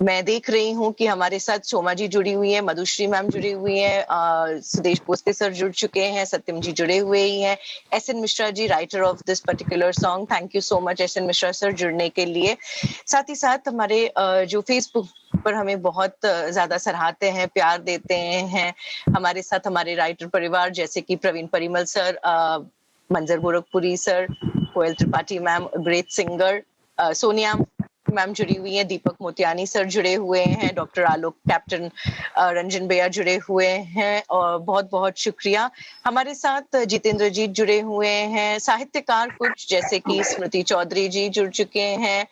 मैं देख रही हूँ कि हमारे साथ सोमा जी जुड़ी हुई है, मधुश्री मैम जुड़ी हुई है, सुदेश पोस्ते सर जुड़ चुके हैं, सत्यम जी जुड़े हुए ही हैं, S N. Mishra ji writer of this particular song, thank you so much S N. Mishra sir जुड़ने के लिए। साथ ही साथ हमारे जो फेसबुक पर हमें बहुत ज्यादा सराहते हैं, प्यार देते हैं, हमारे साथ हमारे राइटर परिवार जैसे कि Praveen Parimal sir, Manzar Gorakhpuri sir, Koyal Tripathi ma'am great singer, Sonia ma'am जुड़ी हुई हैं, दीपक मोतियानी सर जुड़े हुए हैं, डॉक्टर आलोक कैप्टन रंजन भैया जुड़े हुए हैं और बहुत बहुत शुक्रिया। हमारे साथ जितेंद्र जी जुड़े हुए हैं, साहित्यकार कुछ जैसे कि स्मृति चौधरी जी जुड़ चुके हैं,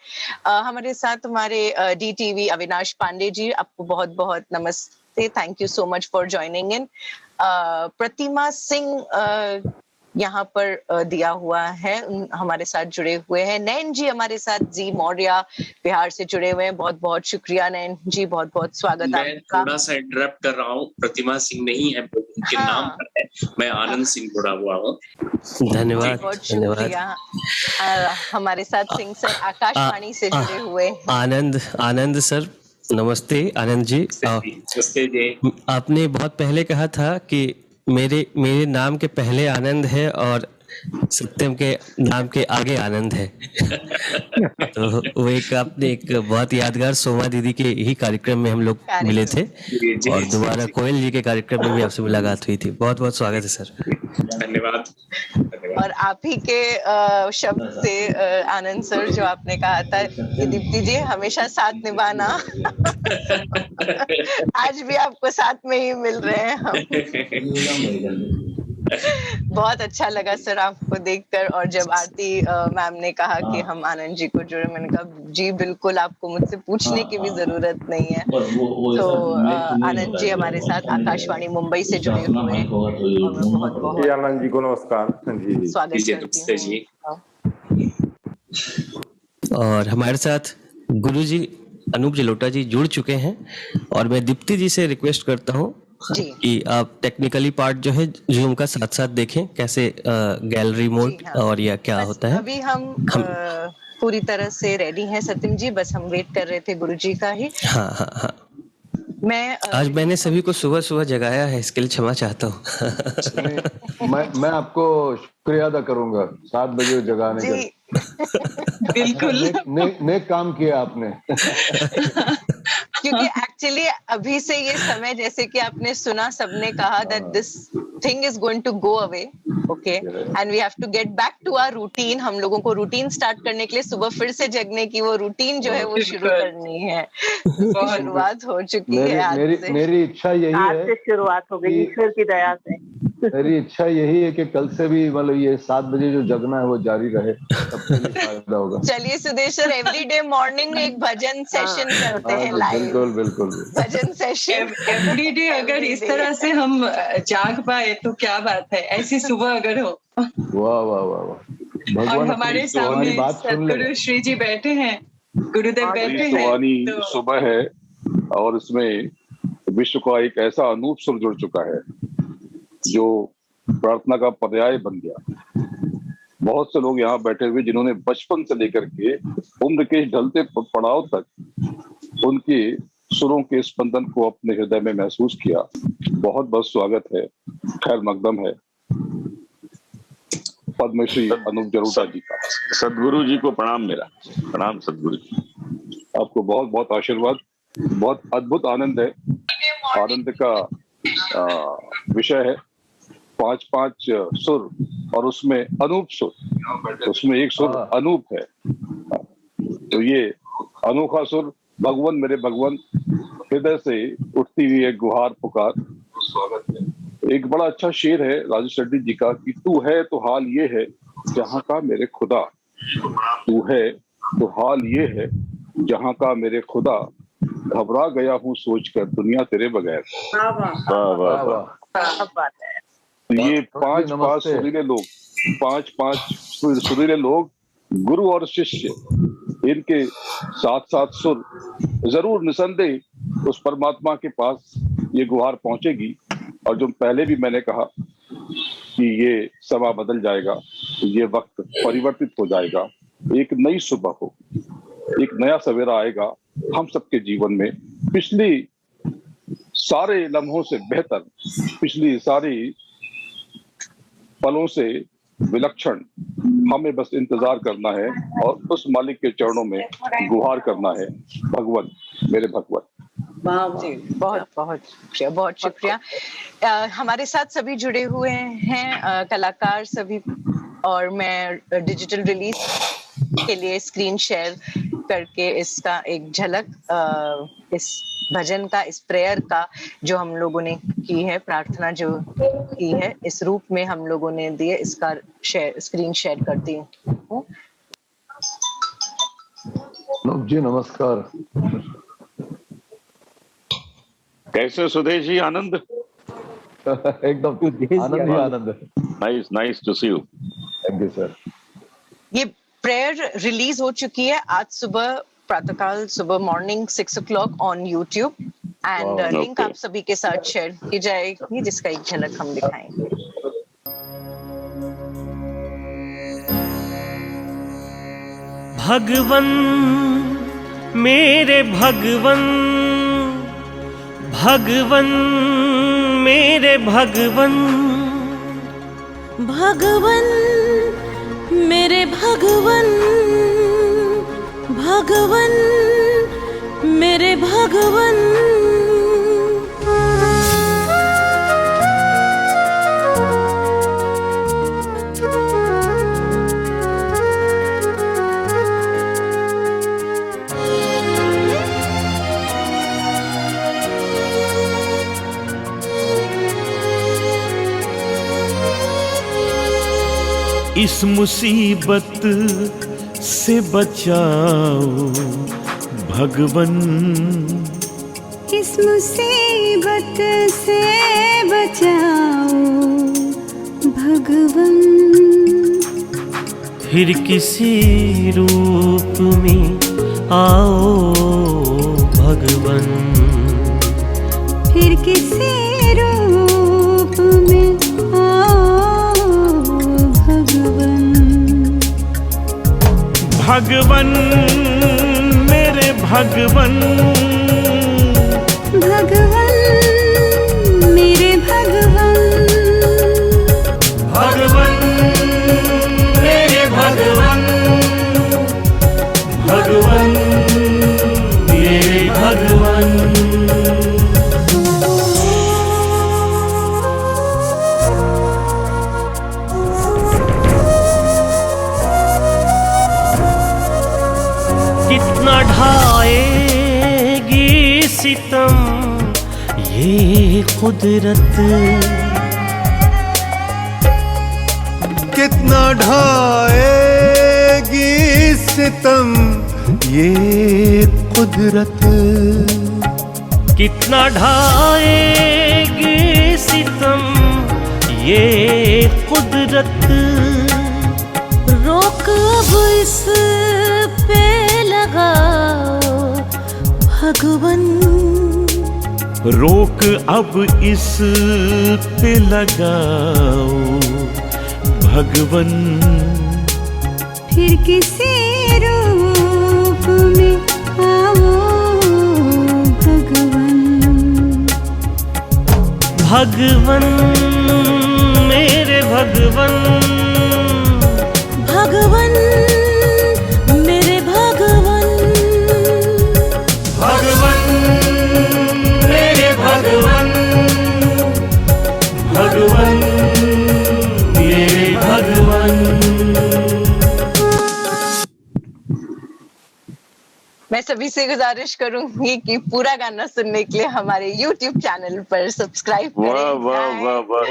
हमारे साथ हमारे DTV अविनाश पांडे जी, आपको बहुत बहुत नमस्ते, thank you so much for joining in. Pratima Singh यहाँ पर दिया हुआ है, हमारे साथ जुड़े हुए हैं। नैन जी हमारे साथ, जी मौर्य बिहार से जुड़े हुए हैं, बहुत बहुत शुक्रिया नैन जी, बहुत बहुत स्वागत आपका। मैं थोड़ा सा इंटरप्ट कर रहा हूँ, प्रतिमा सिंह नहीं है, उनके नाम पर है, मैं आनंद सिंह जुड़ा हुआ हूँ। धन्यवाद, बहुत शुक्रिया। हमारे साथ सिंह सर आकाशवाणी से जुड़े हुए हैं। आनंद सर, नमस्ते आनंद जी। नमस्ते जी। आपने बहुत पहले कहा था कि मेरे नाम के पहले आनंद है और सत्यम के नाम के आगे आनंद है। तो वो आपने एक बहुत यादगार सोमा दीदी के ही कार्यक्रम में हम लोग मिले थे और दोबारा कोयल जी के कार्यक्रम में भी आपसे मुलाकात हुई थी। बहुत बहुत स्वागत है सर। धन्यवाद। और आप ही के शब्द से आनंद सर, जो आपने कहा था कि दीप्ति जी हमेशा साथ निभाना, आज भी आपको साथ में ही मिल रहे हैं हम। बहुत अच्छा लगा सर आपको देखकर, और जब आरती मैम ने कहा कि हम आनंद जी को जुड़े, मैंने कहा जी बिल्कुल, आपको मुझसे पूछने की भी जरूरत नहीं है। तो आनंद जी हमारे साथ आकाशवाणी मुंबई से जुड़े हुए हैं और मैं बहुत बहुत आनंद जी को नमस्कार जी, स्वागत करती हूँ। और हमारे साथ गुरु जी अनूप जलोटा जी जुड़ चुके हैं और मैं दीप्ति जी से रिक्वेस्ट करता हूँ कि आप टेक्निकली पार्ट जो है जूम का साथ साथ देखें, कैसे गैलरी मोड और या क्या होता है। अभी हम पूरी तरह से रेडी हैं सत्यम जी, बस हम वेट कर रहे थे गुरु जी का ही। हाँ। आज मैंने सभी को सुबह सुबह जगाया है, इसके लिए क्षमा चाहता हूँ। मैं आपको शुक्रिया अदा करूंगा 7 बजे जगाने का। बिल्कुल नेक काम किया आपने। क्योंकि एक्चुअली अभी से ये समय, जैसे कि आपने सुना, सबने कहा that this thing is going to go away, okay, and we have to get back to our routine. हम लोगों को रूटीन स्टार्ट करने के लिए सुबह फिर से जगने की वो रूटीन जो है वो शुरू करनी है। शुरुआत हो चुकी है आज से। मेरी इच्छा यही है, आज से शुरुआत हो गई ईश्वर की दया से। मेरी इच्छा यही है कि कल से भी मतलब ये 7 बजे जो जगना है वो जारी रहे, सबके लिए फायदा होगा। चलिए सुदेश सर, एवरीडे मॉर्निंग में एक भजन सेशन करते हैं लाइव। बिल्कुल भजन सेशन एवरीडे। अगर इस तरह से हम जाग पाए तो क्या बात है, ऐसी सुबह अगर हो। वाह। और हमारे सामने सतगुरु श्री जी बैठे हैं, गुरुदेव बैठे हैं, तो सुबह है और इसमें विश्व का एक ऐसा अनूप सुर जुड़ चुका है जो प्रार्थना का पर्याय बन गया। बहुत से लोग यहाँ बैठे हुए जिन्होंने बचपन से लेकर के उम्र के ढलते पड़ाव तक उनके सुरों के स्पंदन को अपने हृदय में महसूस किया। बहुत बहुत स्वागत है, खैर मकदम है पद्मश्री अनूप जलोटा जी का। सदगुरु जी को प्रणाम, मेरा प्रणाम सदगुरु जी। आपको बहुत बहुत आशीर्वाद। बहुत अद्भुत आनंद है। आनंद का विषय है 5 सुर और उसमें अनूप सुर, उसमें एक सुर अनूप है। तो ये अनोखा सुर, भगवान मेरे भगवान, हृदय से उठती हुई एक गुहार पुकार। स्वागत है। एक बड़ा अच्छा शेर है राजेश रेड्डी जी का कि तू है तो हाल ये है जहाँ का मेरे खुदा, तू है तो हाल ये है जहाँ का मेरे खुदा, घबरा गया हूँ सोचकर दुनिया तेरे बगैर। ये 5 सुरीले लोग, 5 सुरीले लोग, गुरु और शिष्य, इनके साथ सुर जरूर निसंदेह उस परमात्मा के पास ये गुहार पहुंचेगी। और जो पहले भी मैंने कहा कि ये समा बदल जाएगा, ये वक्त परिवर्तित हो जाएगा, एक नई सुबह हो, एक नया सवेरा आएगा हम सबके जीवन में पिछली सारे लम्हों से बेहतर, पिछली सारी पलों से विलक्षण हमें बस इंतजार करना है और उस मालिक के चरणों में गुहार करना है, भगवत मेरे भगवत। जी, बहुत बहुत शुक्रिया, बहुत शुक्रिया। हमारे साथ सभी जुड़े हुए हैं कलाकार सभी, और मैं डिजिटल रिलीज के लिए स्क्रीन शेयर करके इसका एक झलक इस भजन का, इस प्रेयर का जो हम लोगों ने की है, प्रार्थना जो की है, इस रूप में हम लोगों ने दिए, इसका स्क्रीन शेयर करती हूँ। जी नमस्कार। कैसे सुदेश जी? आनंद एकदम आनंद ही आनंद। Nice to see you. Thank you sir. ये प्रेयर रिलीज हो चुकी है आज सुबह, प्रातःकाल सुबह morning 6 o'clock on YouTube, and link आप सभी के साथ शेयर की जाएगी, जिसका एक झलक हम दिखाएंगे। भगवन मेरे भगवन, भगवन मेरे भगवन, भगवन मेरे भगवन, भगवन मेरे भगवन। इस मुसीबत से बचाओ भगवन, इस मुसीबत से बचाओ भगवन। फिर किसी रूप में आओ भगवन, फिर किसी रूप में आओ भगवन। भगवन मेरे भगवन, भगवन मेरे भगवन, भगवन मेरे भगवन, भगवन मेरे भगवन। कितना ढाएगी सितम ये कुदरत, कितना ढाएगी सितम ये कुदरत, कितना ढाएगी सितम ये कुदरत। रोक अब इस पे लगाओ भगवन, रोक अब इस पे लगाओ भगवन। फिर किसी रूप में आओ भगवन, भगवन मेरे भगवन, भगवन मेरे भगवन, भगवन मेरे भगवन, भगवन मेरे भगवन। मैं सभी से गुजारिश करूंगी कि पूरा गाना सुनने के लिए हमारे YouTube चैनल पर सब्सक्राइब करें। वाह वाह वाह वाह,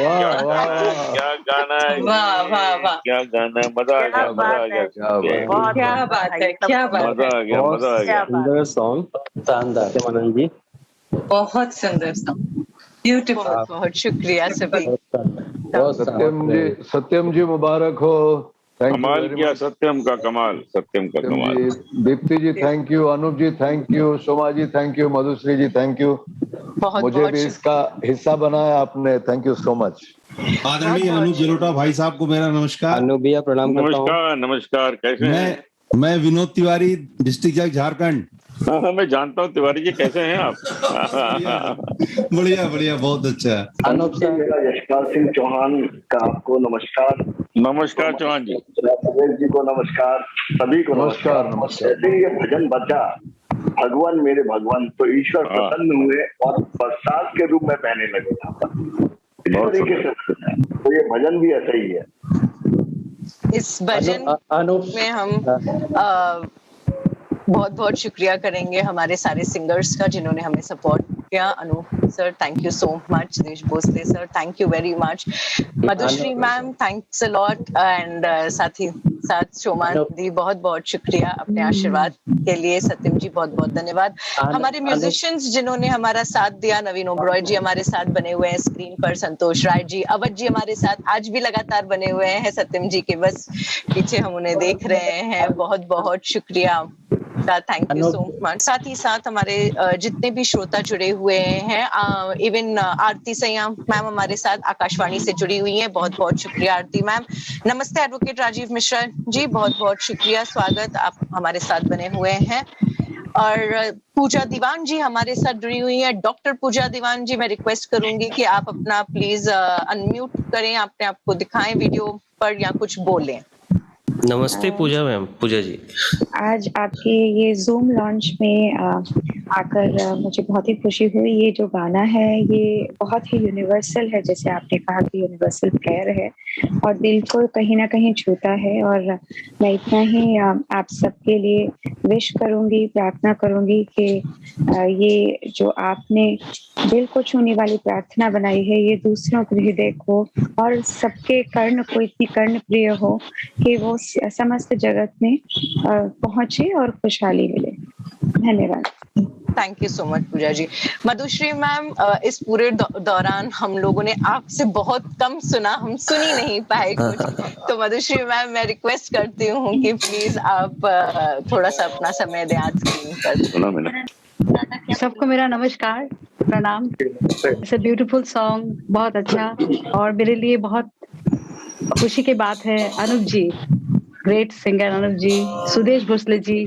क्या गाना है, वाह वाह वाह, क्या गाना है, मजा आ गया, मजा आ गया, क्या बात है, क्या बात है, मजा आ गया, मजा आ गया। सुंदर सॉन्ग शानदार आनंद जी, बहुत सुंदर सॉन्ग, ब्यूटीफुल। बहुत बहुत शुक्रिया सभी। सत्यम जी मुबारक हो। कमाल किया सत्यम का, कमाल, सत्यम का कमाल। Deepti ji thank you, Anoop ji thank you, Soma ji thank you, Madhushree ji thank you. मुझे भी इसका हिस्सा बनाया आपने, थैंक यू सो मच। आदरणीय अनूप जलोटा भाई साहब को मेरा नमस्कार। अनूप भैया प्रणाम करता हूँ। नमस्कार नमस्कार, कैसे हैं? मैं विनोद तिवारी, डिस्ट्रिक्ट जज झारखंड। हाँ, मैं जानता हूँ तिवारी जी, कैसे हैं आप? बढ़िया बढ़िया, बहुत अच्छा। अनूप जी, मेरा यशपाल सिंह चौहान का आपको नमस्कार। नमस्कार चौहान जी। सुरेश जी को नमस्कार, सभी को नमस्कार। जैसे ये भजन बचा, भगवान मेरे भगवान, तो ईश्वर प्रसन्न हुए और प्रसाद के रूप में बहने लगे यहाँ पर। इस तरीके से तो ये भजन भी ऐसा ही है। इस भजन में हम बहुत बहुत शुक्रिया करेंगे हमारे सारे सिंगर्स का जिन्होंने हमें सपोर्ट किया। Anoop sir, thank you so much. Sudesh Bhosle sir, thank you very much. Madhushree ma'am, thanks a lot. And साथ ही साथ शोमा दी, बहुत बहुत शुक्रिया अपने आशीर्वाद के लिए। सत्यम जी, बहुत बहुत धन्यवाद। हमारे म्यूजिशियंस जिन्होंने हमारा साथ दिया, नवीन ओबरॉय जी हमारे साथ बने हुए हैं स्क्रीन पर, संतोष राय जी, अवध जी हमारे साथ आज भी लगातार बने हुए हैं सत्यम जी के बस पीछे, हम उन्हें देख रहे हैं। बहुत बहुत शुक्रिया, थैंक यू सो मच। साथ ही साथ हमारे जितने भी श्रोता जुड़े हुए हैं, इवन आरती सैया मैम हमारे साथ आकाशवाणी से जुड़ी हुई हैं, बहुत बहुत शुक्रिया आरती मैम। नमस्ते एडवोकेट राजीव मिश्रा जी, बहुत बहुत शुक्रिया, स्वागत, आप हमारे साथ बने हुए हैं। और पूजा दीवान जी हमारे साथ जुड़ी हुई है। डॉक्टर पूजा दीवान जी, मैं रिक्वेस्ट करूंगी कि आप अपना प्लीज अनम्यूट करें, अपने आप को दिखाएं वीडियो पर या कुछ बोलें। नमस्ते पूजा मैम, पूजा जी। आज आपके ये जूम लॉन्च में आकर मुझे बहुत ही खुशी हुई। ये जो गाना है ये बहुत ही यूनिवर्सल है, जैसे आपने कहा कि यूनिवर्सल प्रेयर है और दिल को कहीं ना कहीं छूता है। और मैं इतना ही आप सबके लिए विश करूंगी, प्रार्थना करूंगी कि ये जो आपने दिल को छूने वाली प्रार्थना बनाई है ये दूसरों के हृदय को और सबके कर्ण को इतनी कर्ण प्रिय हो कि वो समस्त जगत में पहुंचे और खुशहाली मिले। धन्यवाद। Thank you so much Pooja ji. Madhushree ma'am, इस पूरे दौरान हम लोगों ने आपसे बहुत कम सुना, हम सुन ही नहीं पाए कुछ, तो मधुश्री मैम मैं रिक्वेस्ट करती हूँ कि प्लीज आप थोड़ा सा अपना समय दें आज स्क्रीन पर। सबको मेरा नमस्कार, प्रणाम। इट्स अ ब्यूटीफुल सॉन्ग, बहुत अच्छा, और मेरे लिए बहुत खुशी की बात है अनूप जी, ग्रेट सिंगर अनूप जी, सुदेश भोसले जी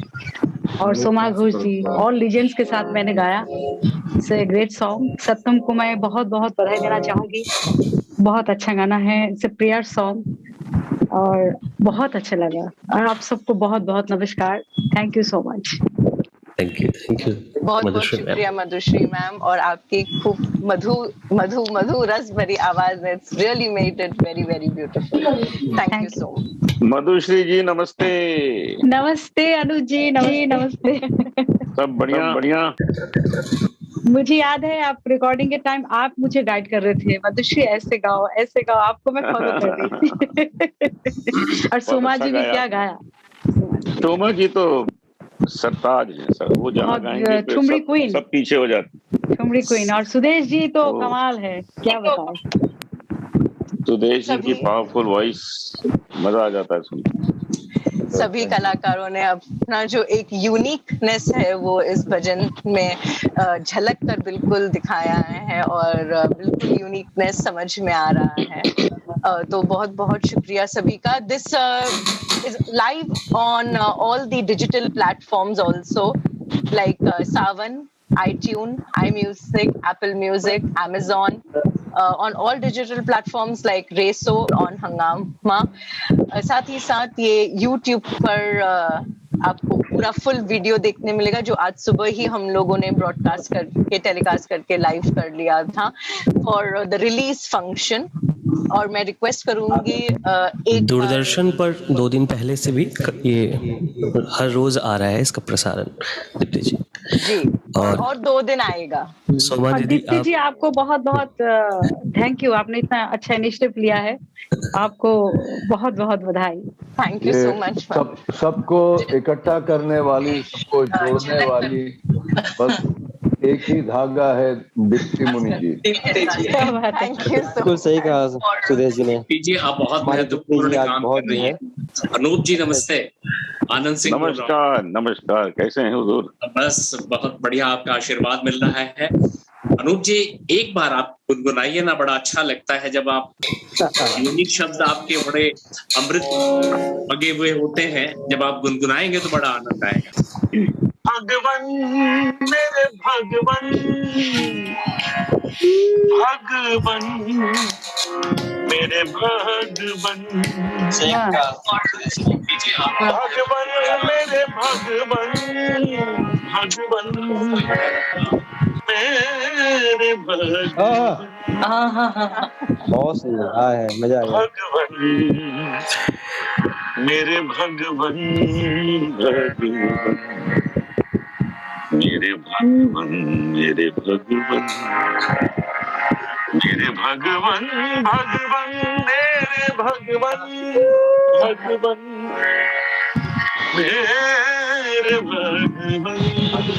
और सोमा घोष जी, ऑल लीजेंड्स के साथ मैंने गाया। It's a great song. Satyam को मैं बहुत बहुत बधाई देना चाहूंगी, बहुत अच्छा गाना है। इट्स अ प्रेयर सॉन्ग और बहुत अच्छा लगा। और आप सबको बहुत बहुत नमस्कार, thank you so much. Thank you, thank you. बहुत बहुत शुक्रिया मधुश्री मैम, और आपकी खूब मधु रस भरी आवाज ने really made it very very beautiful. Thank you so much. Madhushree ji नमस्ते। नमस्ते अनुज जी, नमस्ते। सब बढ़िया बढ़िया। मुझे याद है आप रिकॉर्डिंग के टाइम आप मुझे गाइड कर रहे थे, मधुश्री ऐसे गाओ ऐसे गाओ, आपको मैं फॉलो कर रही थी। और सोमा जी भी क्या गाया। सोमा जी तो सरताज है सर, वो जहाँ गाएंगे ठुमरी क्वीन, सब पीछे हो जाते। ठुमरी क्वीन। और सुदेश जी तो कमाल है, क्या बताएं। सुदेश जी की पावरफुल वॉइस, मजा आ जाता है सुनकर। सभी कलाकारों ने अपना जो एक यूनिकनेस है वो इस भजन में झलक कर बिल्कुल दिखाया है, और बिल्कुल यूनिकनेस समझ में आ रहा है। तो बहुत बहुत शुक्रिया सभी का। This is live on all the digital platforms also, like Savan, iTunes, iMusic, Apple Music, Amazon, on all digital platforms like Reso, on Hangama. साथ ही साथ ये YouTube पर आपको पूरा फुल वीडियो देखने मिलेगा, जो आज सुबह ही हम लोगों ने ब्रॉडकास्ट करके टेलीकास्ट करके लाइव कर लिया था फॉर द रिलीज फंक्शन। और मैं रिक्वेस्ट करूंगी एक दूरदर्शन पर 2 दिन पहले से भी ये हर रोज आ रहा है इसका प्रसारण दीप्ति जी। और 2 दिन आएगा। सोमा दीप्ति जी आपको बहुत बहुत थैंक यू, आपने इतना अच्छा इनिशिएटिव लिया है, आपको बहुत बहुत बधाई। Thank you so much. सबको इकट्ठा करने वाली, सबको जोड़ने वाली बस एक ही धागा है, दीप्ति मुनि जी। थैंक यू बिल्कुल सही कहा सुदेश जी ने। जी आप बहुत महत्वपूर्ण काम कर रही हैं। अनूप जी नमस्ते। आनंद सिंह नमस्कार। नमस्कार, कैसे हैं हुजूर? बस बहुत बढ़िया, आपका आशीर्वाद मिल रहा है। अनूप जी एक बार आप गुनगुनाइए ना, बड़ा अच्छा लगता है जब आप यूनिक शब्द आपके बड़े अमृत लगे हुए होते हैं, जब आप गुनगुनाएंगे तो बड़ा आनंद आएगा। भगवन मेरे भगवन भगवन मेरे भगवन भगवन मेरे भगवन भगवन मेरे भगवन। बहुत सुंदर, हाँ है, मजा आ गया। भगवन मेरे भगवन भगवन मेरे भगवन मेरे भगवन मेरे भगवन भगवन मेरे भगवन भगवन मेरे भगवन।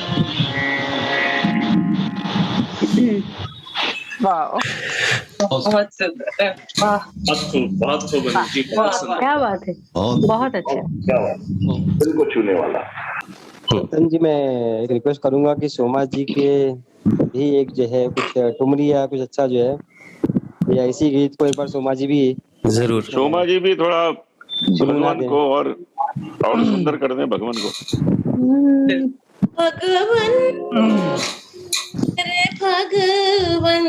बहुत सुंदर, बहुत खूब जी, क्या बात है, बहुत अच्छा, दिल को छूने वाला। सत्यम जी, मैं एक रिक्वेस्ट करूंगा कि सोमा जी के भी एक जो है कुछ ठुमरी या कुछ अच्छा जो है या इसी गीत को एक बार सोमा जी भी जरूर, सोमा जी भी थोड़ा भगवान को और सुंदर कर दें भगवान को। भगवन मेरे भगवन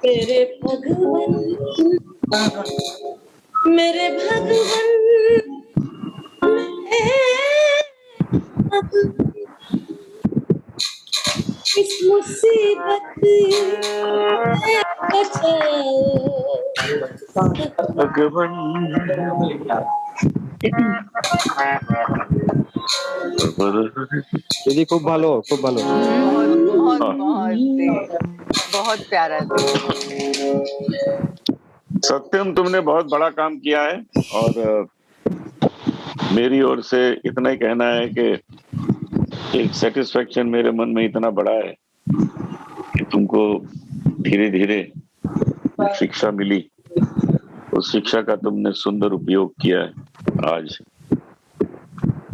मेरे भगवन मेरे भगवन इस मुसीबत भगवन। दीदी खूब भालो, खूब भालो। बहुत प्यारा। सत्यम, तुमने बहुत बड़ा काम किया है और मेरी ओर से इतना ही कहना है कि एक सेटिस्फेक्शन मेरे मन में इतना बड़ा है कि तुमको धीरे धीरे शिक्षा मिली, उस शिक्षा का तुमने सुंदर उपयोग किया है। आज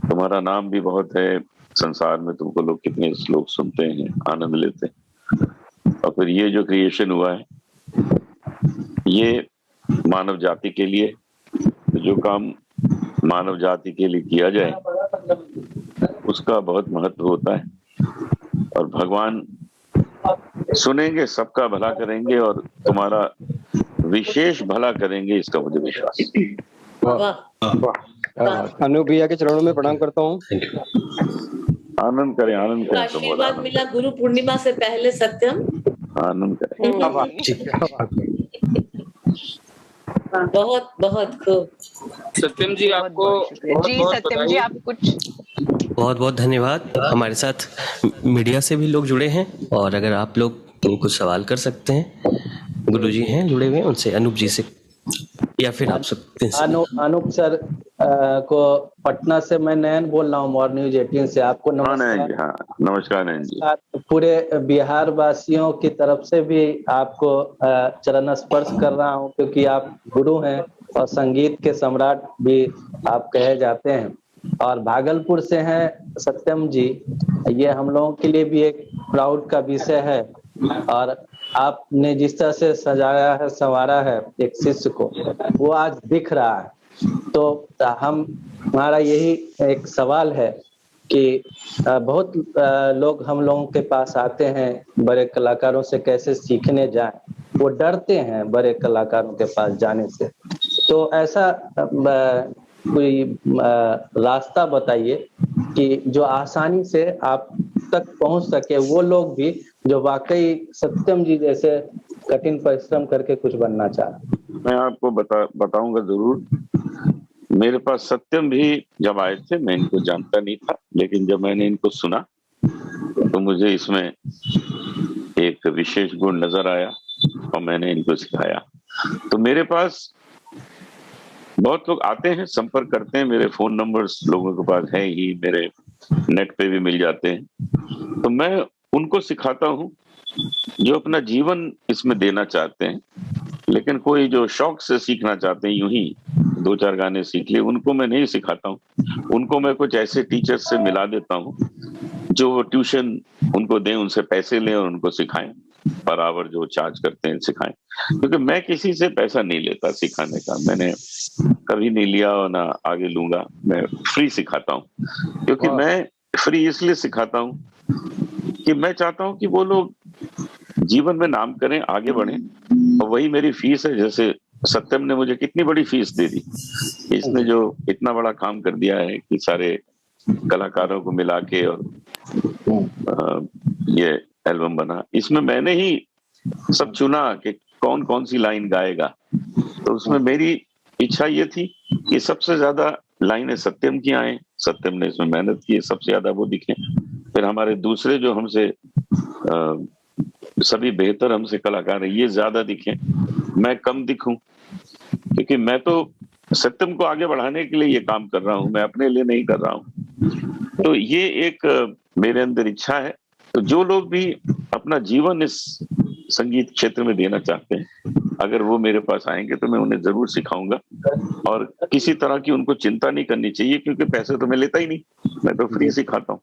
तुम्हारा नाम भी बहुत है संसार में, तुमको लोग कितने लोग सुनते हैं, आनंद लेते हैं। और फिर ये जो क्रिएशन हुआ है ये मानव जाति के लिए, जो काम मानव जाति के लिए किया जाए उसका बहुत महत्व होता है। और भगवान सुनेंगे, सबका भला करेंगे और तुम्हारा विशेष भला करेंगे, इसका मुझे विश्वास है। अनूप भैया के चरणों में प्रणाम करता हूँ। आनंद करें, आनंद करें। आशीर्वाद मिला गुरु पूर्णिमा से पहले सत्यम, आनंद करें। बहुत बहुत खूब। सत्यम जी आपको सत्यम जी आप कुछ बहुत बहुत धन्यवाद। हमारे साथ मीडिया से भी लोग जुड़े हैं और अगर आप लोग कुछ सवाल कर सकते हैं, गुरुजी हैं जुड़े हुए, उनसे अनूप जी से या फिर आप सकते हैं। अनूप सर को पटना से मैं नयन बोल रहा हूँ, मॉर्निंग न्यूज 18 से। आपको नमस्कार। हाँ, नमस्कार नयन जी। पूरे बिहार वासियों की तरफ से भी आपको चरण स्पर्श कर रहा हूँ, क्योंकि आप गुरु हैं और संगीत के सम्राट भी आप कहे जाते हैं। और भागलपुर से हैं सत्यम जी, ये हम लोगों के लिए भी एक प्राउड का विषय है। और आपने जिस तरह से सजाया है, संवारा है एक शिष्य को, वो आज दिख रहा है। तो हमारा यही एक सवाल है कि बहुत लोग हम लोगों के पास आते हैं बड़े कलाकारों से कैसे सीखने जाएं, वो डरते हैं बड़े कलाकारों के पास जाने से। तो ऐसा कोई रास्ता बताइए कि जो आसानी से आप तक पहुंच सके, वो लोग भी जो वाकई सत्यम जी जैसे कठिन परिश्रम करके कुछ बनना चाहते। मैं आपको बताऊंगा जरूर। मेरे पास सत्यम भी जब आए थे, मैं इनको जानता नहीं था, लेकिन जब मैंने इनको सुना तो मुझे इसमें एक विशेष गुण नजर आया और मैंने इनको सिखाया। तो मेरे पास बहुत लोग आते हैं, संपर्क करते हैं, मेरे फोन नंबर्स लोगों के पास है ही, मेरे नेट पे भी मिल जाते हैं। तो मैं उनको सिखाता हूँ जो अपना जीवन इसमें देना चाहते हैं, लेकिन कोई जो शौक से सीखना चाहते हैं, यूं ही 2-4 गाने सीख लिए, उनको मैं नहीं सिखाता हूँ। उनको मैं कुछ ऐसे टीचर से मिला देता हूँ जो ट्यूशन उनको दें, उनसे पैसे लें और उनको सिखाएं, पर आवर जो चार्ज करते हैं सिखाएं। क्योंकि मैं किसी से पैसा नहीं लेता सिखाने का, मैंने कभी नहीं लिया और ना आगे लूंगा। मैं फ्री सिखाता हूँ, क्योंकि मैं फ्री इसलिए सिखाता हूँ कि मैं चाहता हूँ कि वो लोग जीवन में नाम करें, आगे बढ़ें, और वही मेरी फीस है। जैसे सत्यम ने मुझे कितनी बड़ी फीस दे दी, इसने जो इतना बड़ा काम कर दिया है कि सारे कलाकारों को मिला के और ये एल्बम बना। इसमें मैंने ही सब चुना कि कौन कौन सी लाइन गाएगा, तो उसमें मेरी इच्छा ये थी कि सबसे ज्यादा लाइनें सत्यम की आए, सत्यम ने इसमें मेहनत की, सबसे ज्यादा वो दिखे। फिर हमारे दूसरे जो हमसे सभी बेहतर हमसे कलाकार है, ये ज्यादा दिखे, मैं कम दिखूं, क्योंकि मैं तो सत्यम को आगे बढ़ाने के लिए ये काम कर रहा हूं, मैं अपने लिए नहीं कर रहा हूं। तो ये एक मेरे अंदर इच्छा है। तो जो लोग भी अपना जीवन इस संगीत क्षेत्र में देना चाहते हैं, अगर वो मेरे पास आएंगे तो मैं उन्हें जरूर सिखाऊंगा, और किसी तरह की उनको चिंता नहीं करनी चाहिए, क्योंकि पैसे तो मैं लेता ही नहीं, मैं तो फ्री सिखाता हूँ।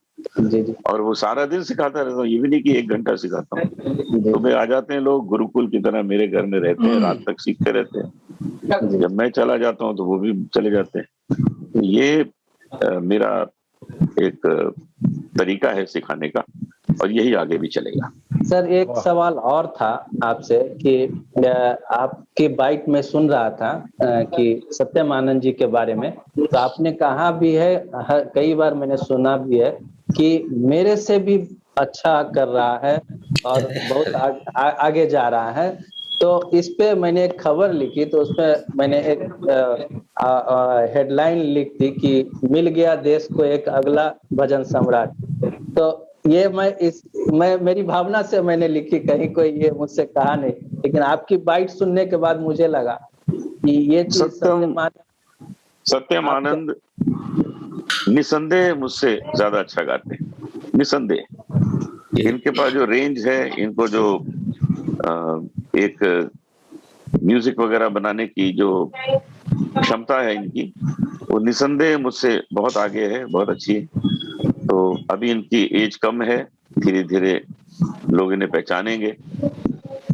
और वो सारा दिन सिखाता रहता हूँ, ये भी नहीं कि 1 घंटा सिखाता हूँ। सुबह आ जाते हैं लोग, गुरुकुल की तरह मेरे घर में रहते हैं, रात तक सीखते रहते हैं। जब मैं चला जाता हूँ तो वो भी चले जाते हैं। ये मेरा एक तरीका है सिखाने का, और यही आगे भी चलेगा। सर एक सवाल और था आपसे कि आपके बाइट में सुन रहा था कि सत्यम आनंद जी के बारे में, तो आपने कहा भी है, कई बार मैंने सुना भी है कि मेरे से भी अच्छा कर रहा है और बहुत आगे जा रहा है। तो इस पे मैंने एक खबर लिखी, तो उसमें मैंने एक हेडलाइन लिख दी कि मिल गया देश को एक अगला भजन सम्राट। तो ये मैं मेरी भावना से मैंने लिखी, कहीं कोई ये मुझसे कहा नहीं, लेकिन आपकी बाइट सुनने के बाद मुझे लगा कि ये चीज सत्यम आनंद निसंदेह मुझसे ज्यादा अच्छा गाते हैं, निसंदेह। इनके पास जो रेंज है, इनको जो एक म्यूजिक वगैरह बनाने की जो क्षमता है इनकी, वो निसंदेह मुझसे बहुत आगे है, बहुत अच्छी है। तो अभी इनकी एज कम है, धीरे धीरे लोग इन्हें पहचानेंगे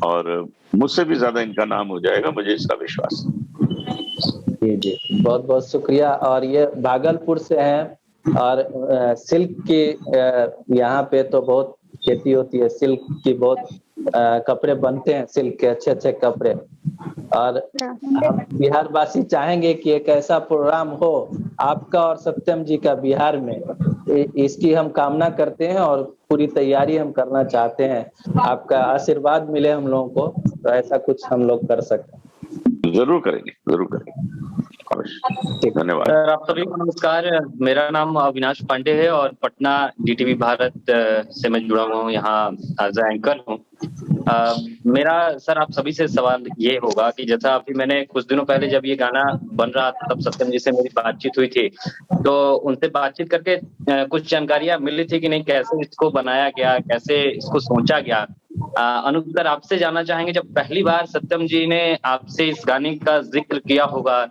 और मुझसे भी ज्यादा इनका नाम हो जाएगा, मुझे इसका विश्वास है। जी बहुत बहुत शुक्रिया। और ये भागलपुर से हैं और सिल्क की यहाँ पे तो बहुत खेती होती है, सिल्क की बहुत कपड़े बनते हैं, सिल्क के अच्छे अच्छे कपड़े। और हम बिहार वासी चाहेंगे कि एक ऐसा प्रोग्राम हो आपका और सत्यम जी का बिहार में, इसकी हम कामना करते हैं और पूरी तैयारी हम करना चाहते हैं। आपका आशीर्वाद मिले हम लोगों को, तो ऐसा कुछ हम लोग कर सकते हैं। जरूर करेंगे, जरूर करेंगे। धन्यवाद सर। आप सभी को नमस्कार, मेरा नाम अविनाश पांडे है और पटना डीटीवी भारत से मैं जुड़ा हुआ हूँ, यहाँ एज एंकर हूँ। मेरा सर आप सभी से सवाल ये होगा कि जैसा अभी मैंने कुछ दिनों पहले जब ये गाना बन रहा था तब सत्यम जी से मेरी बातचीत हुई थी, तो उनसे बातचीत करके कुछ जानकारियां मिली थी कि नहीं कैसे इसको बनाया गया, कैसे इसको सोचा गया। अनूप सर आपसे जानना चाहेंगे, जब पहली बार सत्यम जी ने आपसे इस गाने का जिक्र किया होगा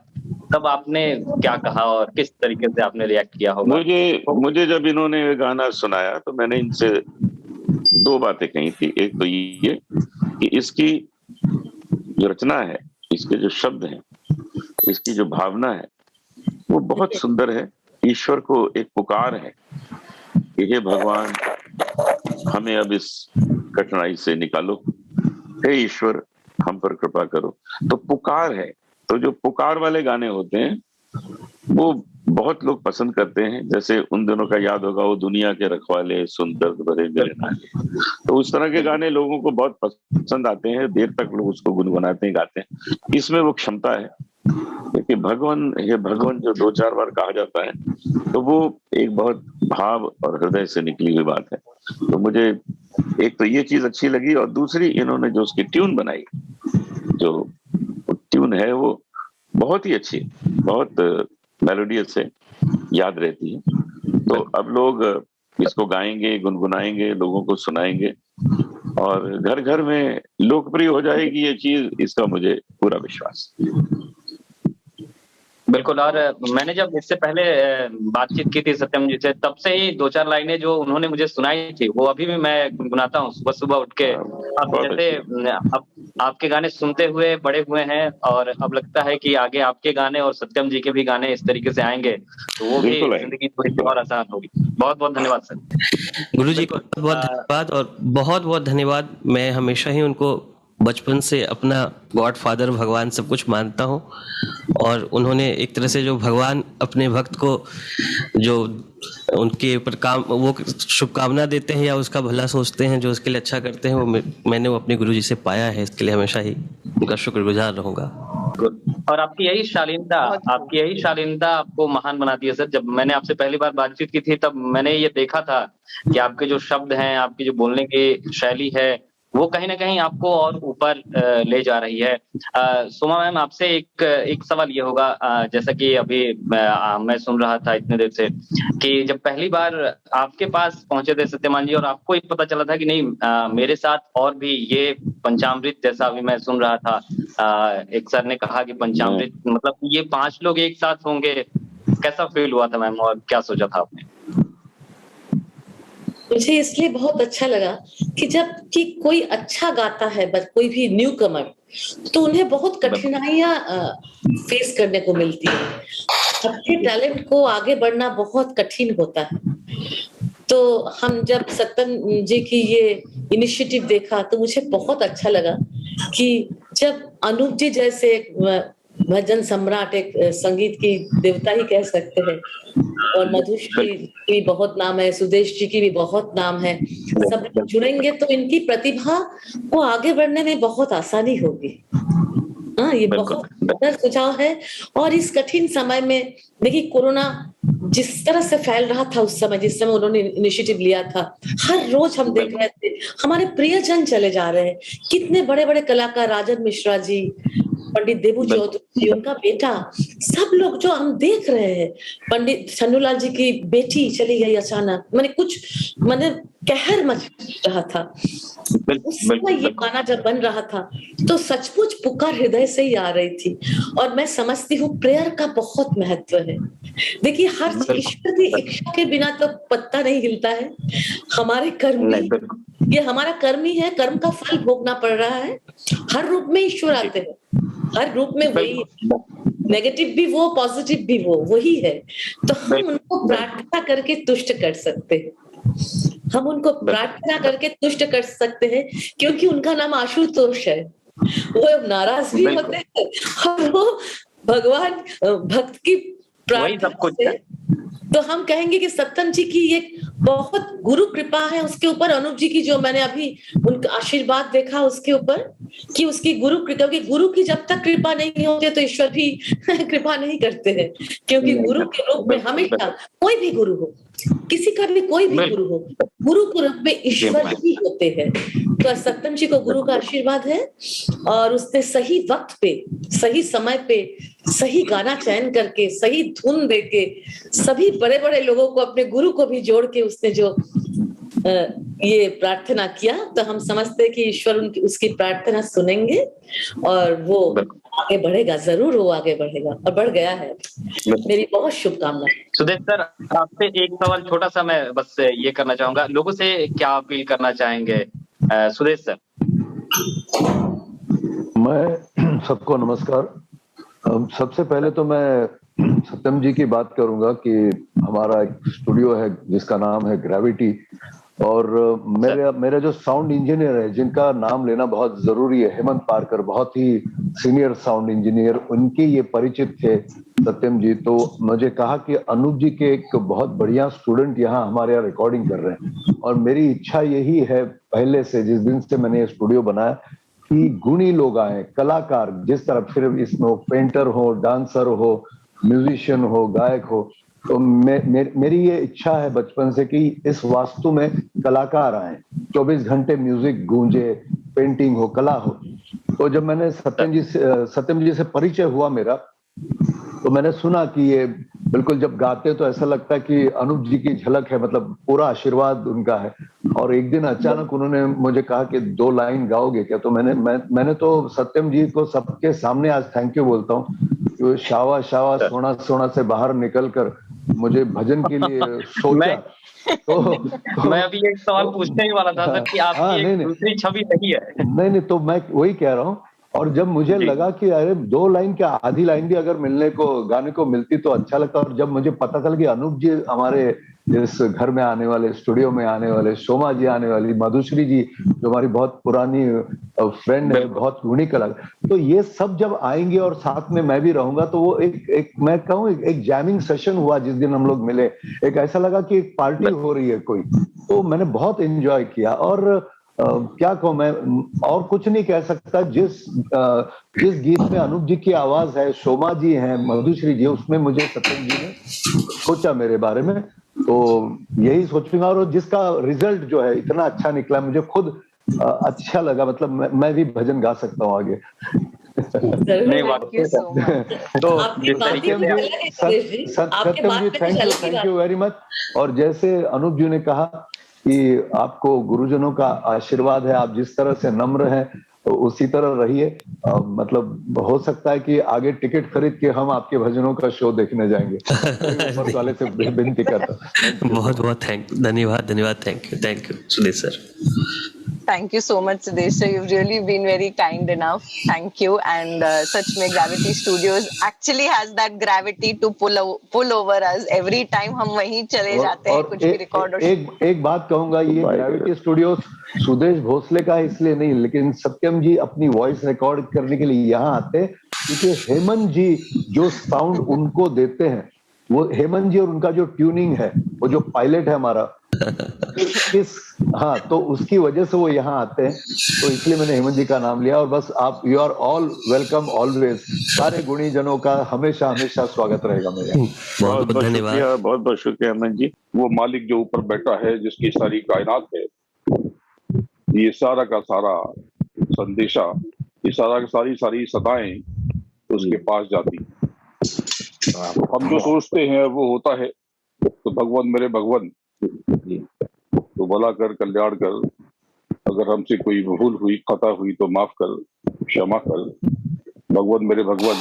तब आपने क्या कहा और किस तरीके से आपने रिएक्ट किया होगा? मुझे जब इन्होंने ये गाना सुनाया तो मैंने इनसे 2 बातें कही थी। एक तो ये कि इसकी जो रचना है, इसके जो शब्द हैं, इसकी जो भावना है वो बहुत सुंदर है। ईश्वर को एक पुकार है कि हे भगवान हमें अब इस कठिनाई से निकालो, हे ईश्वर हम पर कृपा करो। तो पुकार है। तो जो पुकार वाले गाने होते हैं वो बहुत लोग पसंद करते हैं। जैसे उन दिनों का याद होगा, वो दुनिया के रखवाले सुन दर्द भरे मेरे नाले, तो उस तरह के गाने लोगों को बहुत पसंद आते हैं, देर तक लोग उसको गुनगुनाते हैं, गाते हैं। इसमें वो क्षमता है कि भगवान, हे भगवान जो 2-4 बार कहा जाता है तो वो एक बहुत भाव और हृदय से निकली हुई बात है। तो मुझे एक तो ये चीज अच्छी लगी, और दूसरी इन्होंने जो उसकी ट्यून बनाई, जो ट्यून है वो बहुत ही अच्छी, बहुत मेलोडियस है, याद रहती है। तो अब लोग इसको गाएंगे, गुनगुनाएंगे, लोगों को सुनाएंगे और घर घर में लोकप्रिय हो जाएगी ये चीज, इसका मुझे पूरा विश्वास है। बिल्कुल। और मैंने जब इससे पहले बातचीत की थी सत्यम जी से, तब से ही 2-4 लाइनें जो उन्होंने मुझे सुनाई थी वो अभी भी मैं गुनगुनाता हूँ सुबह सुबह उठ के। अब जैसे अब आपके गाने सुनते हुए बड़े हुए हैं और अब लगता है कि आगे आपके गाने और सत्यम जी के भी गाने इस तरीके से आएंगे तो वो भी जिंदगी थोड़ी और आसान होगी। बहुत बहुत धन्यवाद सर। गुरुजी को बहुत बहुत धन्यवाद और बहुत बहुत धन्यवाद। मैं हमेशा ही उनको बचपन से अपना गॉड फादर भगवान सब कुछ मानता हूँ और उन्होंने एक तरह से जो भगवान अपने भक्त को जो उनके ऊपर काम वो शुभकामना देते हैं या उसका भला सोचते हैं, जो उसके लिए अच्छा करते हैं, वो मैंने वो अपने गुरुजी से पाया है। इसके लिए हमेशा ही उनका शुक्रगुजार रहूंगा। और आपकी यही शालीनता आपको महान बनाती है सर। जब मैंने आपसे पहली बार बातचीत की थी तब मैंने ये देखा था कि आपके जो शब्द हैं, आपकी जो बोलने की शैली है, वो कहीं ना कहीं आपको और ऊपर ले जा रही है। सोमा मैम, आपसे एक सवाल ये होगा, जैसा कि अभी मैं सुन रहा था इतने देर से कि जब पहली बार आपके पास पहुंचे थे सत्यमान जी और आपको एक पता चला था कि नहीं मेरे साथ और भी ये पंचामृत, जैसा अभी मैं सुन रहा था एक सर ने कहा कि पंचामृत मतलब ये 5 लोग एक साथ होंगे, कैसा फील हुआ था मैम और क्या सोचा था आपने? मुझे इसलिए बहुत अच्छा लगा कि जब कि कोई अच्छा गाता है बस कोई भी न्यू कमर, तो उन्हें बहुत कठिनाइयां फेस करने को मिलती है। अपने टैलेंट को आगे बढ़ना बहुत कठिन होता है। तो हम जब सत्यम जी की ये इनिशिएटिव देखा तो मुझे बहुत अच्छा लगा कि जब अनूप जी जैसे भजन सम्राट, एक संगीत की देवता ही कह सकते हैं, और मधुश्री की बहुत नाम है, सुदेश जी की भी बहुत नाम है, सब जुड़ेंगे तो इनकी प्रतिभा को आगे बढ़ने में बहुत आसानी होगी। हाँ, ये बहुत बेहतर सुझाव है। और इस कठिन समय में देखिए, कोरोना जिस तरह से फैल रहा था उस समय, जिस समय उन्होंने इनिशिएटिव लिया था, हर रोज हम देख रहे थे हमारे प्रियजन चले जा रहे हैं। कितने बड़े बड़े कलाकार, राजन मिश्रा जी, पंडित देबू चौधरी जी, उनका बेटा, सब लोग जो हम देख रहे हैं, पंडित छन्नूलाल जी की बेटी चली गई अचानक, मैंने कहर मच रहा था। उस समय ये गाना जब बन रहा था तो सचमुच पुकार हृदय से ही आ रही थी। और मैं समझती हूँ प्रेयर का बहुत महत्व है। देखिए, हर ईश्वर की इच्छा के बिना तो पत्ता नहीं हिलता है। हमारे कर्म, ये हमारा कर्म ही है, कर्म का फल भोगना पड़ रहा है। हर रूप में ईश्वर आते हैं, हर रूप में वही, नेगेटिव भी वो, पॉजिटिव भी वो, वही है। तो हम उनको प्रार्थना करके तुष्ट कर सकते हैं, हम उनको प्रार्थना करके तुष्ट कर सकते हैं, क्योंकि उनका नाम आशुतोष है। वो नाराज भी होते हैं और वो भगवान भक्त की प्रार्थना से, तो हम कहेंगे कि सत्यम जी की ये बहुत गुरु कृपा है उसके ऊपर। अनूप जी की जो मैंने अभी उनका आशीर्वाद देखा उसके ऊपर, कि उसकी गुरु कृपा, क्योंकि गुरु की जब तक कृपा नहीं होती तो ईश्वर भी कृपा नहीं करते हैं। क्योंकि गुरु के रूप में हमेशा, कोई भी गुरु हो, किसी का भी कोई भी गुरु हो, गुरु के रूप में ईश्वर ही होते हैं। तो सत्यम जी को गुरु का आशीर्वाद है, और उसने सही वक्त पे, सही समय पे, सही गाना चयन करके, सही धुन देके, सभी बड़े बड़े लोगों को, अपने गुरु को भी जोड़ के उसने जो ये प्रार्थना किया, तो हम समझते हैं कि ईश्वर उसकी प्रार्थना सुनेंगे और वो आगे बढ़ेगा, जरूर वो आगे बढ़ेगा और बढ़ गया है। मेरी बहुत शुभकामनाएं। सुदेश सर, आपसे एक सवाल छोटा सा मैं बस ये करना चाहूंगा, लोगों से क्या अपील करना चाहेंगे सुदेश सर? मैं सबको नमस्कार। सबसे पहले तो मैं सत्यम जी की बात करूंगा कि हमारा एक स्टूडियो है जिसका नाम है ग्रेविटी, और मेरा जो साउंड इंजीनियर है, जिनका नाम लेना बहुत जरूरी है, हेमंत पारकर, बहुत ही सीनियर साउंड इंजीनियर, उनके ये परिचित थे सत्यम जी। तो मुझे कहा कि अनूप जी के एक बहुत बढ़िया स्टूडेंट यहाँ हमारे यहाँ रिकॉर्डिंग कर रहे हैं, और मेरी इच्छा यही है पहले से, जिस दिन से मैंने ये स्टूडियो बनाया, कि गुणी लोग आए, कलाकार, जिस तरह फिर इसमें पेंटर हो, डांसर हो, म्यूजिशियन हो, गायक हो। तो मेरी ये इच्छा है बचपन से कि इस वास्तु में कलाकार आए, 24 घंटे म्यूजिक गूंजे, पेंटिंग हो, कला हो। तो जब मैंने सत्यम जी से परिचय हुआ मेरा, तो मैंने सुना कि ये बिल्कुल जब गाते तो ऐसा लगता है कि अनूप जी की झलक है, मतलब पूरा आशीर्वाद उनका है। और एक दिन अचानक उन्होंने मुझे कहा कि 2 लाइन गाओगे क्या? तो मैंने तो सत्यम जी को सबके सामने आज थैंक यू बोलता हूँ। शावा शावा सोना सोना से बाहर निकल कर मुझे भजन के लिए सोचा तो मैं अभी एक सवाल पूछने ही वाला था सर कि आपकी एक दूसरी छवि नहीं है। नहीं, तो मैं वही कह रहा हूँ। और जब मुझे लगा कि अरे 2 लाइन क्या, आधी लाइन भी अगर मिलने को गाने को मिलती तो अच्छा लगता। और जब मुझे पता चला कि अनूप जी हमारे इस घर में आने वाले, स्टूडियो में आने वाले, सोमा जी आने वाली, मधुश्री जी जो हमारी बहुत पुरानी फ्रेंड है, बहुत गुणी कलाकार, तो ये सब जब आएंगे और साथ में मैं भी रहूंगा तो वो एक मैं कहूँ एक जैमिंग सेशन हुआ जिस दिन हम लोग मिले। एक ऐसा लगा कि एक पार्टी हो रही है कोई, तो मैंने बहुत एंजॉय किया। और क्या कहूँ मैं, और कुछ नहीं कह सकता। जिस गीत में अनूप जी की आवाज है, शोमा जी हैं, मधुश्री जी, उसमें मुझे सत्यम जी ने सोचा मेरे बारे में, तो यही सोचूंगा। और जिसका रिजल्ट जो है इतना अच्छा निकला, मुझे खुद अच्छा लगा। मतलब मैं भी भजन गा सकता हूँ आगे। तो सत्यम जी थैंक यू वेरी मच। और जैसे अनूप जी ने कहा कि आपको गुरुजनों का आशीर्वाद है, आप जिस तरह से नम्र हैं तो उसी तरह रहिए। मतलब हो सकता है कि आगे टिकट खरीद के हम आपके भजनों का शो देखने जाएंगे। ऊपर वाले से विनती करता हूं। बहुत बहुत धन्यवाद। Thank you Sudesh sir. Thank you so much, Sudesh sir. You've really been very kind enough. Thank you. And such में Gravity Studios actually has that gravity to pull over us every time हम वहीं चले जाते हैं कुछ भी record. एक बात कहूंगा, ये ग्रेविटी स्टूडियोज सुदेश भोसले का इसलिए नहीं, लेकिन सत्यम जी अपनी वॉइस रिकॉर्ड करने के लिए यहाँ आते हैं क्योंकि हेमंत जी जो साउंड उनको देते हैं, वो हेमंत जी और उनका जो ट्यूनिंग है, वो जो पायलट है हमारा हाँ, तो उसकी वजह से वो यहाँ आते हैं। तो इसलिए मैंने हेमंत जी का नाम लिया। और बस आप, you are all welcome always. सारे गुणी जनों का हमेशा हमेशा स्वागत रहेगा मेरा। बहुत बहुत धन्यवाद, बहुत बहुत शुक्रिया हेमंत जी। वो मालिक जो ऊपर बैठा है, जिसकी सारी कायनात है, ये सारा का सारा संदेशा, ये सारी सदाएं उसके पास जाती। हम जो सोचते हैं वो होता है। तो भगवान मेरे भगवान, तो भला कर, कल्याण कर। अगर हमसे कोई भूल हुई, खता हुई तो माफ कर, क्षमा कर। भगवान मेरे भगवान,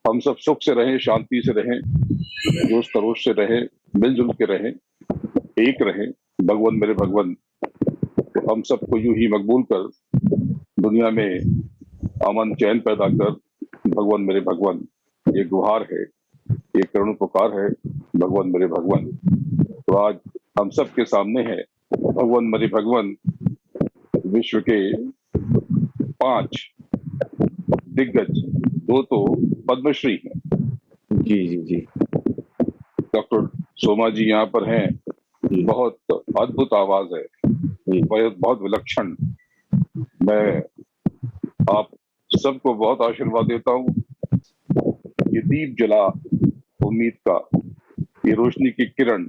हम सब सुख से रहें, शांति से रहें, जोश खरोश से रहें, मिलजुल के रहें, एक रहें। भगवान मेरे भगवान, तो हम सबको यूं ही मकबूल कर, दुनिया में अमन चैन पैदा कर। भगवान मेरे भगवान, ये गुहार है, ये करुण पुकार है। भगवान मेरे भगवान, तो आज हम सब के सामने है भगवान मेरे भगवान, विश्व के 5 दिग्गज, 2 तो पद्मश्री हैं। जी। डॉक्टर सोमा जी यहाँ पर हैं, बहुत अद्भुत आवाज है, बहुत विलक्षण। मैं आप सबको बहुत आशीर्वाद देता हूँ। ये दीप जला उम्मीद का, ये रोशनी की किरण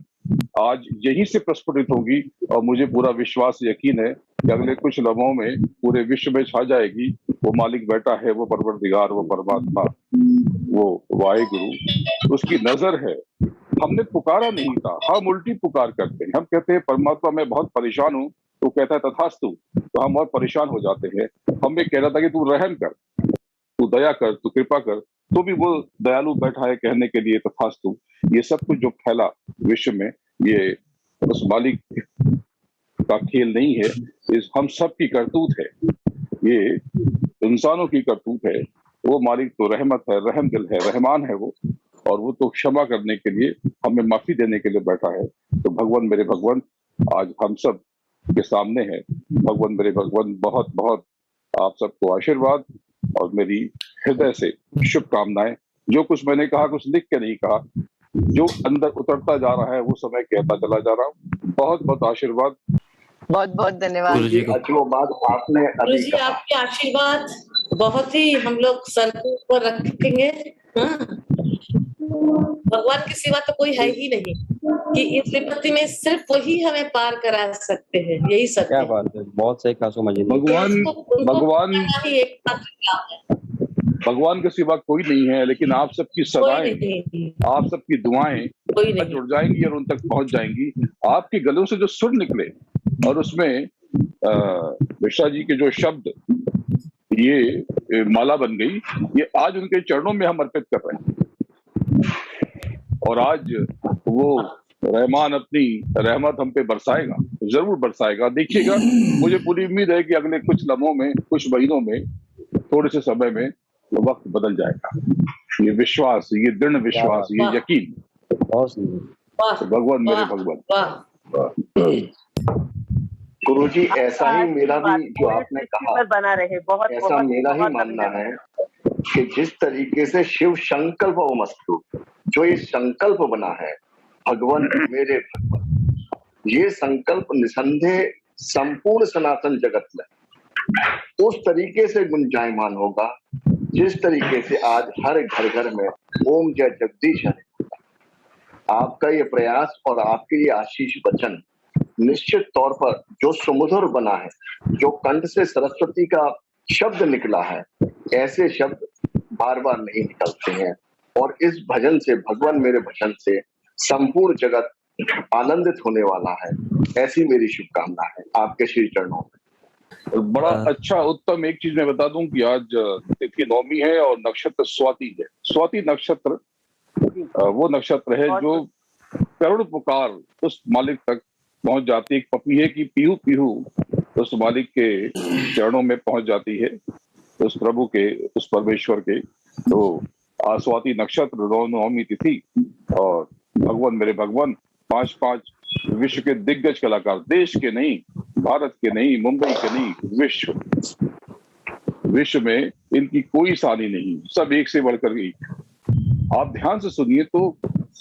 आज यहीं से प्रस्फुटित होगी। और मुझे पूरा विश्वास, यकीन है कि अगले कुछ लम्हों में पूरे विश्व में छा जाएगी। वो मालिक बैठा है, वो परवरदिगार, वो परमात्मा, वो वाहेगुरु, उसकी नजर है। हमने पुकारा नहीं था, हम उल्टी पुकार करते हैं। हम कहते हैं परमात्मा मैं बहुत परेशान हूँ, तो कहता है तथास्तु, तो हम और परेशान हो जाते हैं। हमें कह रहा था कि तू रहम कर, तू दया कर, तू कृपा कर, तो भी वो दयालु बैठा है कहने के लिए तथास्तु। ये सब कुछ जो फैला विश्व में, ये उस मालिक का खेल नहीं है, इस हम सब की करतूत है, ये इंसानों की करतूत है। वो मालिक तो रहमत है, रहम दिल है, रहमान है वो, और वो तो क्षमा करने के लिए, हमें माफी देने के लिए बैठा है। तो भगवान मेरे भगवान, आज हम सब के सामने है। भगवान मेरे भगवान, बहुत बहुत आप सबको आशीर्वाद और मेरी हृदय से शुभकामनाएं। जो कुछ मैंने कहा, कुछ लिख के नहीं कहा, जो अंदर उतरता जा रहा है वो समय कहता चला जा रहा हूँ। बहुत बहुत आशीर्वाद, बहुत बहुत धन्यवाद। जो बात आपने अभी कहा, आपके आशीर्वाद बहुत ही हम लोग सर के ऊपर रखेंगे। भगवान के सिवा तो कोई है ही नहीं कि इस विपत्ति में सिर्फ वही हमें पार करा सकते हैं। यही सत्य। क्या बात है, बहुत सही कहा सोमा जी। भगवान के सिवा कोई नहीं है, लेकिन आप सबकी सदाएं, आप सबकी दुआएं जुड़ जाएंगी और उन तक पहुंच जाएंगी। आपके गलों से जो सुर निकले और उसमें मिश्रा जी के जो शब्द, ये माला बन गई, ये आज उनके चरणों में हम अर्पित कर रहे हैं। और आज वो रहमान अपनी रहमत हम पे बरसाएगा, जरूर बरसाएगा। देखिएगा, मुझे पूरी उम्मीद है कि अगले कुछ लम्हों में, कुछ महीनों में, थोड़े से समय में वक्त बदल जाएगा। ये विश्वास, ये दृढ़ विश्वास, ये यकीन, भगवान मेरे भगवान। गुरुजी, ऐसा ही मेरा भी जो आपने कहा बना रहे, बहुत ऐसा मेरा ही मानना है कि जिस तरीके से शिव संकल्प मस्तु, जो ये संकल्प बना है भगवान मेरे भगवान, ये संकल्प निसंदेह संपूर्ण सनातन जगत में उस तरीके से गुंजायमान होगा जिस तरीके से आज हर घर घर में ओम जय जगदीश है। आपका ये प्रयास और आपके ये आशीष वचन निश्चित तौर पर जो सुमधुर बना है, जो कंठ से सरस्वती का शब्द निकला है, ऐसे शब्द बार बार नहीं निकलते हैं। और इस भजन से, भगवान मेरे भजन से संपूर्ण जगत आनंदित होने वाला है, ऐसी मेरी शुभकामना है आपके श्री चरणों में। बड़ा अच्छा उत्तम एक चीज मैं बता दूं कि आज तिथि नवमी है और नक्षत्र स्वाति है। स्वाति नक्षत्र वो नक्षत्र है जो करुण पुकार उस मालिक तक पहुंच जाती है। एक पपी है कि पीहू पीहू उस मालिक के चरणों में पहुंच जाती है, उस प्रभु के, उस परमेश्वर के। तो स्वाति नक्षत्र, नवमी तिथि, और भगवान मेरे भगवान 5 विश्व के दिग्गज कलाकार, देश के नहीं, भारत के नहीं, मुंबई के नहीं, विश्व में इनकी कोई सानी नहीं, सब एक से बढ़कर गई। आप ध्यान से सुनिए तो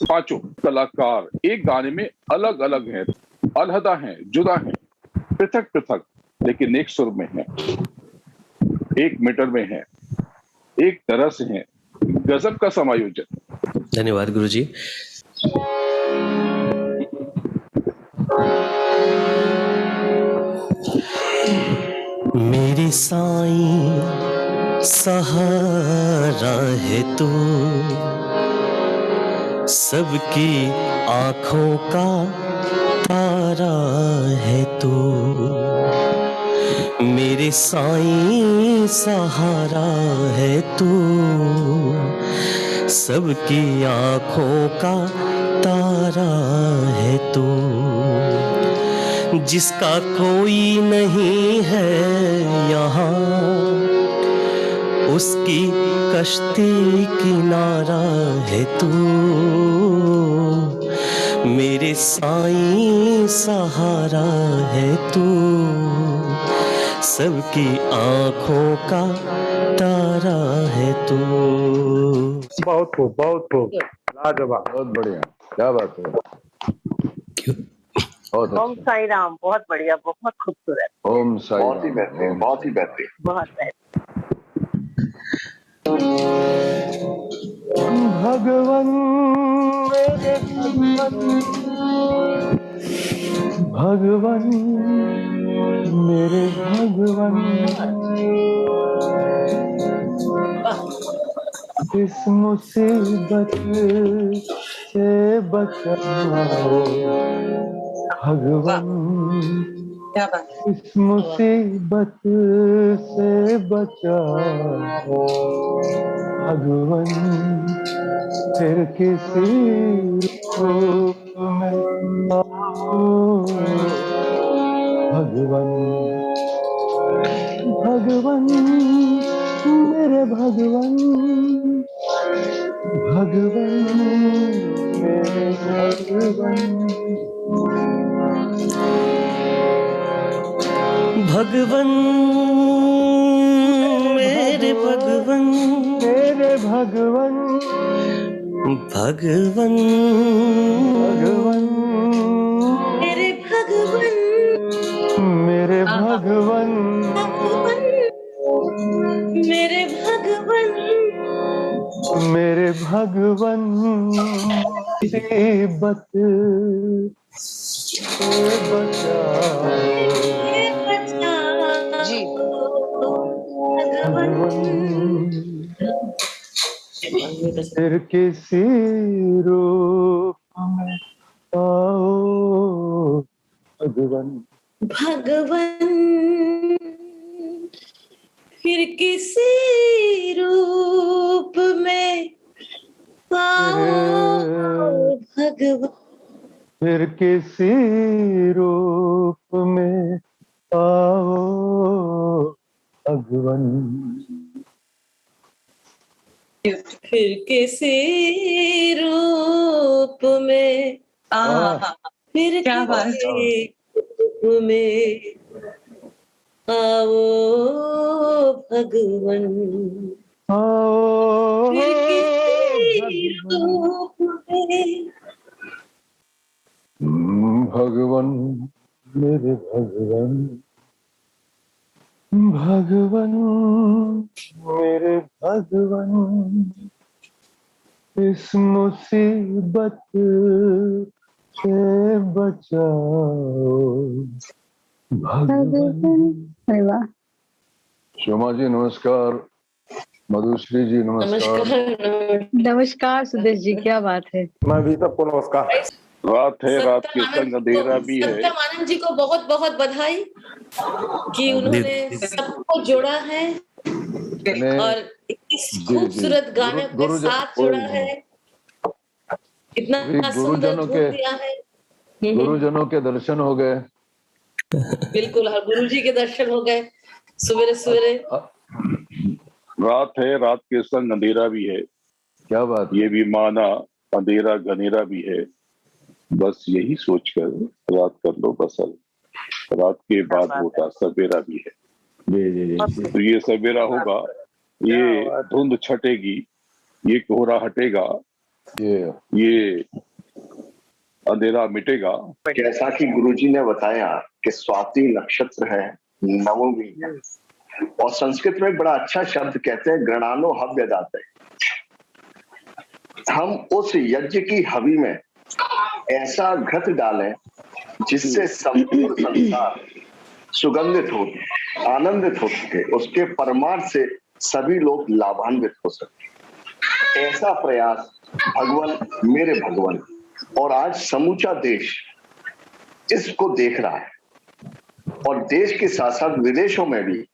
5 कलाकार एक गाने में अलग अलग हैं, अलहदा हैं, जुदा हैं, पृथक पृथक, लेकिन एक सुर में हैं, एक मीटर में हैं, एक तरह से हैं। गजब का समायोजन। धन्यवाद गुरुजी। मेरे साईं सहारा है तू, सबकी आंखों का तारा है तू। मेरे साईं सहारा है तू, सबकी आंखों का तारा है तू। जिसका कोई नहीं है यहाँ, उसकी कश्ती किनारा है तू। मेरे साईं सहारा है तू, सबकी आंखों का तारा है तू। बहुत खूब, बहुत खूब, लाजवाब, बहुत बढ़िया, क्या बात है। ओम साई राम, बहुत बढ़िया, बहुत खूबसूरत। ओम साई राम, बहुत ही बेहतरीन, बहुत ही बेहतरीन, बहुत बेहतरीन। भगवन मेरे भगवन, मेरे भगवन, इस मुसीबत से बचाओ भगवन, इस मुसीबत से बचाओ भगवन। फिर किसी रूप में आओ भगवन, भगवन मेरे भगवन, भगवन मेरे भगवन। भगवन मेरे भगवन, मेरे भगवन, भगवन भगवन मेरे भगवन, मेरे भगवन, मेरे भगवन, मेरे भगवन। मुसीबत से बचाओ जी फिर किसी रूप में आओ भगवन, भगवन फिर किसी रूप में आओ भगवान फिर किसी रूप में आओ भगवान, फिर किसी रूप में, फिर किसी रूप में आओ भगवान, फिर किसी रूप में। भगवान मेरे भगवान, भगवान मेरे भगवान, इस मुसीबत से बचाओ भगवान। शोमा जी नमस्कार, मधुश्री जी नमस्कार। नमस्कार सुदेश जी, क्या बात है। मैं भी सबको नमस्कार। रात है, रात के संग अंधेरा भी है। सत्यम आनंद जी को बहुत बहुत बधाई कि उन्होंने सबको जोड़ा है और इस खूबसूरत गाने के साथ जोड़ा है, इतना सुंदर धूम दिया है। गुरुजनों के दर्शन हो गए। बिल्कुल, और गुरु जी के दर्शन हो गए सवेरे सवेरे। रात है, रात के संग अंधेरा भी है। क्या बात, ये भी माना अंधेरा घनेरा भी है। बस यही सोचकर रात कर लो बसल, रात के बाद होता सवेरा भी है। तो ये सवेरा होगा, ये धुंध छटेगी, ये कोहरा हटेगा, ये अंधेरा मिटेगा। जैसा कि गुरुजी ने बताया कि स्वाति नक्षत्र है, नवमी है, और संस्कृत में एक बड़ा अच्छा शब्द कहते हैं गृणानो हव्य दाते। हम उस यज्ञ की हवि में ऐसा घृत डालें जिससे संपूर्ण संसार सुगंधित हो, आनंदित हो सके, उसके परमार्थ से सभी लोग लाभान्वित हो सके। ऐसा प्रयास भगवान मेरे भगवान और आज समूचा देश इसको देख रहा है, और देश के साथ साथ विदेशों में भी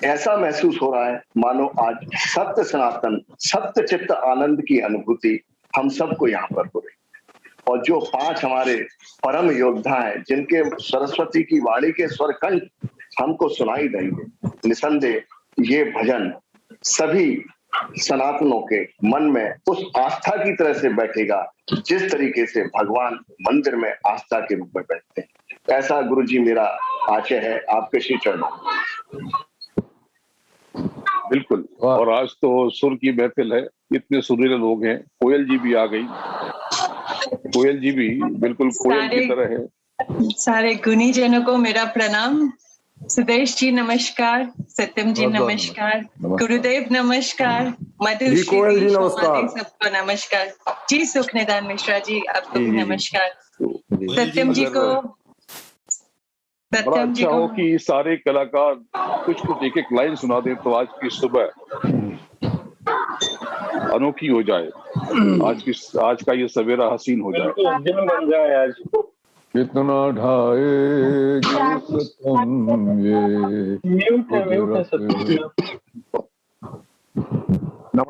ऐसा महसूस हो रहा है मानो आज सत्य सनातन सत्य चित्त आनंद की अनुभूति हम सबको यहाँ पर हो रही। और जो 5 हमारे परम योद्धा हैं जिनके सरस्वती की वाणी के स्वर कंठ हमको सुनाई देंगे, निसंदेह ये भजन सभी सनातनों के मन में उस आस्था की तरह से बैठेगा जिस तरीके से भगवान मंदिर में आस्था के रूप में बैठते हैं। ऐसा गुरुजी मेरा आशय है आपके श्री चरणों। बिल्कुल, और आज तो सुर की महफिल है, इतने सुरीले लोग हैं। कोयल जी भी आ गई, कोयल जी भी बिल्कुल कोयल की तरह है। सारे गुणी जनों को मेरा प्रणाम। सुदेश जी नमस्कार, सत्यम जी नमस्कार, गुरुदेव नमस्कार, मधुश्री जी नमस्कार, सबको नमस्कार जी। सुखनिदान मिश्रा जी आपको भी नमस्कार। सत्यम जी को बड़ा अच्छा हो कि सारे कलाकार कुछ एक एक लाइन सुना दें तो आज की सुबह अनोखी हो जाए, आज का ये सवेरा हसीन हो जाए, दिन बन जाए। आज कितना ढाएगी सतम ये,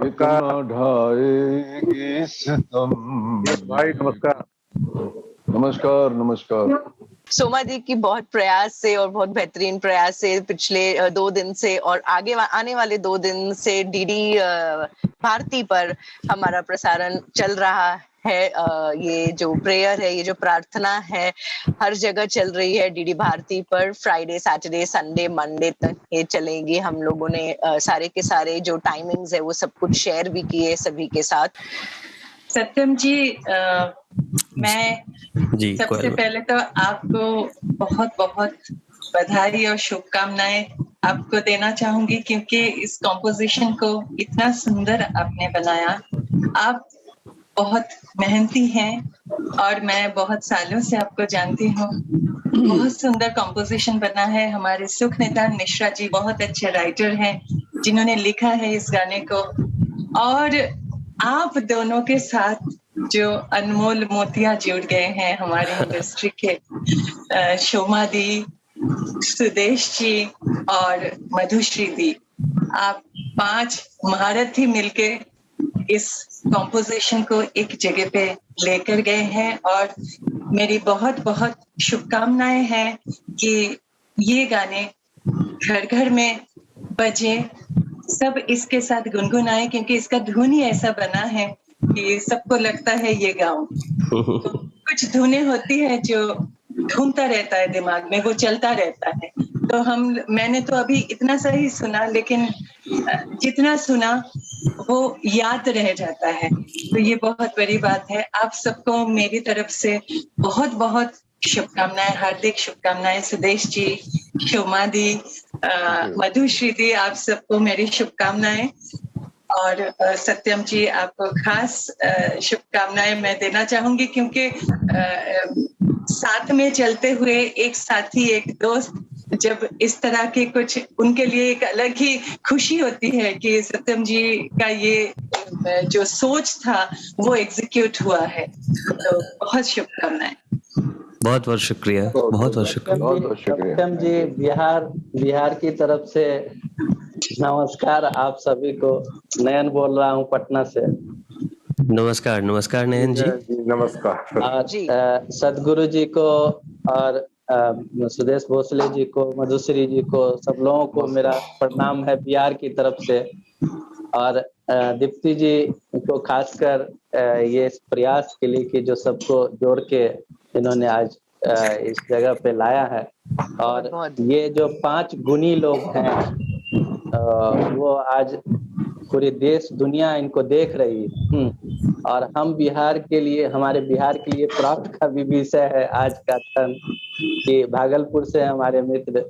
कितना ढाएगी सतम भाई। नमस्कार नमस्कार नमस्कार। सोमा दी की बहुत प्रयास से और बहुत बेहतरीन प्रयास से पिछले 2 दिन से और आगे आने वाले 2 दिन से डीडी भारती पर हमारा प्रसारण चल रहा है। ये जो प्रेयर है, ये जो प्रार्थना है, हर जगह चल रही है डीडी भारती पर। फ्राइडे, सैटरडे, संडे, मंडे तक ये चलेंगी। हम लोगों ने सारे के सारे जो टाइमिंग्स है वो सब कुछ शेयर भी किए सभी के साथ। सत्यम जी, मैं सबसे पहले तो आपको बहुत बहुत बधाई और शुभकामनाएं आपको देना चाहूंगी, क्योंकि इस कॉम्पोजिशन को इतना सुंदर आपने बनाया। आप बहुत मेहनती हैं और मैं बहुत सालों से आपको जानती हूँ। बहुत सुंदर कॉम्पोजिशन बना है। हमारे सुखनिदान मिश्रा जी बहुत अच्छे राइटर हैं जिन्होंने लिखा है इस गाने को, और आप दोनों के साथ जो अनमोल मोतियां जुड़ गए हैं हमारी इंडस्ट्री के, शोमा दी, सुदेश जी और मधुश्री दी, आप 5 महारथी मिलके इस कॉम्पोजिशन को एक जगह पे लेकर गए हैं और मेरी बहुत बहुत शुभकामनाएं हैं कि ये गाने घर घर में बजे, सब इसके साथ गुनगुनाए, क्योंकि इसका धुन ही ऐसा बना है कि सबको लगता है ये गाऊं। तो कुछ धुनें होती है जो घूमता रहता है दिमाग में, वो चलता रहता है। तो मैंने तो अभी इतना सा ही सुना, लेकिन जितना सुना वो याद रह जाता है। तो ये बहुत बड़ी बात है। आप सबको मेरी तरफ से बहुत बहुत शुभकामनाएं, हार्दिक शुभकामनाएं। सुदेश जी, शोमा दी, मधुश्री दी, आप सबको मेरी शुभकामनाएं। और सत्यम जी, आपको खास शुभकामनाएं मैं देना चाहूंगी, क्योंकि साथ में चलते हुए एक साथी, एक दोस्त, जब इस तरह के कुछ, उनके लिए एक अलग ही खुशी होती है कि सत्यम जी का ये जो सोच था वो एग्जीक्यूट हुआ है। तो बहुत शुभकामनाएं। बहुत बहुत शुक्रिया, बहुत बहुत शुक्रिया, बहुत बहुत शुक्रिया। सत्यम जी, बिहार की तरफ से नमस्कार आप सभी को। नयन बोल रहा हूँ पटना से। नमस्कार नमस्कार नयन जी। नमस्कार। और सदगुरु जी को और सुदेश भोसले जी को, मधुश्री जी को, सब लोगों को मेरा प्रणाम है बिहार की तरफ से। और दीप्ति जी को खासकर ये प्रयास के लिए कि जो सबको जोड़ के इन्होंने आज इस जगह पे लाया है। और ये जो 5 गुणी लोग हैं वो आज पूरे देश दुनिया इनको देख रही है। और हम बिहार के लिए, हमारे बिहार के लिए प्राउड का भी विषय है आज का क्षण कि भागलपुर से हमारे मित्र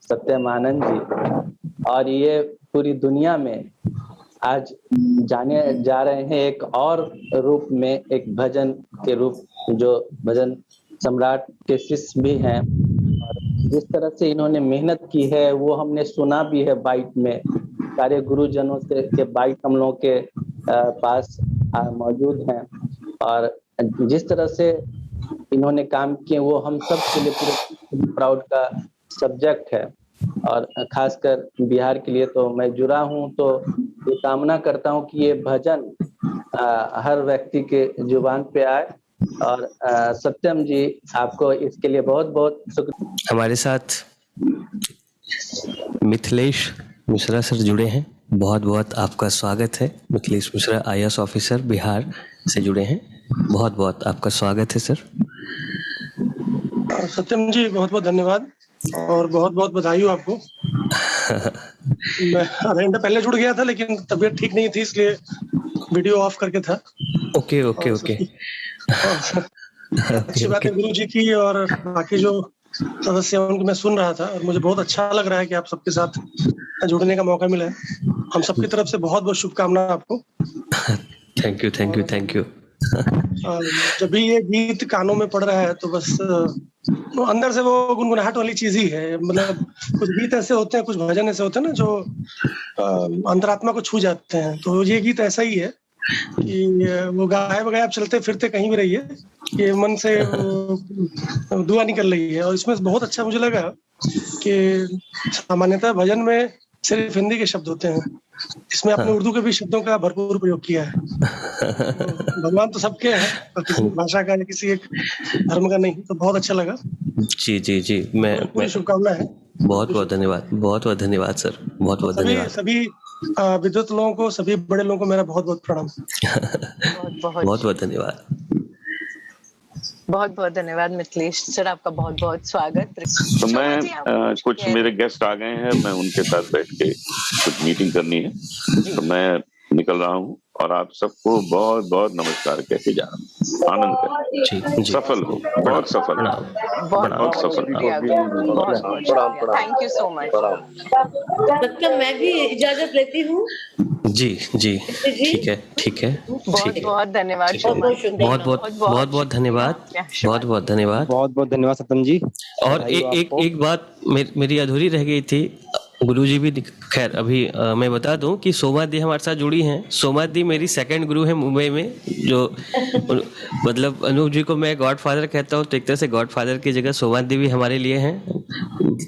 सत्यम आनंद जी, और ये पूरी दुनिया में आज जाने जा रहे हैं एक और रूप में, एक भजन के रूप, जो भजन सम्राट के शिष्य भी हैं। और जिस तरह से इन्होंने मेहनत की है वो हमने सुना भी है बाइट में, सारे गुरुजनों से के बाइट हम लोगों के पास मौजूद हैं। और जिस तरह से इन्होंने काम किए वो हम सब के लिए पूरे प्राउड का सब्जेक्ट है। और खासकर बिहार के लिए तो मैं जुड़ा हूँ, तो ये कामना करता हूँ कि ये भजन हर व्यक्ति के जुबान पे आए। और सत्यम जी, आपको इसके लिए बहुत बहुत शुक्रिया। हमारे साथ मिथिलेश मिश्रा सर जुड़े हैं, बहुत बहुत आपका स्वागत है। मिथिलेश मिश्रा IAS ऑफिसर बिहार से जुड़े हैं, बहुत बहुत आपका स्वागत है सर। सत्यम जी, बहुत बहुत धन्यवाद और बहुत बहुत बधाई हो आपको। मैं आधा घंटा पहले जुड़ गया था, लेकिन तबीयत ठीक नहीं थी, इसलिए वीडियो ऑफ करके था। Okay okay okay. अच्छी बात है गुरु जी की और बाकी जो सदस्य उनको मैं सुन रहा था, और मुझे बहुत अच्छा लग रहा है कि आप सबके साथ जुड़ने का मौका मिला है। हम सबकी तरफ से बहुत बहुत शुभकामनाएं आपको। Thank you thank you thank you. जब भी ये गीत कानों में पड़ रहा है तो बस वो अंदर से वो गुनगुनाहट वाली चीज ही है। मतलब कुछ गीत ऐसे होते हैं, कुछ भजन ऐसे होते हैं ना जो अंतरात्मा को छू जाते हैं, तो ये गीत ऐसा ही है कि वो गाए बगाए आप चलते फिरते कहीं भी रहिए, ये मन से दुआ निकल रही है। और इसमें बहुत अच्छा मुझे लगा कि सामान्यतः भजन में सिर्फ हिंदी के शब्द होते हैं, इसमें आपने उर्दू के भी शब्दों का भरपूर प्रयोग किया है। भगवान तो सबके हैं, किसी भाषा का या किसी एक धर्म का नहीं, तो बहुत अच्छा लगा। जी जी जी, मैं पूरी शुभकामनाएं है। बहुत बहुत धन्यवाद, बहुत बहुत धन्यवाद सर, बहुत बहुत धन्यवाद। सभी विद्वत लोगों को, सभी बड़े लोगों को मेरा बहुत बहुत प्रणाम। बहुत बहुत धन्यवाद। बहुत बहुत धन्यवाद मिथिलेश सर, आपका बहुत बहुत स्वागत। तो मैं कुछ मेरे गेस्ट आ गए हैं, मैं उनके साथ बैठ के कुछ मीटिंग करनी है, तो मैं निकल रहा हूँ और आप सबको बहुत बहुत नमस्कार कहते जा रहा हूँ। आनंद करें, सफल हो, बहुत सफल, बहुत सफल। Thank you so much. मैं भी इजाजत लेती हूँ। जी जी, ठीक है ठीक है, बहुत बहुत धन्यवाद, बहुत बहुत धन्यवाद, बहुत बहुत धन्यवाद, बहुत बहुत धन्यवाद सत्यम जी। और एक बात मेरी अधूरी रह गई थी, गुरुजी भी खैर अभी मैं बता दूं कि सोमा दी हमारे साथ जुड़ी हैं। सोमा दी मेरी सेकंड गुरु है मुंबई में, जो मतलब अनूप जी को मैं गॉड फादर कहता हूँ, तो एक तरह से गॉड फादर की जगह सोमा दी भी हमारे लिए हैं।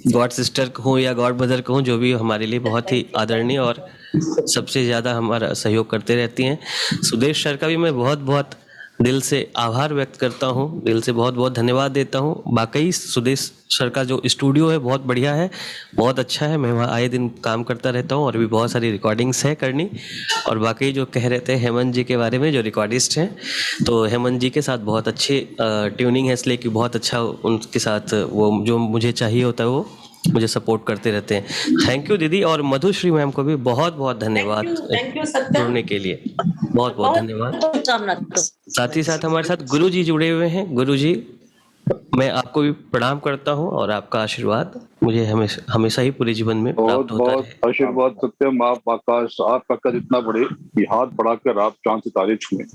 गॉड सिस्टर कहूँ या गॉड ब्रदर कहूँ, जो भी हमारे लिए बहुत ही आदरणीय और सबसे ज़्यादा हमारा सहयोग करते रहती हैं। सुदेश सर का भी मैं बहुत बहुत दिल से आभार व्यक्त करता हूँ, दिल से बहुत बहुत धन्यवाद देता हूँ। वाकई सुदेश सर का जो स्टूडियो है बहुत बढ़िया है, बहुत अच्छा है। मैं वहाँ आए दिन काम करता रहता हूँ और भी बहुत सारी रिकॉर्डिंग्स है करनी। और वाकई जो कह रहे थे हेमंत जी के बारे में, जो रिकॉर्डिस्ट हैं, तो हेमंत जी के साथ बहुत अच्छी ट्यूनिंग है, इसलिए कि बहुत अच्छा उनके साथ वो जो मुझे चाहिए होता है वो मुझे सपोर्ट करते रहते हैं। थैंक यू दीदी, और मधुश्री मैम को भी बहुत बहुत धन्यवाद जुड़ने के लिए, बहुत बहुत धन्यवाद। साथ ही साथ हमारे साथ गुरु जी जुड़े हुए हैं। गुरु जी, मैं आपको भी प्रणाम करता हूं और आपका आशीर्वाद मुझे हमेशा ही पूरे जीवन में प्राप्त होता है। बहुत आशीर्वाद सत्यम, आप आकाश, आपका कद इतना बड़े कि हाथ बढ़ाकर आप चांद सितारे छुए।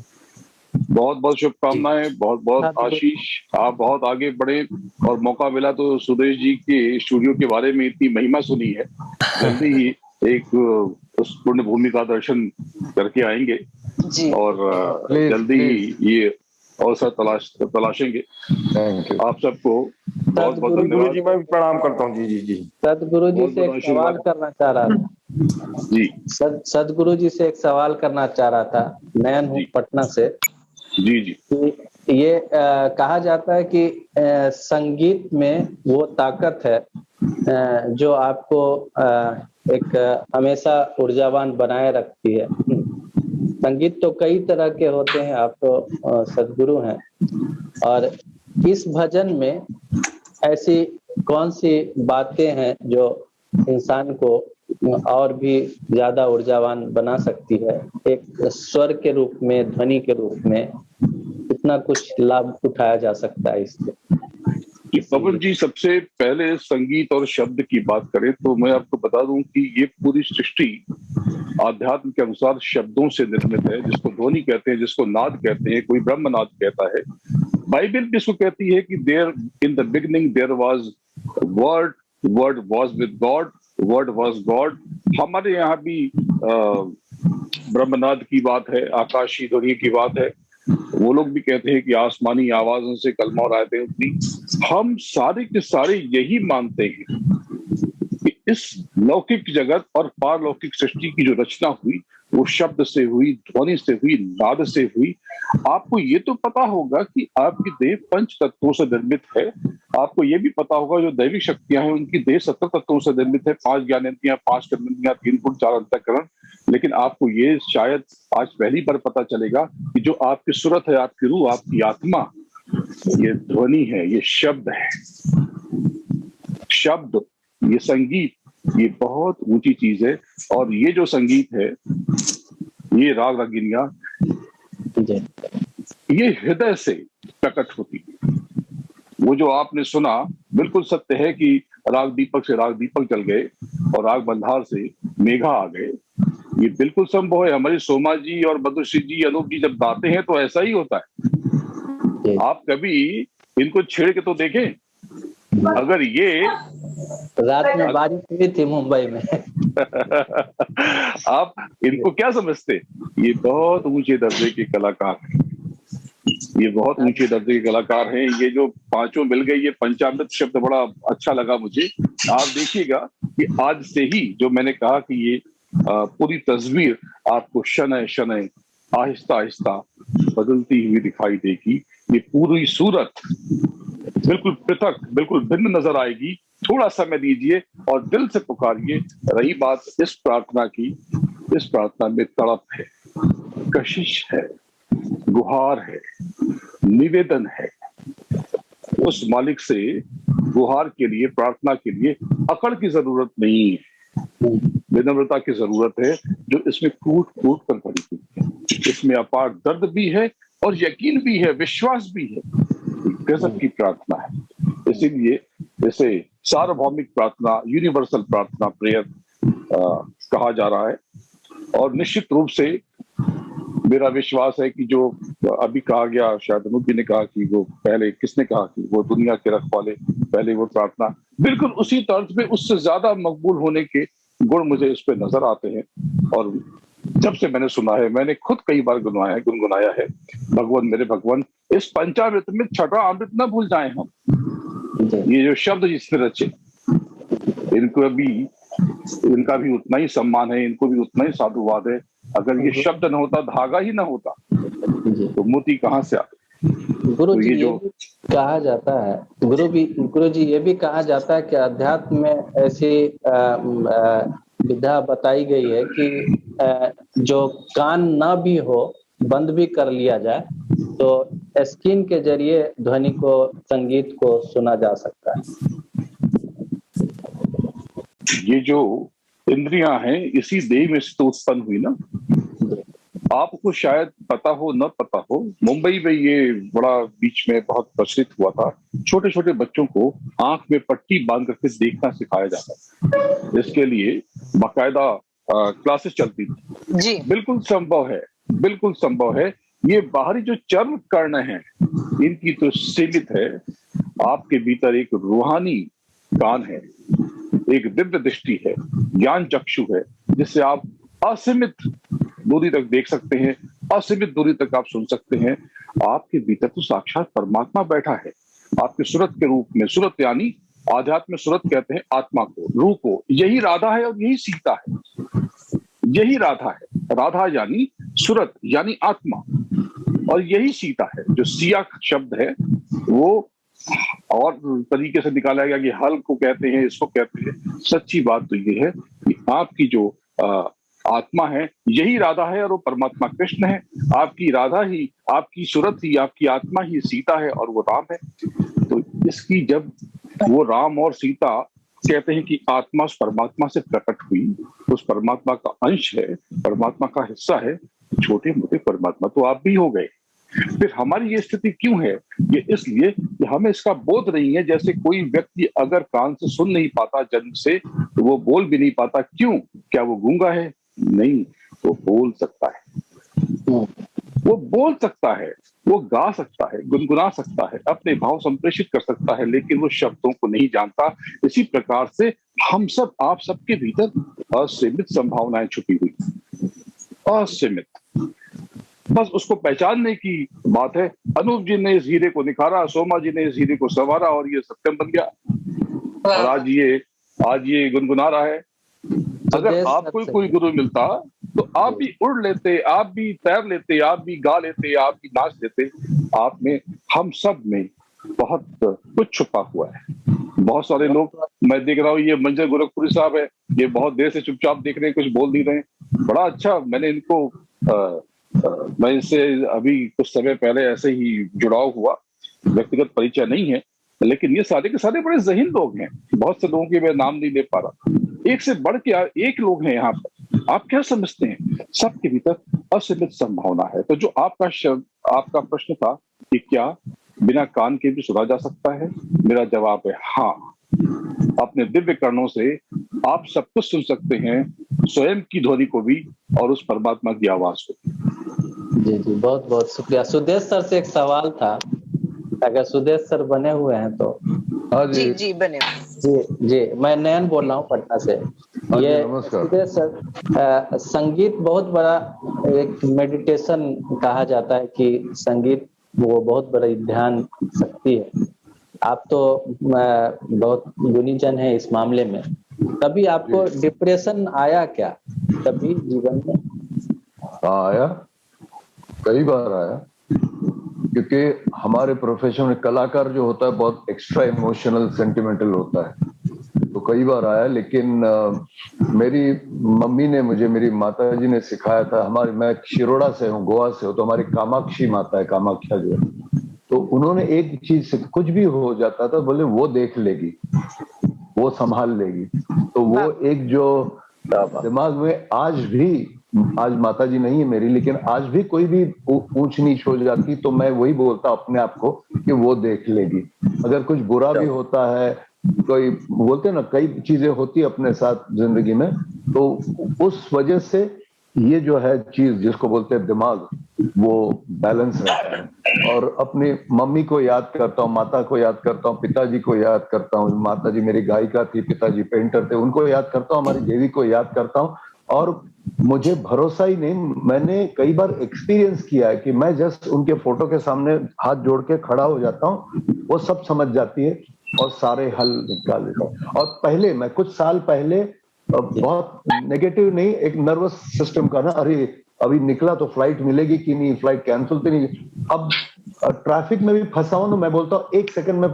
बहुत बहुत शुभकामनाएं, बहुत बहुत आशीष, आप बहुत आगे बढ़े। और मौका मिला तो सुदेश जी के स्टूडियो के बारे में इतनी महिमा सुनी है, जल्दी ही एक उस पुण्य भूमि का दर्शन करके आएंगे और जल्दी ही ये अवसर तलाशेंगे। आप सबको बहुत बहुत धन्यवाद। गुरु जी मैं भी प्रणाम करता हूँ। जी जी सदगुरु जी से एक सवाल करना चाह रहा था जी। सदगुरु जी से एक सवाल करना चाह रहा था। नयन हूँ पटना से। जी जी। ये कहा जाता है कि संगीत में वो ताकत है जो आपको एक हमेशा ऊर्जावान बनाए रखती है। संगीत तो कई तरह के होते हैं, आप तो सदगुरु हैं, और इस भजन में ऐसी कौन सी बातें हैं जो इंसान को और भी ज्यादा ऊर्जावान बना सकती है? एक स्वर के रूप में, ध्वनि के रूप में कितना कुछ लाभ उठाया जा सकता है इससे? पवन जी, सबसे पहले संगीत और शब्द की बात करें तो मैं आपको बता दूं कि ये पूरी सृष्टि आध्यात्म के अनुसार शब्दों से निर्मित है, जिसको ध्वनि कहते हैं, जिसको नाद कहते हैं, कोई ब्रह्मनाद कहता है। बाइबल भी इसको कहती है कि there in the beginning there was word, word was with God, word was God. हमारे यहाँ भी ब्रह्मनाद की बात है, आकाशीय ध्वनि की बात है। वो लोग भी कहते हैं कि आसमानी आवाजों से कलमा और आयतें उतरी। हम सारे के सारे यही मानते हैं कि इस लौकिक जगत और पारलौकिक सृष्टि की जो रचना हुई वो शब्द से हुई, ध्वनि से हुई, नाद से हुई। आपको ये तो पता होगा कि आपकी देह 5 तत्वों से निर्मित है। आपको ये भी पता होगा जो दैविक शक्तियां हैं उनकी देह 17 तत्वों से निर्मित है, 5 ज्ञानेंद्रियां, 5 कर्मेंद्रियां, 3 गुण, 4 अंतःकरण। लेकिन आपको ये शायद आज पहली बार पता चलेगा कि जो आपकी सूरत है, आपकी रूह, आपकी आत्मा, ये ध्वनि है, ये शब्द है। शब्द, ये संगीत, ये बहुत ऊंची चीज है। और ये जो संगीत है, ये राग रागिनियां, ये हृदय से प्रकट होती है। वो जो आपने सुना, बिल्कुल सत्य है कि राग दीपक से राग दीपक जल गए और राग बंधार से मेघा आ गए। ये बिल्कुल संभव है। हमारी सोमा जी और मधुश्री जी, अनूप जी जब गाते हैं तो ऐसा ही होता है। आप कभी इनको छेड़ के तो देखें। अगर ये रात में बारिश हुई थी मुंबई में आप इनको क्या समझते? ये बहुत ऊंचे दर्जे के कलाकार हैं, ये बहुत ऊंचे दर्जे के कलाकार हैं। ये जो पांचों मिल गए, ये पंचामृत शब्द बड़ा अच्छा लगा मुझे। आप देखिएगा कि आज से ही जो मैंने कहा कि ये पूरी तस्वीर आपको शनय शनय आहिस्ता आहिस्ता बदलती हुई दिखाई देगी। ये पूरी सूरत बिल्कुल पृथक, बिल्कुल भिन्न नजर आएगी। थोड़ा समय दीजिए और दिल से पुकारिए। रही बात इस प्रार्थना की, इस प्रार्थना में तड़प है, कशिश है, गुहार है, निवेदन है। उस मालिक से गुहार के लिए, प्रार्थना के लिए अकड़ की जरूरत नहीं है, विनम्रता की जरूरत है, जो इसमें कूट कूट कर पड़ी हुई है। इसमें अपार दर्द भी है और यकीन भी है, विश्वास भी है। गजब की प्रार्थना है। इसीलिए इसे सार्वभौमिक प्रार्थना, यूनिवर्सल प्रार्थना, प्रेयर कहा जा रहा है। और निश्चित रूप से मेरा विश्वास है कि जो अभी कहा गया, शायद अनूप जी ने कहा कि वो पहले, किसने कहा कि वो दुनिया के रखवाले, पहले वो प्रार्थना, बिल्कुल उसी तर्ज पे उससे ज्यादा मकबूल होने के गुण मुझे इस पे नजर आते हैं। और जब से मैंने सुना है, मैंने खुद कई बार गुनगुनाया है, भगवान मेरे भगवान। इस पंचामृत में छठा अमृत न भूल जाए हम। ये जो शब्द जिसने रचे, इनको भी, इनका भी उतना ही सम्मान है, इनको भी उतना ही साधुवाद है। अगर ये शब्द न होता, धागा ही ना होता, तो मोती कहाँ से आते? गुरु जी, ये भी कहा जाता है, गुरु जी ये भी कहा जाता है कि अध्यात्म में ऐसी विधा बताई गई है कि जो कान ना भी हो, बंद भी कर लिया जाए, तो स्किन के जरिए ध्वनि को, संगीत को सुना जा सकता है। ये जो इंद्रियां हैं, इसी देह में से तो उत्पन्न हुई ना। आपको शायद पता हो न पता हो, मुंबई में ये बड़ा बीच में बहुत प्रचलित हुआ था। छोटे छोटे बच्चों को आंख में पट्टी बांध करके देखना सिखाया जाता है। इसके लिए बाकायदा क्लासेस चलती थी। जी बिल्कुल संभव है, बिल्कुल संभव है। ये बाहरी जो चर्म कर्ण है, इनकी तो सीमित है। आपके भीतर एक रूहानी कान है, एक दिव्य दृष्टि है, ज्ञान चक्षु है, जिससे आप असीमित दूरी तक देख सकते हैं, असीमित दूरी तक आप सुन सकते हैं। आपके भीतर तो साक्षात परमात्मा बैठा है, आपके सूरत के रूप में। सूरत यानी आध्यात्म में सूरत कहते हैं आत्मा को, रूह को। यही राधा है और यही सीता है, यही राधा है। राधा यानी सूरत यानी आत्मा, और यही सीता है। जो सिया शब्द है वो और तरीके से निकाला गया कि हल को कहते हैं, इसको कहते हैं। सच्ची बात तो ये है कि आपकी जो आत्मा है, यही राधा है, और वो परमात्मा कृष्ण है। आपकी राधा ही, आपकी सूरत ही, आपकी आत्मा ही सीता है, और वो राम है। तो इसकी जब वो राम और सीता कहते हैं कि आत्मा उस परमात्मा से प्रकट हुई, उस परमात्मा का अंश है, परमात्मा का हिस्सा है, छोटे मोटे परमात्मा तो आप भी हो गए। फिर हमारी ये स्थिति क्यों है? ये इसलिए कि हमें इसका बोध नहीं है। जैसे कोई व्यक्ति अगर कान से सुन नहीं पाता जन्म से, तो वो बोल भी नहीं पाता। क्यों? क्या वो गूंगा है? नहीं, वो बोल सकता है, वो बोल सकता है, वो गा सकता है, गुनगुना सकता है, अपने भाव संप्रेषित कर सकता है, लेकिन वो शब्दों को नहीं जानता। इसी प्रकार से हम सब, आप सबके भीतर असीमित संभावनाएं छुपी हुई, असीमित। बस उसको पहचानने की बात है। अनूप जी ने इस हीरे को निखारा, सोमा जी ने इस हीरे को संवारा, और ये सत्यम बन गया। और आज ये गुनगुना रहा है। अगर आपको कोई गुरु मिलता तो आप भी उड़ लेते, आप भी तैर लेते, आप भी गा लेते, आप भी नाच लेते। आप में, हम सब में बहुत कुछ छुपा हुआ है। बहुत सारे लोग मैं देख रहा हूँ, ये मंजर गोरखपुरी साहब है, ये बहुत देर से चुपचाप देख रहे हैं, कुछ बोल नहीं रहे हैं। बड़ा अच्छा, मैंने इनको मैं इनसे अभी कुछ समय पहले ऐसे ही जुड़ाव हुआ, व्यक्तिगत परिचय नहीं है, लेकिन ये सारे के सारे बड़े ज़हीन लोग हैं। बहुत से लोगों के मैं नाम नहीं ले पा रहा, एक से बढ़ के एक लोग हैं यहाँ पर। आप क्या समझते हैं? सबके भीतर असीमित संभावना है। तो जो आपका प्रश्न था कि क्या बिना कान के भी सुना जा सकता है, मेरा जवाब है हाँ। अपने दिव्य कर्णों से आप सब कुछ सुन सकते हैं, स्वयं की ध्वनि को भी और उस परमात्मा की आवाज को। जी जी, बहुत बहुत शुक्रिया। सुदेश सर से एक सवाल था, अगर सुदेश सर बने हुए हैं तो। जी जी बने। जी जी, मैं नयन बोल रहा हूँ पटना से। ये सुदेश सर, संगीत बहुत बड़ा एक मेडिटेशन कहा जाता है कि संगीत वो बहुत बड़ी ध्यान शक्ति है। आप तो बहुत गुणीजन है इस मामले में। कभी आपको डिप्रेशन आया क्या कभी जीवन में? आया, कई बार आया, क्योंकि हमारे प्रोफेशन में कलाकार जो होता है बहुत एक्स्ट्रा इमोशनल सेंटिमेंटल होता है, तो कई बार आया। लेकिन मेरी मम्मी ने मुझे, मेरी माता जी ने सिखाया था। मैं शिरोड़ा से हूँ, गोवा से हूँ, तो हमारी कामाक्षी माता है, कामाख्या जो है, तो उन्होंने एक चीज से, कुछ भी हो जाता था, बोले वो देख लेगी, वो संभाल लेगी। तो वो एक जो दिमाग में आज माता जी नहीं है मेरी, लेकिन आज भी कोई भी ऊंच नीच हो जाती तो मैं वही बोलता अपने आप को कि वो देख लेगी। अगर कुछ बुरा भी होता है, कोई बोलते ना, कई चीजें होती अपने साथ जिंदगी में, तो उस वजह से ये जो है चीज जिसको बोलते हैं दिमाग, वो बैलेंस रहता है। और अपनी मम्मी को याद करता हूँ, माता को याद करता हूँ, पिताजी को याद करता हूँ। माता जी मेरी गायिका थी, पिताजी पेंटर थे, उनको याद करता हूँ, हमारी देवी को याद करता हूँ। और मुझे भरोसा ही नहीं, मैंने कई बार एक्सपीरियंस किया है कि मैं जस्ट उनके फोटो के सामने हाथ जोड़ के खड़ा हो जाता हूँ, वो सब समझ जाती है और सारे हल निकाल देता हूँ। और पहले मैं कुछ साल पहले बहुत नेगेटिव नहीं, एक नर्वस सिस्टम का ना, अरे अभी निकला तो फ्लाइट मिलेगी कि नहीं, फ्लाइट कैंसिल तो नहीं। अब ट्रैफिक में भी फंसा हूं तो मैं बोलता हूँ 1 सेकंड में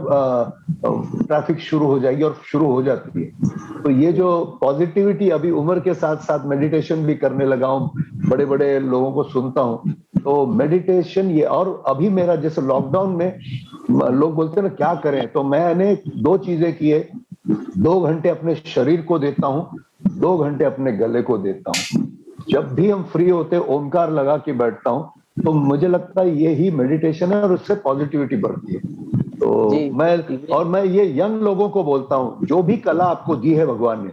ट्रैफिक शुरू हो जाएगी, और शुरू हो जाती है। तो ये जो पॉजिटिविटी, अभी उम्र के साथ साथ मेडिटेशन भी करने लगा हूँ, बड़े बड़े लोगों को सुनता हूँ तो मेडिटेशन ये। और अभी मेरा जैसे लॉकडाउन में लोग बोलते हैं ना क्या करें, तो मैंने 2 चीजें की है। 2 घंटे अपने शरीर को देता हूँ, 2 घंटे अपने गले को देता हूँ। जब भी हम फ्री होते ओमकार लगा के बैठता हूँ, तो मुझे लगता है यही मेडिटेशन है और उससे पॉजिटिविटी बढ़ती है। तो मैं ये यंग लोगों को बोलता हूँ, जो भी कला आपको दी है भगवान ने,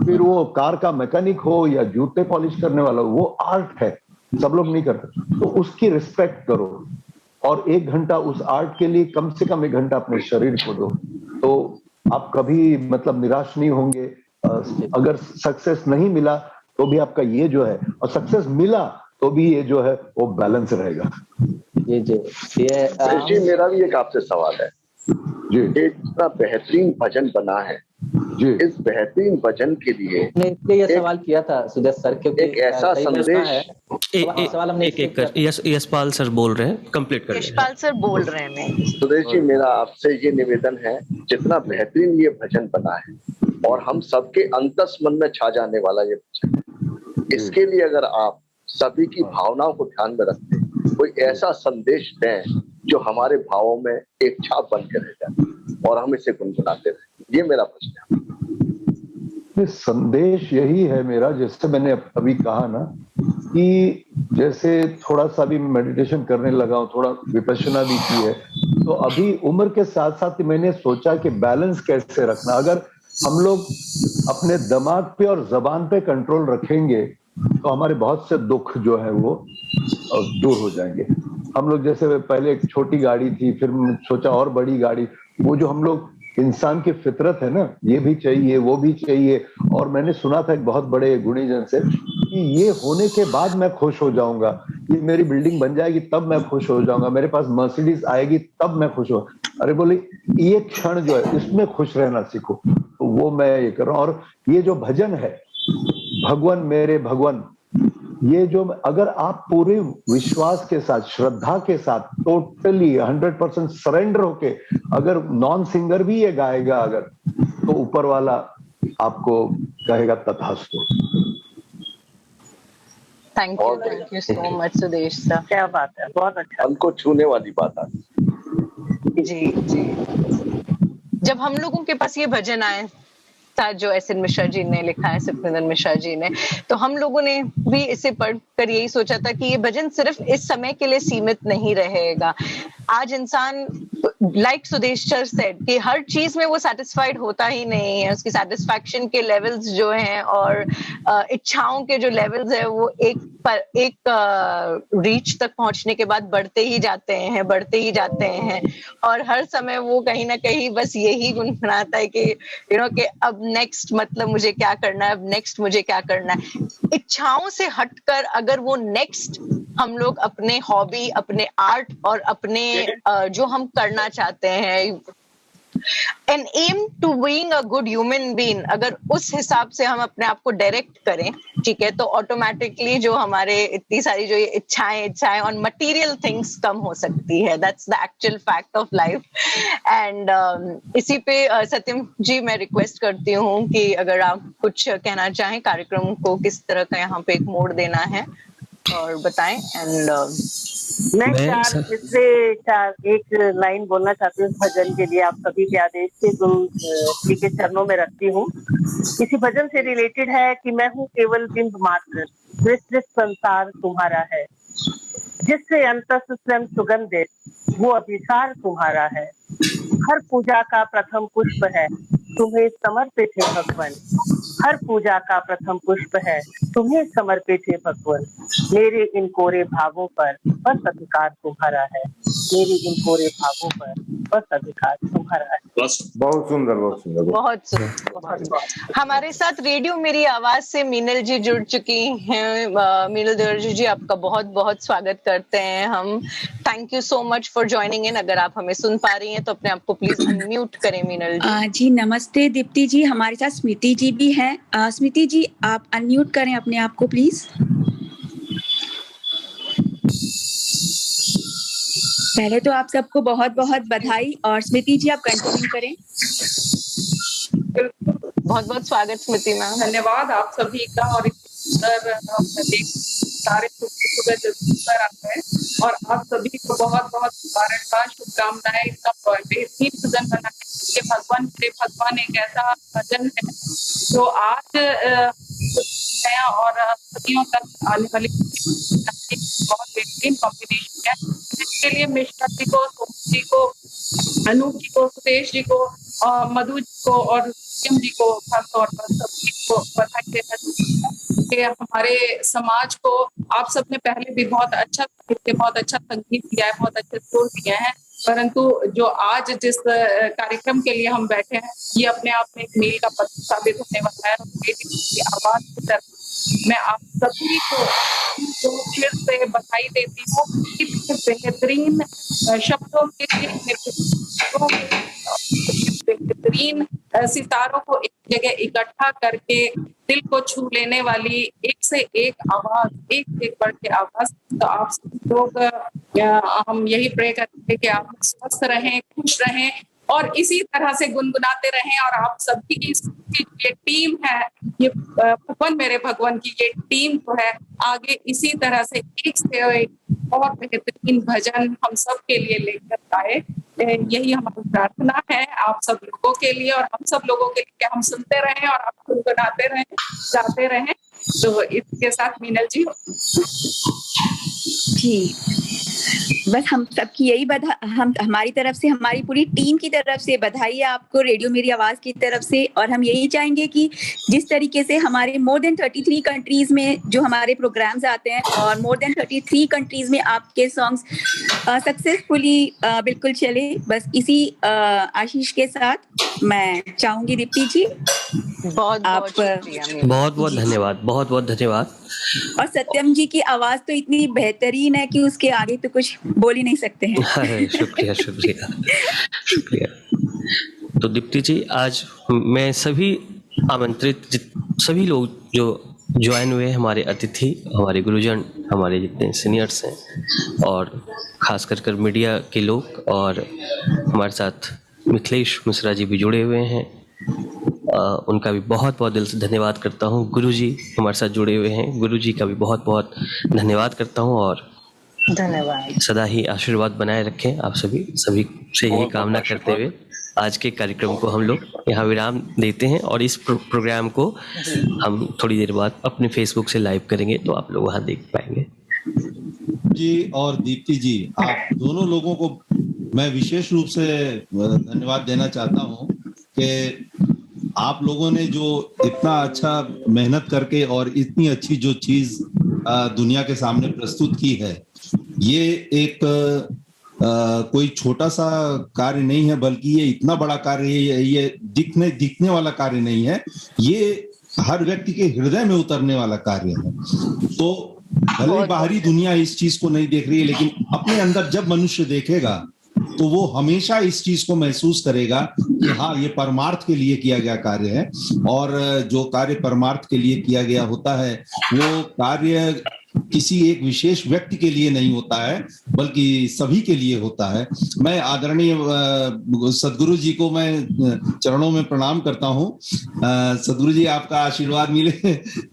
फिर वो कार का मैकेनिक हो या जूते पॉलिश करने वाला हो, वो आर्ट है, सब लोग नहीं करते, तो उसकी रिस्पेक्ट करो। और 1 घंटा उस आर्ट के लिए कम से कम 1 घंटा अपने शरीर को दो, तो आप कभी मतलब निराश नहीं होंगे। अगर सक्सेस नहीं मिला तो भी आपका ये जो है, और सक्सेस मिला तो भी ये जो है वो बैलेंस रहेगा। जी मेरा भी एक आपसे सवाल है जी। इतना बेहतरीन भजन बना है जी, इस बेहतरीन भजन के लिए मैंने ये सवाल किया था सुदेश सर, क्योंकि एक ऐसा संदेश है। सवाल हमने यशपाल सर बोल रहे हैं, कंप्लीट करें। यशपाल सर बोल रहे हैं। सुदेश जी मेरा आपसे ये निवेदन है, जितना बेहतरीन ये भजन बना है और हम सबके अंतस मन में छा जाने वाला ये भजन, इसके लिए अगर आप सभी की भावनाओं को ध्यान में रखते कोई ऐसा संदेश दें जो हमारे भावों में एक छाप बन के रह जाए और हम इसे गुनगुनाते रहे, ये मेरा प्रश्न है। संदेश यही है मेरा, जैसे मैंने अभी कहा ना कि जैसे थोड़ा सा भी मेडिटेशन करने लगा हूँ, थोड़ा विपश्यना भी की है, तो अभी उम्र के साथ साथ मैंने सोचा कि बैलेंस कैसे रखना। अगर हम लोग अपने दिमाग पे और जबान पे कंट्रोल रखेंगे तो हमारे बहुत से दुख जो है वो दूर हो जाएंगे। हम लोग जैसे पहले एक छोटी गाड़ी थी, फिर सोचा और बड़ी गाड़ी, वो जो हम लोग इंसान की फितरत है ना, ये भी चाहिए वो भी चाहिए। और मैंने सुना था एक बहुत बड़े गुणीजन से कि ये होने के बाद मैं खुश हो जाऊंगा, ये मेरी बिल्डिंग बन जाएगी तब मैं खुश हो जाऊंगा, मेरे पास मर्सिडीज आएगी तब मैं खुश हो। अरे बोले ये क्षण जो है इसमें खुश रहना सीखो, तो वो मैं ये कर रहा हूँ। और ये जो भजन है भगवान मेरे भगवान, ये जो अगर आप पूरे विश्वास के साथ, श्रद्धा के साथ, टोटली 100% सरेंडर होके अगर नॉन सिंगर भी ये गाएगा अगर, तो ऊपर वाला आपको कहेगा तथास्तु। Thank you so much Sudesh sir, क्या बात है, बहुत अच्छा, हमको छूने वाली बात है। जी जी, जब हम लोगों के पास ये भजन आए था जो एस एन मिश्रा जी ने लिखा है, सत्येंद्र मिश्रा जी ने, तो हम लोगों ने भी इसे पढ़कर यही सोचा था कि ये भजन सिर्फ इस समय के लिए सीमित नहीं रहेगा। आज इंसान लाइक सुदेश सर सेड कि हर चीज में वो सेटिस्फाइड होता ही नहीं है, उसकी सेटिस्फैक्शन के लेवल्स जो हैं और इच्छाओं के जो लेवल्स है वो एक रीच तक पहुंचने के बाद बढ़ते ही जाते हैं और हर समय वो कहीं ना कहीं बस यही गुनगुनाता है कि कि अब नेक्स्ट मतलब मुझे क्या करना है, अब नेक्स्ट मुझे क्या करना है। इच्छाओं से हटकर अगर वो नेक्स्ट हम लोग अपने हॉबी, अपने आर्ट और अपने जो हम करना चाहते हैं, an aim to being a good human being, अगर उस हिसाब से हम अपने आप को डायरेक्ट करें, ठीक है, तो ऑटोमेटिकली जो हमारे इतनी सारी जो ये इच्छाएं ऑन मटेरियल थिंग्स कम हो सकती है। That's the actual fact of life. And इसी पे सत्यम जी मैं रिक्वेस्ट करती हूँ कि अगर आप कुछ कहना चाहें, कार्यक्रम को किस तरह का यहाँ पे एक मोड़ देना है और बताएं। एंड मैं एक लाइन बोलना चाहती हूँ भजन के लिए, आप सभी के आदेश से गुरु जी के चरणों में रखती हूँ। इसी भजन से रिलेटेड है कि मैं हूँ केवल बिंब मात्र, विस्तृत संसार तुम्हारा है, जिससे अंतस स्वयं सुगंधित वो अभिसार तुम्हारा है। हर पूजा का प्रथम पुष्प है तुम्हें समर्पित है भगवान, हर पूजा का प्रथम पुष्प है तुम्हें समर्पित है भगवान। मेरे इन कोरे भावों पर बस अधिकार तुम्हारा है, मेरे इन कोरे भावों पर बस अधिकार तुम्हारा तुम्हारा है। बहुत सुंदर, बहुत सुंदर, बहुत सुंदर। हमारे साथ रेडियो मेरी आवाज से मीनल जी जुड़ चुकी हैं। मीनल दर्जी जी, आपका बहुत बहुत स्वागत करते हैं हम। Thank you so much for joining इन। अगर आप हमें सुन पा रही हैं तो अपने आप को प्लीज अनम्यूट करें मीनल जी। जी नमस्ते दीप्ति जी, हमारे साथ स्मृति जी भी हैं। स्मृति जी आप अनम्यूट करें अपने आप को प्लीज। पहले तो आप सबको बहुत बहुत बधाई, और स्मृति जी आप कंटिन्यू करें। बहुत बहुत स्वागत स्मृति मैम। धन्यवाद आप सभी का। और सारे सुबह आते हैं और आप सभी को बहुत बहुत मुबारकबाद, शुभकामनाएं। इतना बेहतरीन भजन बना है। भगवान तेरे भगवान एक ऐसा भजन है जो आज है और सदियों तक आने वाली बहुत बेहतरीन कॉम्बिनेशन है। इसके लिए मिश्रा जी को, सोम जी को, अनूप जी को, सुदेश जी को, मधु जी को और सत्यम जी को खासतौर पर सभी को बधाई देना चाहती हूँ कि हमारे समाज को आप सबने पहले भी बहुत अच्छा साहित्य, बहुत अच्छा संगीत दिया है, बहुत अच्छे सुर दिए हैं, परंतु जो आज जिस कार्यक्रम के लिए हम बैठे हैं ये अपने आप में एक मील का पत्थर साबित होने वाला है। मेरी आवाज की तरफ मैं आप सभी को फिर से बधाई देती हूँ। इतने बेहतरीन शब्दों के बेहतरीन सितारों को एक जगह इकट्ठा करके दिल को छू लेने वाली एक से एक आवाज, एक से एक बढ़ के आवाज। तो आप लोग हम यही प्रे करते हैं कि आप स्वस्थ रहें, खुश रहें और इसी तरह से गुनगुनाते रहें। और आप सभी की ये टीम है, ये भगवान मेरे भगवान की ये टीम तो है, आगे इसी तरह से एक से एक और बेहतरीन भजन हम सब के लिए लेकर आए। यही हमारी प्रार्थना है आप सब लोगों के लिए और हम सब लोगों के लिए कि हम सुनते रहें और आप गुनगुनाते रहें, गाते रहें। तो इसके साथ मीनल जी बस हम सबकी यही हम हमारी तरफ से, हमारी पूरी टीम की तरफ से बधाई है आपको रेडियो मेरी आवाज की तरफ से। और हम यही चाहेंगे कि जिस तरीके से हमारे मोर देन 33 कंट्रीज में जो हमारे प्रोग्राम्स आते हैं और मोर देन 33 कंट्रीज में आपके सॉन्ग्स सक्सेसफुली बिल्कुल चले, बस इसी आशीष के साथ मैं चाहूंगी दीप्ति जी बहुत बहुत धन्यवाद, बहुत बहुत धन्यवाद। और सत्यम जी की आवाज तो इतनी बेहतरीन है कि उसके आगे तो कुछ बोल ही नहीं सकते हैं। शुक्रिया शुक्रिया शुक्रिया। तो दीप्ति जी, आज मैं सभी आमंत्रित सभी लोग जो ज्वाइन हुए, हमारे अतिथि, हमारे गुरुजन, हमारे जितने सीनियर्स हैं और खास कर मीडिया के लोग, और हमारे साथ मिथिलेश मिश्रा जी भी जुड़े हुए हैं, उनका भी बहुत बहुत दिल से धन्यवाद करता हूँ। गुरु जी हमारे साथ जुड़े हुए हैं, गुरु जी का भी बहुत बहुत धन्यवाद करता हूँ और धन्यवाद। सदा ही आशीर्वाद बनाए रखें आप सभी से यही कामना करते हुए आज के कार्यक्रम को हम लोग यहाँ विराम देते हैं। और इस प्रोग्राम को हम थोड़ी देर बाद अपने फेसबुक से लाइव करेंगे, तो आप लोग वहाँ देख पाएंगे। जी और दीप्ति जी, आप दोनों लोगों को मैं विशेष रूप से धन्यवाद देना चाहता हूँ कि आप लोगों ने जो इतना अच्छा मेहनत करके और इतनी अच्छी जो चीज दुनिया के सामने प्रस्तुत की है, ये एक कोई छोटा सा कार्य नहीं है, बल्कि ये इतना बड़ा कार्य है। ये दिखने वाला कार्य नहीं है, ये हर व्यक्ति के हृदय में उतरने वाला कार्य है। तो भले बाहरी दुनिया इस चीज को नहीं देख रही है, लेकिन अपने अंदर जब मनुष्य देखेगा तो वो हमेशा इस चीज को महसूस करेगा कि हाँ, ये परमार्थ के लिए किया गया कार्य है। और जो कार्य परमार्थ के लिए किया गया होता है वो कार्य किसी एक विशेष व्यक्ति के लिए नहीं होता है, बल्कि सभी के लिए होता है। मैं आदरणीय सदगुरु जी को मैं चरणों में प्रणाम करता हूँ। सदगुरु जी, आपका आशीर्वाद मिले।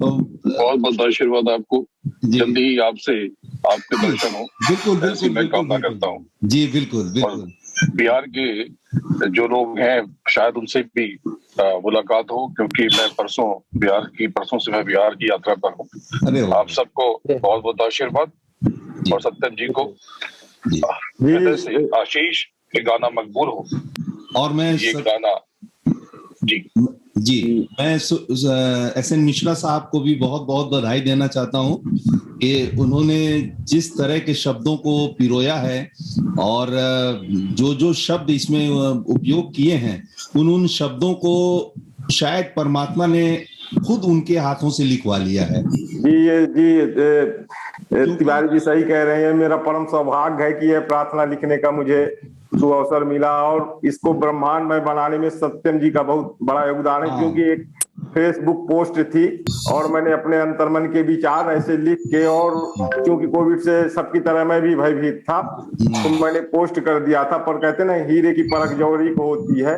बहुत बहुत आशीर्वाद आपको, जल्दी ही आपसे आपके दर्शन हो। बिल्कुल बिल्कुल, मैं कामना करता हूँ। जी बिल्कुल बिल्कुल। बिहार के जो लोग हैं शायद उनसे भी मुलाकात हो, क्योंकि मैं परसों से मैं बिहार की यात्रा पर हूँ। आप सबको बहुत बहुत आशीर्वाद और सत्यम जी को हृदय से आशीष ये गाना मकबूल हो। और मैं ये गाना जी मैं एस एन मिश्रा साहब को भी बहुत बहुत बधाई देना चाहता हूँ कि उन्होंने जिस तरह के शब्दों को पिरोया है और जो जो शब्द इसमें उपयोग किए हैं उन शब्दों को शायद परमात्मा ने खुद उनके हाथों से लिखवा लिया है। तिवारी जी सही कह रहे हैं। मेरा परम सौभाग्य है कि यह प्रार्थना लिखने का मुझे अवसर मिला और इसको ब्रह्मांड में बनाने में सत्यम जी का बहुत बड़ा योगदान है, क्योंकि एक फेसबुक पोस्ट थी और मैंने अपने अंतर्मन के विचार ऐसे लिख के, और क्योंकि कोविड से सबकी तरह मैं भी भयभीत था तो मैंने पोस्ट कर दिया था। पर कहते ना हीरे की परख जौहरी को होती है,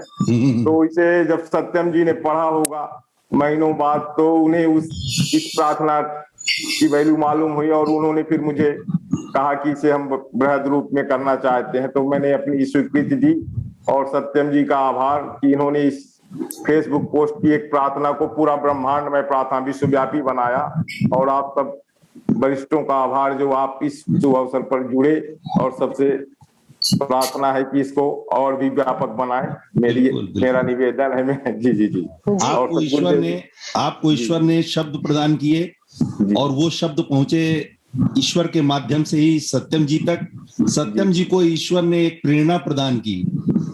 तो इसे जब सत्यम जी ने पढ़ा होगा महीनों बाद तो उन्हें इस प्रार्थना की वैल्यू मालूम हुई और उन्होंने फिर मुझे कहा कि इसे हम बृहद रूप में करना चाहते हैं। तो मैंने अपनी स्वीकृति दी और सत्यम जी का आभार कि इन्होंने इस फेसबुक पोस्ट की एक प्रार्थना को पूरा ब्रह्मांड में प्रार्थना विश्वव्यापी बनाया। और आप सब वरिष्ठों का आभार जो आप इस शुभ अवसर पर जुड़े, और सबसे प्रार्थना है कि इसको और भी व्यापक बनाए। मेरा निवेदन है। मैं जी आपको ईश्वर ने शब्द प्रदान किए और वो शब्द पहुंचे ईश्वर के माध्यम से ही सत्यम जी तक। सत्यम जी को ईश्वर ने एक प्रेरणा प्रदान की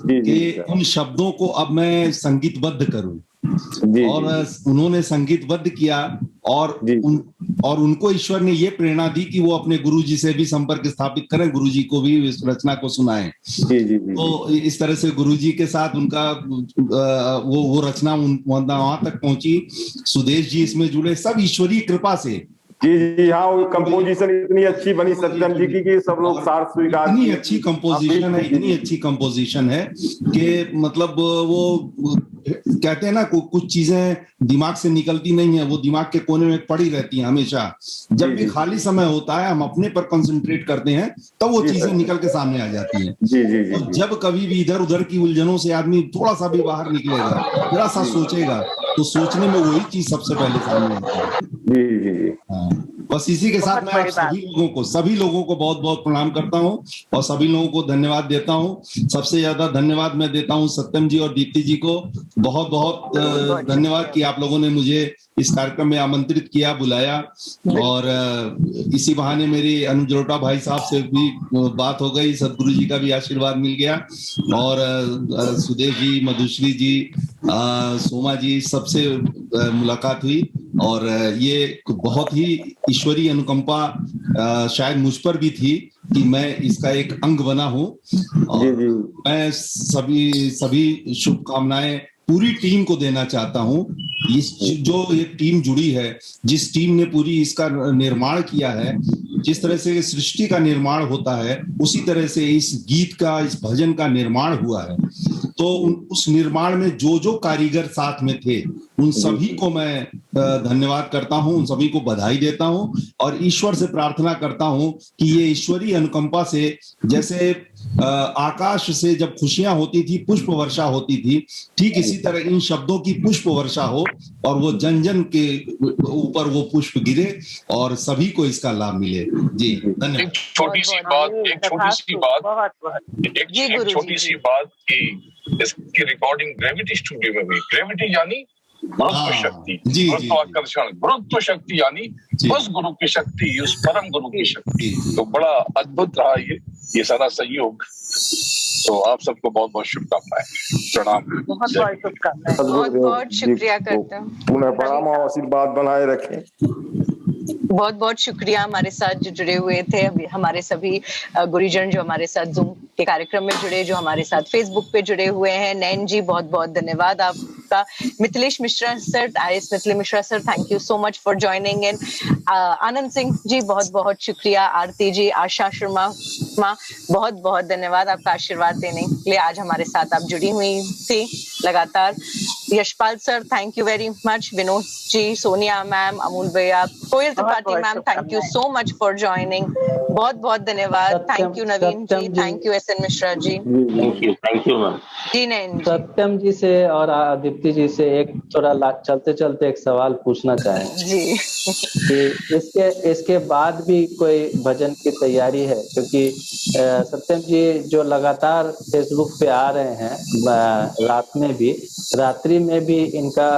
कि उन शब्दों को अब मैं संगीतबद्ध करूं, और उन्होंने संगीतबद्ध किया और उनको ईश्वर ने ये प्रेरणा दी कि वो अपने गुरुजी से भी संपर्क स्थापित करें, गुरुजी को भी इस रचना को सुनाएं। तो इस तरह से गुरुजी के साथ उनका वो रचना वहां तक पहुंची। सुदेश जी इसमें जुड़े, सब ईश्वरीय कृपा से। जी हाँ, वो कंपोजिशन इतनी अच्छी बनी सत्यम जी की कि सब लोग सार स्वीकार। इतनी अच्छी कंपोजिशन है कि मतलब वो कहते हैं ना कुछ चीजें दिमाग से निकलती नहीं है, वो दिमाग के कोने में पड़ी रहती हैं हमेशा। जब भी खाली समय होता है हम अपने पर कंसंट्रेट करते हैं तब वो चीजें निकल के सामने आ जाती हैं। और जब कभी भी इधर उधर की उलझनों से आदमी थोड़ा सा भी बाहर निकलेगा, थोड़ा सा सोचेगा, तो सोचने में वही चीज सबसे पहले सामने आती है। बस इसी के साथ मैं आप सभी लोगों को बहुत बहुत प्रणाम करता हूँ और सभी लोगों को धन्यवाद देता हूँ। सबसे ज्यादा धन्यवाद मैं देता हूँ सत्यम जी और दीप्ति जी को। बहुत बहुत धन्यवाद कि आप लोगों ने मुझे इस कार्यक्रम में आमंत्रित किया, बुलाया, और इसी बहाने मेरी अनुज रोटा भाई साहब से भी बात हो गई, सदगुरु जी का भी आशीर्वाद मिल गया, और सुदेश जी, मधुश्री जी, सोमा जी, सबसे मुलाकात हुई। और ये बहुत ही ईश्वरीय अनुकंपा शायद मुझ पर भी थी कि मैं इसका एक अंग बना हूं। और मैं सभी शुभकामनाएं पूरी टीम को देना चाहता हूं। इस जो ये टीम जुड़ी है, जिस टीम ने पूरी इसका निर्माण किया है, जिस तरह से सृष्टि का निर्माण होता है उसी तरह से इस गीत का, इस भजन का निर्माण हुआ है। तो उस निर्माण में जो जो कारीगर साथ में थे उन सभी को मैं धन्यवाद करता हूं, उन सभी को बधाई देता हूं और ईश्वर से प्रार्थना करता हूं कि ये ईश्वरीय अनुकंपा से, जैसे आकाश से जब खुशियां होती थी, पुष्प वर्षा होती थी, ठीक इसी तरह इन शब्दों की पुष्प वर्षा हो और वो जन जन के ऊपर वो पुष्प गिरे और सभी को इसका लाभ मिले। जी धन्यवाद। एक छोटी सी बात कि इसकी रिकॉर्डिंग ग्रेविटी स्टूडियो में हुई। ग्रेविटी यानी गुरुत्व शक्ति, गुरुत्वाकर्षण, गुरुत्व शक्ति यानी उस गुरु की शक्ति, उस परम गुरु की शक्ति। तो बड़ा अद्भुत रहा ये सारा संयोग। तो आप सबको बहुत बहुत शुभकामनाएं, प्रणाम। बहुत बहुत शुभकामनाएं, बहुत बहुत शुक्रिया करता हूँ। पुनः प्रणाम और आशीर्वाद बनाए रखें। बहुत बहुत शुक्रिया हमारे साथ जो जुड़े हुए थे, अभी हमारे सभी गुरुजन जो हमारे साथ जूम के कार्यक्रम में जुड़े, जो हमारे साथ फेसबुक पे जुड़े हुए हैं। नैन जी बहुत बहुत धन्यवाद आपका। Mithilesh Mishra sir, IAS Mithilesh Mishra sir, thank you so much for joining in. Anand Singh ji बहुत बहुत शुक्रिया। आरती जी, आशा शर्मा बहुत बहुत धन्यवाद आपका आशीर्वाद देने के लिए। आज हमारे साथ आप जुड़ी हुई थी लगातार। Yashpal sir, thank you very much. Vinod ji, Sonia ma'am, Amul भैया, Koyal Tripathi ma'am, thank you so much for joining. बहुत बहुत धन्यवाद। Thank you Naveen ji, thank you SN Mishra ji. Thank you ma'am. जी नैन, सत्यम जी से और दीप्ति जी से एक थोड़ा चलते चलते एक सवाल पूछना चाहेंगे जी कि इसके बाद भी कोई भजन की तैयारी है? क्योंकि सत्यम जी जो लगातार फेसबुक पे आ रहे हैं, रात में भी, रात्रि में भी इनका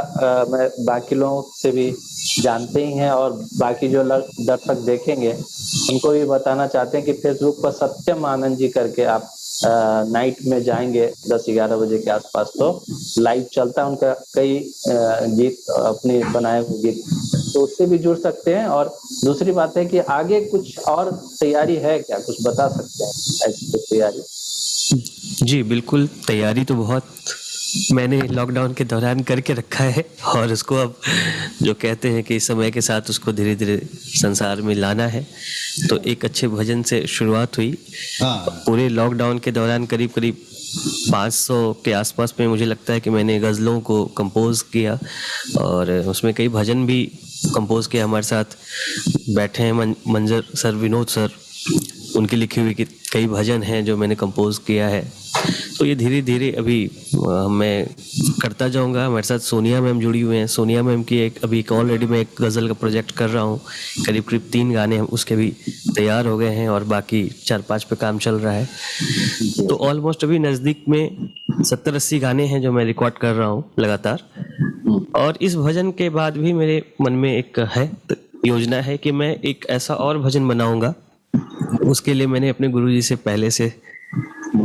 मैं बाकी लोगों से भी जानते ही हैं और बाकी जो दर्शक देखेंगे उनको भी बताना चाहते हैं कि फेसबुक पर सत्यम आनंद जी करके आप नाइट में जाएंगे 10-11 बजे के आसपास, तो लाइव चलता है उनका कई गीत, अपने बनाए हुए गीत, तो उससे भी जुड़ सकते हैं। और दूसरी बात है कि आगे कुछ और तैयारी है क्या, कुछ बता सकते हैं ऐसी कुछ तैयारी? जी बिल्कुल, तैयारी तो बहुत मैंने लॉकडाउन के दौरान करके रखा है और उसको अब जो कहते हैं कि समय के साथ उसको धीरे धीरे संसार में लाना है। तो एक अच्छे भजन से शुरुआत हुई। पूरे लॉकडाउन के दौरान करीब करीब 500 के आसपास में मुझे लगता है कि मैंने गज़लों को कंपोज किया और उसमें कई भजन भी कंपोज किया। हमारे साथ बैठे हैं मंजर सर, विनोद सर, उनकी लिखी हुई कई भजन हैं जो मैंने कंपोज किया है। तो ये धीरे धीरे अभी मैं करता जाऊंगा। हमारे साथ सोनिया मैम जुड़ी हुई हैं। सोनिया मैम की अभी ऑलरेडी मैं एक गज़ल का प्रोजेक्ट कर रहा हूँ, करीब करीब 3 गाने हम उसके भी तैयार हो गए हैं और बाकी 4-5 पे काम चल रहा है। तो ऑलमोस्ट अभी नज़दीक में 70-80 गाने हैं जो मैं रिकॉर्ड कर रहा हूँ लगातार। और इस भजन के बाद भी मेरे मन में एक योजना है कि मैं एक ऐसा और भजन बनाऊंगा। उसके लिए मैंने अपने गुरुजी से पहले से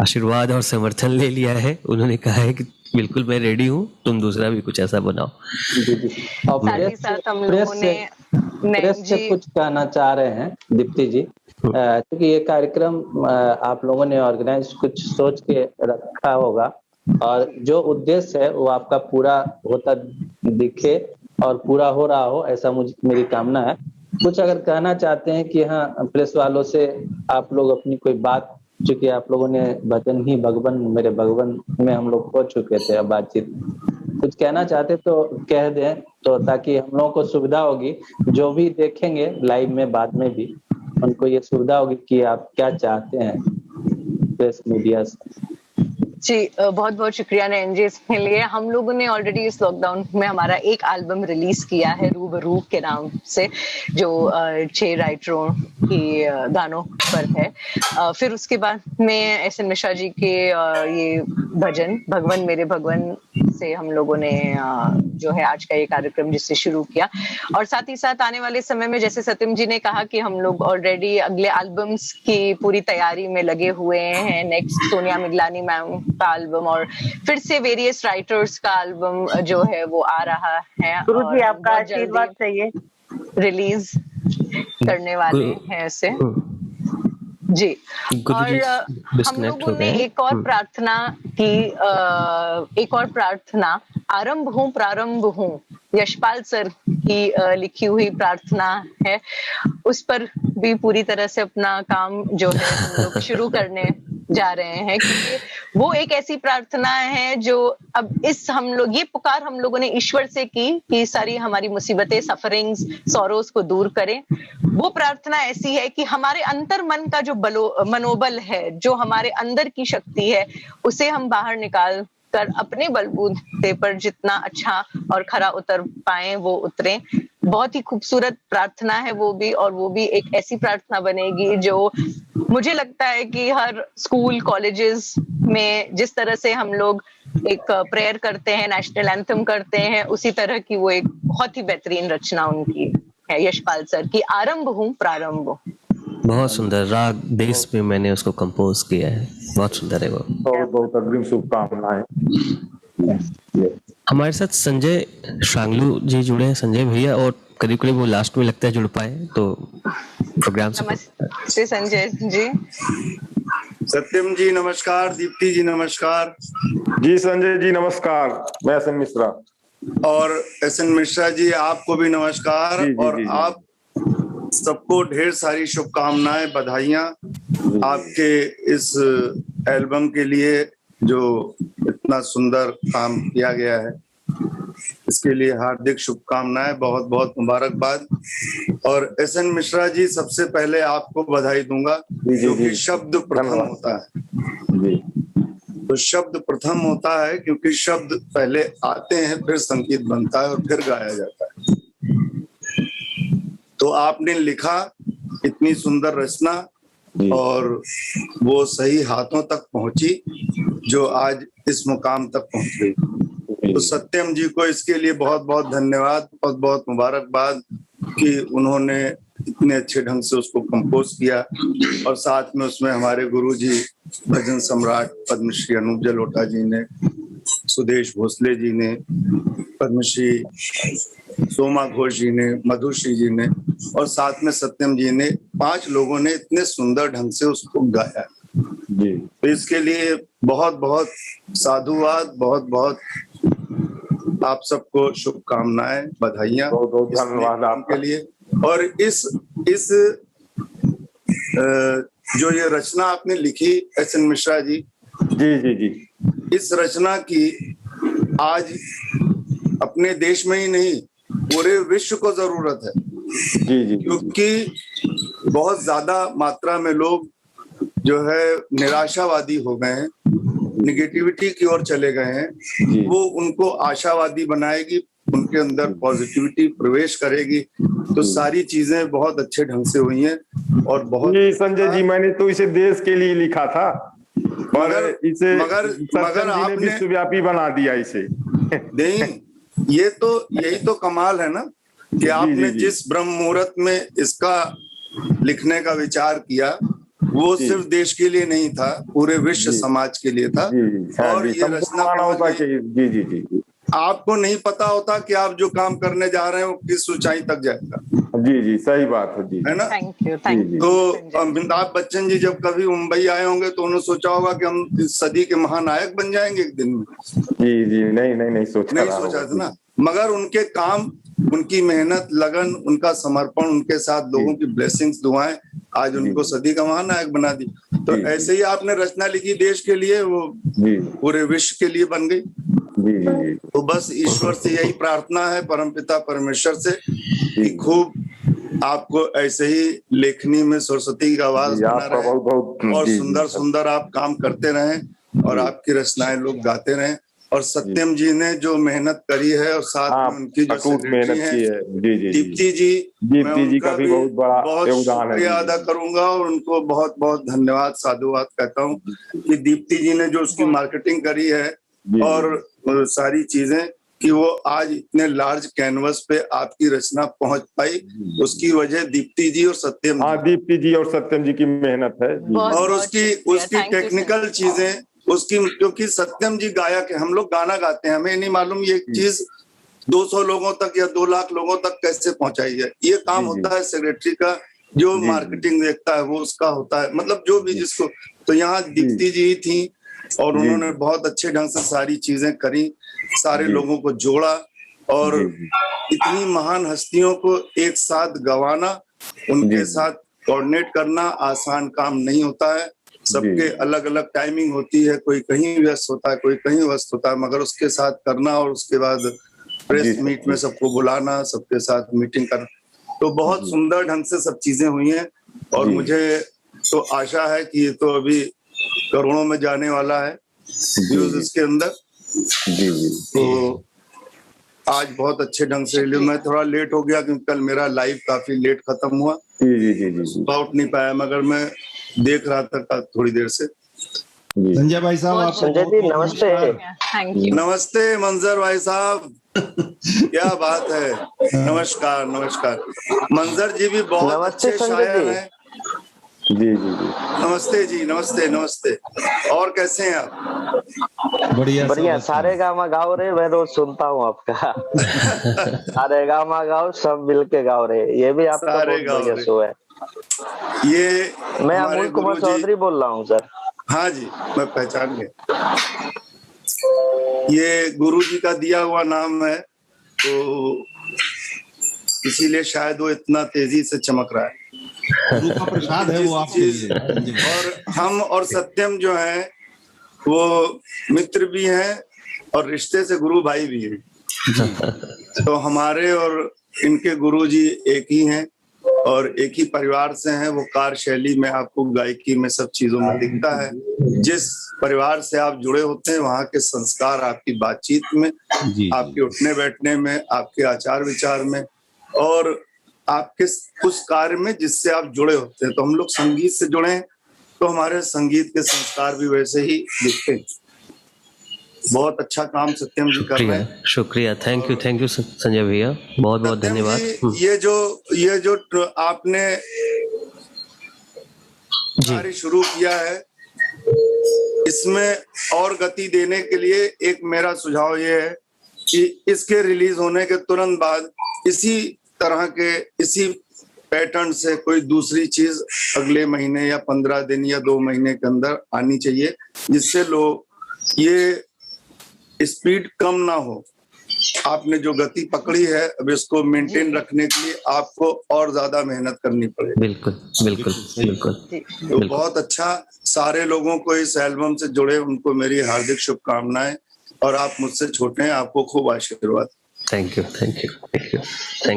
आशीर्वाद और समर्थन ले लिया है। उन्होंने कहा है कि बिल्कुल मैं रेडी हूँ, तुम दूसरा भी कुछ ऐसा बनाओ। प्रेस से कुछ कहना चाह रहे हैं दीप्ति जी, क्योंकि ये कार्यक्रम आप लोगों ने ऑर्गेनाइज कुछ सोच के रखा होगा और जो उद्देश्य है वो आपका पूरा होता दिखे और पूरा हो रहा हो, ऐसा मेरी कामना है। कुछ अगर कहना चाहते हैं कि हाँ, प्रेस वालों से आप लोग अपनी कोई बात, चूंकि आप लोगों ने भजन ही भगवन मेरे भगवन में हम लोग हो चुके थे, अब बातचीत कुछ कहना चाहते तो कह दें, तो ताकि हम लोगों को सुविधा होगी, जो भी देखेंगे लाइव में बाद में भी उनको ये सुविधा होगी कि आप क्या चाहते हैं प्रेस मीडिया से। जी बहुत बहुत शुक्रिया नयन जी इसके लिए। हम लोगों ने ऑलरेडी इस लॉकडाउन में हमारा एक एल्बम रिलीज किया है रूबरू के नाम से, जो 6 राइटरों की गानों पर है। फिर उसके बाद में एस एन मिश्रा जी के ये भजन भगवन मेरे भगवन से हम लोगों ने जो है आज का ये कार्यक्रम जिससे शुरू किया। और साथ ही साथ आने वाले समय में जैसे सत्यम जी ने कहा कि हम लोग ऑलरेडी अगले एल्बम्स की पूरी तैयारी में लगे हुए हैं। नेक्स्ट सोनिया मिगलानी मैम का एल्बम और फिर से वेरियस राइटर्स का एल्बम जो है वो आ रहा है। गुरुजी आपका आशीर्वाद चाहिए, रिलीज करने वाले हैं इसे। जी, और हम लोगों ने एक और प्रार्थना की, एक और प्रार्थना आरंभ हूँ प्रारंभ हूँ, यशपाल सर की लिखी हुई प्रार्थना है। उस पर भी पूरी तरह से अपना काम जो है हम लोग शुरू करने जा रहे हैं, क्योंकि वो एक ऐसी प्रार्थना है जो अब हम लोग ये पुकार हम लोगों ने ईश्वर से की कि सारी हमारी मुसीबतें, सफरिंग्स, सॉरोस को दूर करें। वो प्रार्थना ऐसी है कि हमारे अंतर मन का जो मनोबल है, जो हमारे अंदर की शक्ति है, उसे हम बाहर निकाल कर अपने बलबूते पर जितना अच्छा और खरा उतर पाए वो उतरें। बहुत ही खूबसूरत प्रार्थना है वो भी, और वो भी एक ऐसी प्रार्थना बनेगी जो मुझे लगता है कि हर स्कूल कॉलेजेस में जिस तरह से हम लोग एक प्रेयर करते हैं, नेशनल एंथम करते हैं, उसी तरह की वो एक बहुत ही बेहतरीन रचना उनकी है, यशपाल सर की आरंभ हूँ प्रारंभ हूँ। बहुत सुंदर राग देश में मैंने उसको कंपोज किया है, बहुत सुंदर है वो। बहुत बहुत अग्रिम शुभकामनाएं। हमारे साथ संजय शांगलू जी जुड़े हैं, संजय भैया, और करीब करीब वो लास्ट में लगता है जुड़ पाए तो प्रोग्राम से। नमस्ते संजय जी। सत्यम जी नमस्कार, दीप्ति जी नमस्कार। जी संजय जी नमस्कार, मैं एस एन मिश्रा। और एस एन मिश्रा जी आपको भी नमस्कार। जी, और जी, आप सबको ढेर सारी शुभकामनाएं, बधाइयां आपके इस एल्बम के लिए जो इतना सुंदर काम किया गया है, इसके लिए हार्दिक शुभकामनाएं, बहुत बहुत मुबारकबाद। और एस एन मिश्रा जी, सबसे पहले आपको बधाई दूंगा क्योंकि शब्द प्रथम होता है। तो शब्द प्रथम होता है क्योंकि शब्द पहले आते हैं, फिर संगीत बनता है और फिर गाया जाता है। तो आपने लिखा इतनी सुंदर रचना और वो सही हाथों तक पहुंची जो आज इस मुकाम तक पहुंच गई। तो सत्यम जी को इसके लिए बहुत बहुत धन्यवाद, बहुत बहुत मुबारकबाद कि उन्होंने इतने अच्छे ढंग से उसको कंपोज किया। और साथ में उसमें हमारे गुरुजी भजन सम्राट पद्मश्री अनूप जलोटा जी ने, सुदेश भोसले जी ने, पद्मश्री सोमा घोष जी ने, मधुश्री जी ने और साथ में सत्यम जी ने, 5 लोगों ने इतने सुंदर ढंग से उसको गाया जी। तो इसके लिए बहुत बहुत साधुवाद, बहुत बहुत आप सबको शुभकामनाएं, बधाइयां, बहुत बहुत धन्यवाद आपके लिए। और इस जो ये रचना आपने लिखी एस एन मिश्रा जी, जी जी जी, इस रचना की आज अपने देश में ही नहीं पूरे विश्व को जरूरत है जी जी, क्योंकि बहुत ज्यादा मात्रा में लोग जो है निराशावादी हो गए हैं, निगेटिविटी की ओर चले गए हैं। वो उनको आशावादी बनाएगी, उनके अंदर पॉजिटिविटी प्रवेश करेगी। तो सारी चीजें बहुत अच्छे ढंग से हुई हैं और बहुत संजय जी, मैंने तो इसे देश के लिए लिखा था, मगर आपने विश्वव्यापी बना दिया इसे। नहीं, यही तो कमाल है ना कि आपने जिस ब्रह्म मुहूर्त में इसका लिखने का विचार किया वो सिर्फ देश के लिए नहीं था, पूरे विश्व समाज के लिए था। और ये रचना जी जी जी, आपको नहीं पता होता कि आप जो काम करने जा रहे हैं वो किस ऊंचाई तक जाएगा। जी जी, सही बात है जी, है ना। तो अमिताभ बच्चन जी जब कभी मुंबई आए होंगे तो उन्होंने सोचा होगा कि हम इस सदी के महानायक बन जाएंगे एक दिन में। जी जी, नहीं सोचा था ना। मगर उनके काम, उनकी मेहनत, लगन, उनका समर्पण, उनके साथ लोगों की ब्लेसिंग्स, दुआएं आज उनको सदी का महानायक बना दी। तो ऐसे ही आपने रचना लिखी देश के लिए, वो पूरे विश्व के लिए बन गई। तो बस ईश्वर से यही प्रार्थना है, परमपिता परमेश्वर से, कि खूब आपको ऐसे ही लेखनी में सरस्वती का आवाज बना रहे और सुंदर सुंदर आप काम करते रहें और आपकी रचनाएं लोग गाते रहें। और सत्यम जी ने जो मेहनत करी है और साथ में उनकी जो सेक्रेटरी है दीप्ति जी का भी बहुत शुक्रिया अदा करूंगा और उनको बहुत बहुत धन्यवाद, साधुवाद कहता हूँ कि दीप्ति जी ने जो उसकी मार्केटिंग करी है और सारी चीजें, कि वो आज इतने लार्ज कैनवस पे आपकी रचना पहुंच पाई, उसकी वजह दीप्ति जी और सत्यम दीप्ति जी और सत्यम जी की मेहनत है। और उसकी टेक्निकल चीजें उसकी, क्योंकि सत्यम जी गायक है, हम लोग गाना गाते हैं, हमें नहीं मालूम ये चीज 200 लोगों तक या 2 लाख लोगों तक कैसे पहुंचाई जाए। ये काम होता है सेक्रेटरी का, जो मार्केटिंग देखता है वो उसका होता है, मतलब जो भी जिसको। तो यहाँ दीप्ति जी थी और उन्होंने बहुत अच्छे ढंग से सारी चीजें करी, सारे लोगों को जोड़ा और इतनी महान हस्तियों को एक साथ गवाना, उनके साथ कोऑर्डिनेट करना आसान काम नहीं होता है। सबके अलग अलग टाइमिंग होती है, कोई कहीं व्यस्त होता है, कोई कहीं व्यस्त होता है, मगर उसके साथ करना और उसके बाद प्रेस मीट में सबको बुलाना, सबके साथ मीटिंग करना, तो बहुत सुंदर ढंग से सब चीजें हुई हैं। और मुझे तो आशा है कि ये तो अभी करोड़ों में जाने वाला है व्यूज इसके अंदर। तो आज बहुत अच्छे ढंग से, मैं थोड़ा लेट हो गया क्योंकि कल मेरा लाइव काफी लेट खत्म हुआ, लौट नहीं पाया, मगर मैं देख रहा था थोड़ी देर से। संजय भाई साहब, आप संजय जी नमस्ते। नमस्ते मंजर भाई साहब, क्या बात है। नमस्कार नमस्कार। मंजर जी भी बहुत अच्छे शायर हैं। जी जी जी, नमस्ते जी, नमस्ते नमस्ते। और कैसे हैं आप? बढ़िया। सारे गामा गाओ रे, मैं रोज सुनता हूँ आपका। सारे गामा गाओ, सब मिलके गाओ रे, ये भी आपका बहुत बढ़िया शो है। ये मैं अमूल कुमार चौधरी बोल रहा हूँ सर। हाँ जी, मैं पहचान गया। ये गुरु जी का दिया हुआ नाम है, तो इसीलिए शायद वो इतना तेजी से चमक रहा है। गुरु का प्रसाद है वो आपके लिए। और हम और सत्यम जो है वो मित्र भी हैं और रिश्ते से गुरु भाई भी हैं। तो हमारे और इनके गुरु जी एक ही हैं और एक ही परिवार से हैं। वो कार्यशैली में आपको गायकी में सब चीजों में दिखता है। जिस परिवार से आप जुड़े होते हैं वहाँ के संस्कार आपकी बातचीत में, आपके उठने बैठने में, आपके आचार विचार में और आपके उस कार्य में जिससे आप जुड़े होते हैं। तो हम लोग संगीत से जुड़े हैं तो हमारे संगीत के संस्कार भी वैसे ही दिखते हैं। बहुत अच्छा काम सत्यम जी कर रहे हैं। शुक्रिया, थैंक यू संजय भैया, बहुत बहुत धन्यवाद। ये जो आपने कार्य शुरू किया है, इसमें और गति देने के लिए एक मेरा सुझाव ये है कि इसके रिलीज होने के तुरंत बाद इसी तरह के इसी पैटर्न से कोई दूसरी चीज अगले महीने या 15 दिन या 2 महीने के अंदर आनी चाहिए, जिससे लोग ये स्पीड कम ना हो। आपने जो गति पकड़ी है, अब इसको मेंटेन रखने के लिए आपको और ज्यादा मेहनत करनी पड़ेगी। बिल्कुल बिल्कुल बिल्कुल, तो बहुत अच्छा, सारे लोगों को इस एल्बम से जुड़े उनको मेरी हार्दिक शुभकामनाएं, और आप मुझसे छोटे हैं, आपको खूब आशीर्वाद। थैंक यू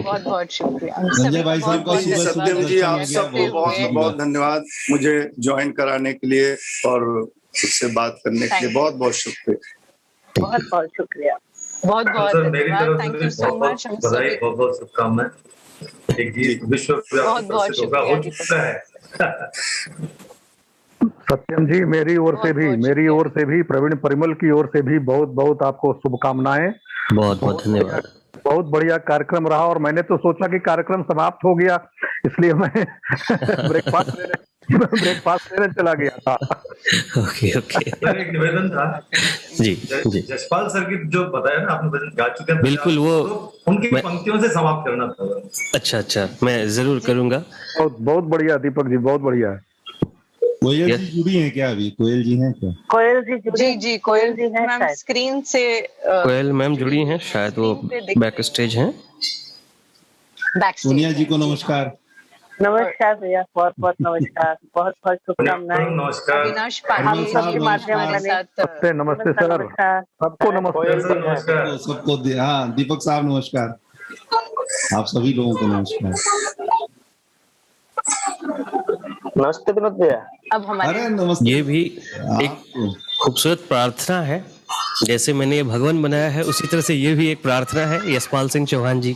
बहुत बहुत शुक्रिया संजय भाई साहब का। सत्यम जी, आप सबको बहुत बहुत धन्यवाद मुझे ज्वाइन कराने के लिए और उससे बात करने के लिए बहुत बहुत शुक्रिया। बहुत बहुत शुक्रिया, बहुत बहुत धन्यवाद, थैंक यू सो मच। बधाई, बहुत बहुत शुभकामनाएं। एक गीत विश्वव्यापी प्रसिद्ध हो चुका है। सत्यम जी, मेरी ओर से भी प्रवीण परिमल की ओर से भी बहुत बहुत आपको शुभकामनाएं। बहुत बहुत धन्यवाद। बहुत बढ़िया कार्यक्रम रहा, और मैंने तो सोचा कि कार्यक्रम समाप्त हो गया, इसलिए मैं ब्रेकफास्ट लेने चला गया था। ओके। एक निवेदन था जी। जसपाल सर की जो बताया ना आपने, भजन गा चुके हैं, बिल्कुल, वो तो उनकी पंक्तियों से समाप्त करना था। अच्छा, मैं जरूर करूंगा। बहुत बढ़िया दीपक जी, बहुत बढ़िया। कोयल जी जुड़ी हैं क्या अभी? कोयल जी हैं क्या? कोयल जी जी कोयल जी हैं मैम, स्क्रीन से कोयल मैम जुड़ी हैं, शायद वो बैक स्टेज हैं। सोनिया जी को नमस्कार। नमस्कार भैया, बहुत बहुत नमस्कार, बहुत बहुत शुभकामनाएं। नमस्कार अविनाश पांडे सबके माध्यम से नमस्ते सर, सबको नमस्कार। सबको हाँ, दीपक साहब नमस्कार, आप सभी लोगों को नमस्कार। नमस्ते विनोद भैया। अब हमारे ये भी एक खूबसूरत प्रार्थना है, जैसे मैंने ये भगवान बनाया है उसी तरह से ये भी एक प्रार्थना है यशपाल सिंह चौहान जी।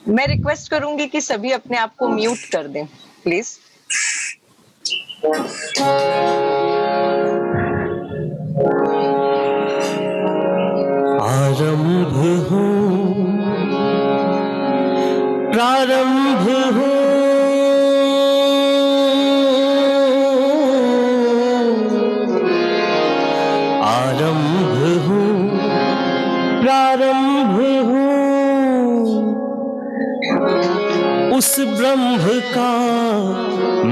मैं रिक्वेस्ट करूंगी कि सभी अपने आप को म्यूट कर दें प्लीज। आरंभ हो, प्रारंभ हो, आरंभ हो, प्रारंभ हो, उस ब्रह्म का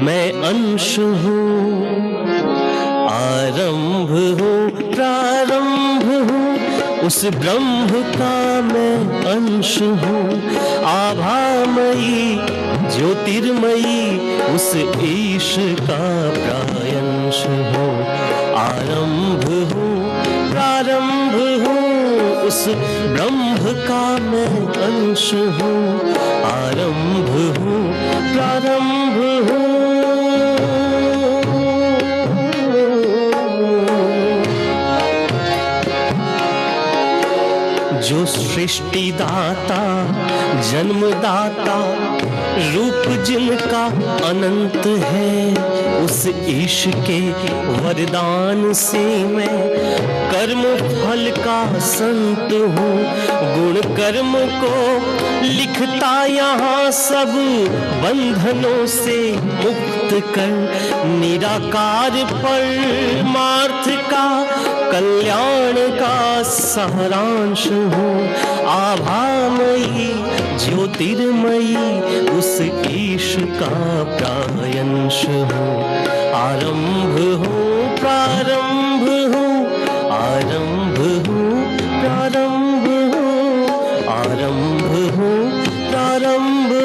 मैं अंश हूँ। आरंभ हो, प्रारंभ हो, उस ब्रह्म का मैं अंश हूँ। आभामयी ज्योतिर्मयी उस ईश का प्रायंश हूँ। आरंभ हो, प्रारंभ हो, उस ब्रह्म का मैं अंश हूँ। आरंभ हो, प्रारंभ हो, जो सृष्टि दाता जन्मदाता रूप जिनका अनंत है, उस ईश के वरदान से मैं कर्म फल का संत हूँ। गुण कर्म को लिखता यहाँ सब बंधनों से मुक्त कर, निराकार परमार्थ का कल्याण का सारांश हूँ। आभामयी ज्योतिर्मयी उस ईश का प्रायंश हूँ। आरंभ हो, प्रारंभ हो, आरंभ हो, प्रारंभ हो, आरंभ हो, प्रारंभ हो।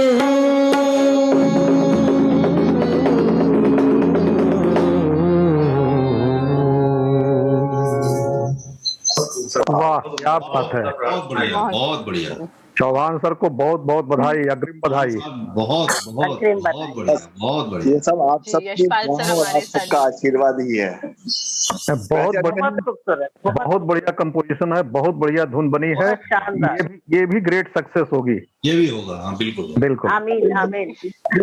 वाह, क्या बात है, बहुत बढ़िया। चौहान सर को बहुत बहुत बधाई, अग्रिम बधाई। बहुत बढ़िया। ये सब आप सबका आशीर्वाद ही है। बहुत बढ़िया कंपोजिशन है, बहुत बढ़िया धुन बनी है। ये भी ग्रेट सक्सेस होगी। ये भी होगा, हाँ बिल्कुल बिल्कुल। आमीन आमीन।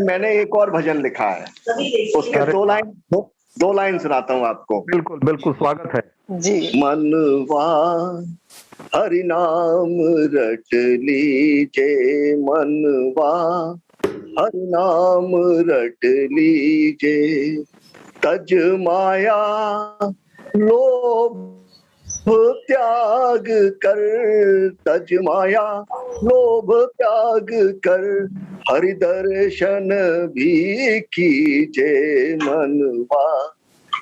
मैंने एक और भजन लिखा है, उसके 2 लाइन सुनाता हूँ आपको। बिल्कुल बिल्कुल, स्वागत है जी। मनवा हरि नाम रट लीजे, मनवा हरि नाम रट लीजे, तज माया लोभ त्याग कर, तज माया लोभ त्याग कर, हरि दर्शन भी कीजे, मनवा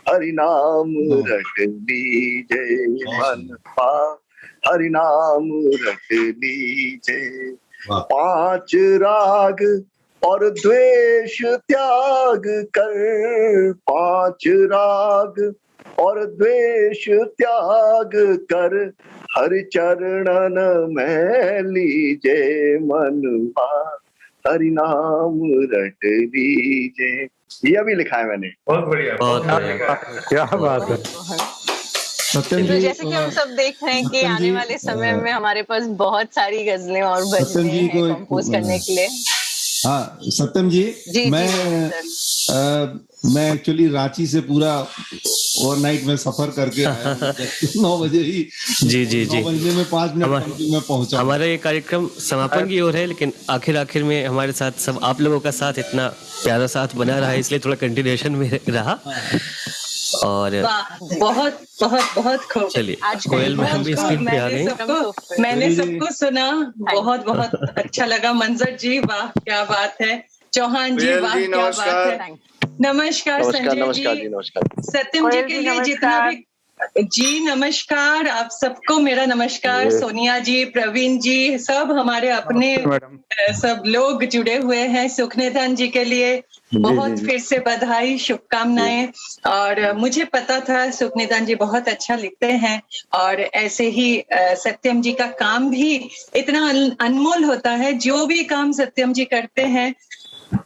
हरि नाम रट लीजे, मनवा हरि नाम रट लीजे। 5 राग और द्वेष त्याग कर, 5 राग और द्वेष त्याग कर, हरि चरणन में लीजे, मनवा हरि नाम रट लीजे। ये भी लिखा है मैंने। बहुत बढ़िया, बहुत बढ़िया, क्या बात है। सत्यम तो जी, जैसे कि हम सब देख रहे हैं कि आने वाले समय में हमारे पास बहुत सारी गजलें और भजनें हैं कंपोज करने के लिए। हाँ सत्यम जी, मैं एक्चुअली रांची से पूरा ओवरनाइट में सफर करके आया 9 बजे ही। जी जी जी, 9 बजने में 5 मिनट में पहुंचा। हमारा ये कार्यक्रम समापन की ओर है, लेकिन आखिर में हमारे साथ सब आप लोगों का साथ इतना प्यारा साथ बना रहा है, इसलिए थोड़ा कंटिन्यूएशन में रहा। और बहुत बहुत बहुत खूब। चलिए, कोयल मैम भी स्क्रीन पे आ गई। मैंने सबको सुना, बहुत बहुत अच्छा लगा। मंजर जी वाह क्या बात है, चौहान जी वाह क्या बात है। नमस्कार संजय जी, सत्यम जी के लिए जितना भी जी नमस्कार, आप सबको मेरा नमस्कार। सोनिया जी, प्रवीण जी, सब हमारे अपने सब लोग जुड़े हुए हैं। सुखनिधन जी के लिए बहुत फिर से बधाई, शुभकामनाएं। और मुझे पता था सुखनिधन जी बहुत अच्छा लिखते हैं, और ऐसे ही सत्यम जी का काम भी इतना अनमोल होता है। जो भी काम सत्यम जी करते हैं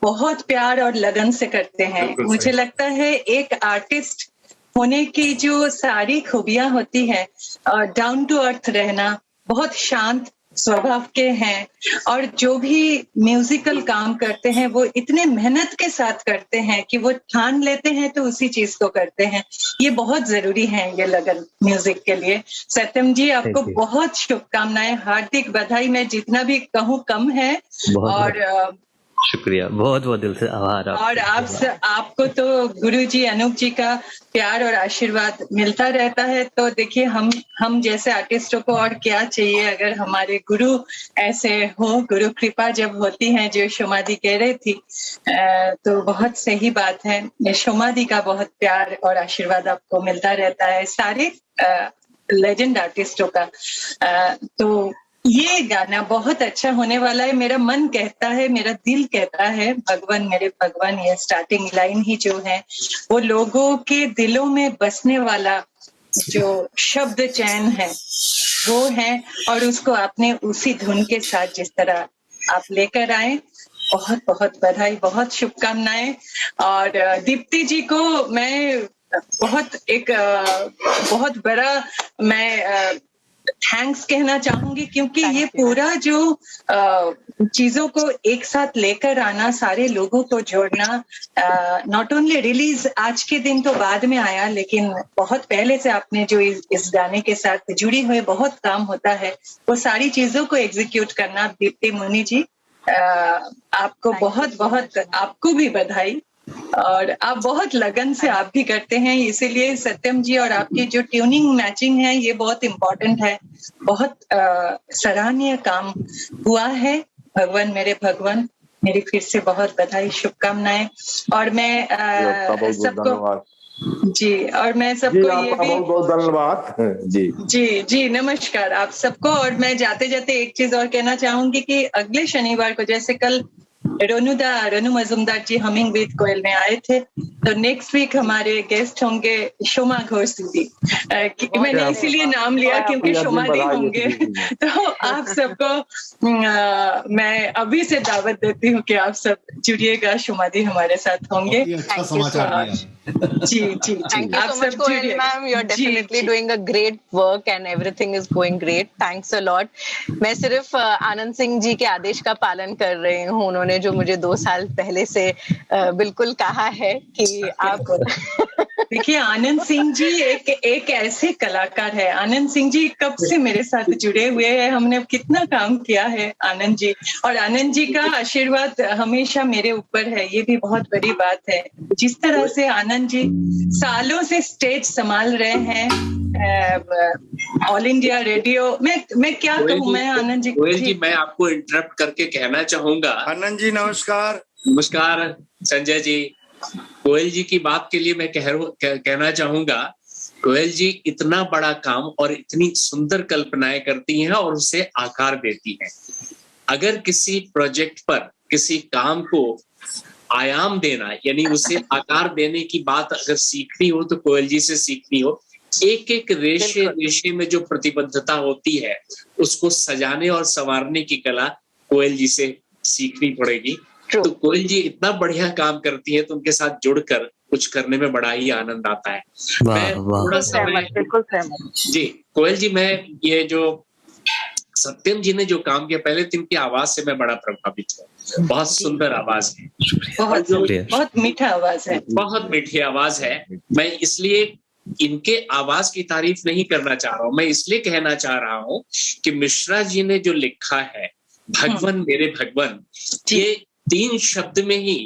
बहुत प्यार और लगन से करते हैं। मुझे लगता है एक आर्टिस्ट होने की जो सारी खूबियां होती है, डाउन टू अर्थ रहना, बहुत शांत स्वभाव के हैं, और जो भी म्यूजिकल काम करते हैं वो इतने मेहनत के साथ करते हैं कि वो ठान लेते हैं तो उसी चीज को करते हैं। ये बहुत जरूरी है, ये लगन म्यूजिक के लिए। सत्यम जी आपको बहुत शुभकामनाएं, हार्दिक बधाई। मैं जितना भी कहूँ कम है। और शुक्रिया, बहुत बहुत दिल से आभार। और आपको तो गुरुजी अनूप जी का प्यार और आशीर्वाद मिलता रहता है। तो देखिए हम जैसे आर्टिस्टों को और क्या चाहिए, अगर हमारे गुरु ऐसे हो, गुरु कृपा जब होती है, जो शोमादी कह रही थी, तो बहुत सही बात है। शोमादी का बहुत प्यार और आशीर्वाद आपको मिलता रहता है, सारे लेजेंड आर्टिस्टों का। तो ये गाना बहुत अच्छा होने वाला है। मेरा मन कहता है, मेरा दिल कहता है, भगवान मेरे भगवान, ये स्टार्टिंग लाइन ही जो है वो लोगों के दिलों में बसने वाला जो शब्द चयन है वो है, और उसको आपने उसी धुन के साथ जिस तरह आप लेकर आए, बहुत बहुत बधाई, बहुत शुभकामनाएं। और दीप्ति जी को मैं बहुत बड़ा मैं थैंक्स कहना चाहूंगी, क्योंकि ये पूरा जो चीजों को एक साथ लेकर आना, सारे लोगों को जोड़ना, नॉट ओनली रिलीज आज के दिन तो बाद में आया, लेकिन बहुत पहले से आपने जो इस गाने के साथ जुड़ी हुए बहुत काम होता है, वो सारी चीजों को एग्जीक्यूट करना। दीप्ति मुनि जी आपको बहुत बहुत, आपको भी बधाई। और आप बहुत लगन से आप भी करते हैं, इसीलिए सत्यम जी और आपकी जो ट्यूनिंग मैचिंग है ये बहुत इम्पोर्टेंट है। बहुत सराहनीय काम हुआ है। भगवान मेरे भगवान, मेरी फिर से बहुत बधाई, शुभकामनाएं। और मैं सबको जी, और मैं सबको ये भी बहुत धन्यवाद जी नमस्कार आप सबको। और मैं जाते जाते एक चीज और कहना चाहूंगी कि अगले शनिवार को, जैसे कल रोनू मजुमदार जी हमिंग विद कोयल में आए थे, तो नेक्स्ट वीक हमारे गेस्ट होंगे शोमा घोष दीदी। मैंने इसीलिए नाम लिया क्योंकि शोमा दी होंगे। तो आप सबको मैं अभी से दावत देती हूँ कि आप सब जुड़िएगा, शोमा दी हमारे साथ होंगे। अच्छा समाचार जी thank you so much Koyal ma'am, you are definitely doing a great work and everything is going great, thanks a lot. मैं सिर्फ आनंद सिंह जी के आदेश का पालन कर रही हूँ। उन्होंने जो मुझे 2 साल पहले से बिल्कुल कहा है कि आप देखिए आनंद सिंह जी एक ऐसे कलाकार है। आनंद सिंह जी कब से मेरे साथ जुड़े हुए हैं, हमने कितना काम किया है आनंद जी, और आनंद जी का आशीर्वाद हमेशा मेरे ऊपर है, ये भी बहुत बड़ी बात है। जिस तरह से आनंद जी सालों से स्टेज संभाल रहे हैं ऑल इंडिया रेडियो, मैं क्या कहूँ मैं आनंद जी। कोयल जी मैं आपको इंटरप्ट करके कहना चाहूंगा। आनंद जी नमस्कार। नमस्कार संजय जी। कोयल जी की बात के लिए मैं कहना चाहूंगा, कोयल जी इतना बड़ा काम और इतनी सुंदर कल्पनाएं करती हैं और उसे आकार देती हैं। अगर किसी प्रोजेक्ट पर किसी काम को आयाम देना यानी उसे आकार देने की बात अगर सीखनी हो तो कोयल जी से सीखनी हो। एक एक रेशे में जो प्रतिबद्धता होती है उसको सजाने और संवारने की कला कोयल जी से सीखनी पड़ेगी। तो कोयल जी इतना बढ़िया काम करती है तो उनके साथ जुड़कर कुछ करने में बड़ा ही आनंद आता है। मैं थोड़ा सा जी कोयल जी, मैं ये जो सत्यम जी ने जो काम किया पहले तो इनकी आवाज से मैं बड़ा प्रभावित हूँ। बहुत सुंदर आवाज है, बहुत मीठा आवाज है, बहुत मीठी आवाज है। मैं इसलिए इनके आवाज की तारीफ नहीं करना चाह रहा हूँ, मैं इसलिए कहना चाह रहा हूँ कि मिश्रा जी ने जो लिखा है भगवन मेरे भगवन, ये 3 शब्द में ही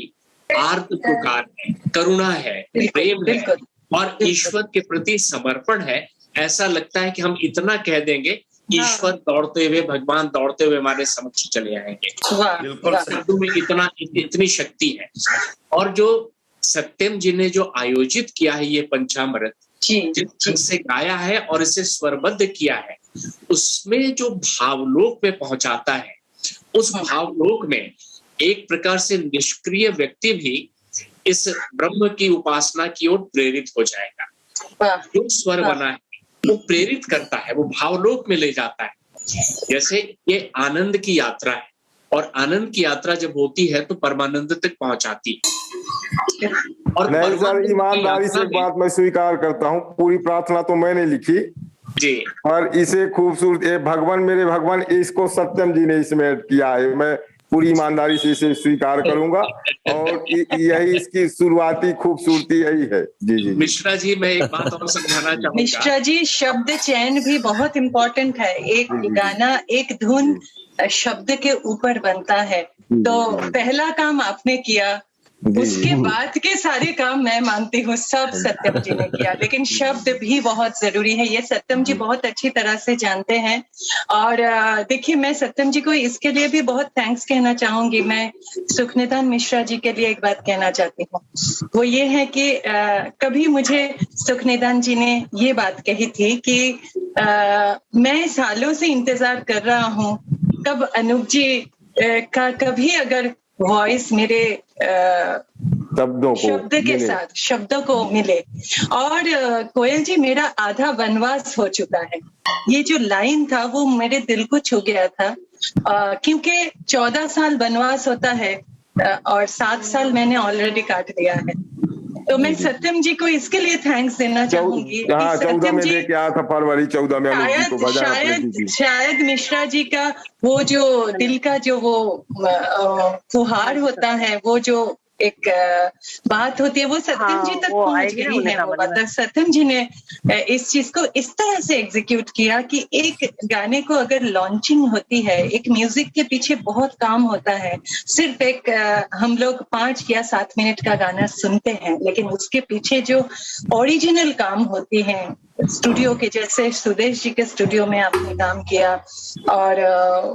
आर्त पुकार है, करुणा है, प्रेम है और ईश्वर के प्रति समर्पण है। ऐसा लगता है कि हम इतना कह देंगे ईश्वर दौड़ते हुए, भगवान दौड़ते हुए हमारे समक्ष चले आएंगे। शब्दों में इतनी शक्ति है। और जो सत्यम जी ने जो आयोजित किया है ये पंचामृत, जिससे गाया है और इसे स्वरबद्ध किया है, उसमें जो भावलोक में पहुंचाता है, उस भावलोक में एक प्रकार से निष्क्रिय व्यक्ति भी इस ब्रह्म की उपासना की ओर प्रेरित हो जाएगा। जो स्वर बना है वो प्रेरित करता है, वो भावलोक में ले जाता है। जैसे ये आनंद की यात्रा है और आनंद की यात्रा जब होती है तो परमानंद तक पहुंचाती है। और नहीं सर, ईमानदारी से एक बात मैं स्वीकार करता हूँ, पूरी प्रार्थना तो मैंने लिखी जी, और इसे खूबसूरत भगवान मेरे भगवान इसको सत्यम जी ने इसमें ऐड किया है। मैं पूरी ईमानदारी से इसे स्वीकार करूंगा और यही इसकी शुरुआती खूबसूरती यही है। जी जी मिश्रा जी, मैं एक बात और समझाना चाहूंगा। मिश्रा जी, शब्द चयन भी बहुत इम्पोर्टेंट है। एक गाना, एक धुन शब्द के ऊपर बनता है, तो पहला काम आपने किया, उसके बाद के सारे काम मैं मानती हूँ सब सत्यम जी ने किया, लेकिन शब्द भी बहुत जरूरी है, ये सत्यम जी बहुत अच्छी तरह से जानते हैं। और देखिए, मैं सत्यम जी को इसके लिए भी बहुत थैंक्स कहना चाहूंगी। मैं सुखनिधान मिश्रा जी के लिए एक बात कहना चाहती हूँ, वो ये है कि कभी मुझे सुखनिधान जी ने ये बात कही थी कि मैं सालों से इंतजार कर रहा हूँ कब अनूप जी का कभी अगर वॉइस मेरे शब्द के साथ शब्दों को मिले। और कोयल जी, मेरा आधा वनवास हो चुका है। ये जो लाइन था वो मेरे दिल को छू गया था, क्योंकि 14 साल वनवास होता है और 7 साल मैंने ऑलरेडी काट दिया है। तो मैं सत्यम जी को इसके लिए थैंक्स देना चाहूंगी। 14 में लेके आया था, फरवरी 14 में शायद मिश्रा जी का वो जो दिल का जो वो फुहार होता है, वो जो एक बात होती है, वो सत्यम जी तक पहुंच गई है। वो बात सत्यम जी ने इस चीज को इस तरह से एग्जीक्यूट किया कि एक गाने को अगर लॉन्चिंग होती है, एक म्यूजिक के पीछे बहुत काम होता है। सिर्फ एक हम लोग 5 या 7 मिनट का गाना सुनते हैं, लेकिन उसके पीछे जो ओरिजिनल काम होती है स्टूडियो के, जैसे सुदेश जी के स्टूडियो में आपने काम किया और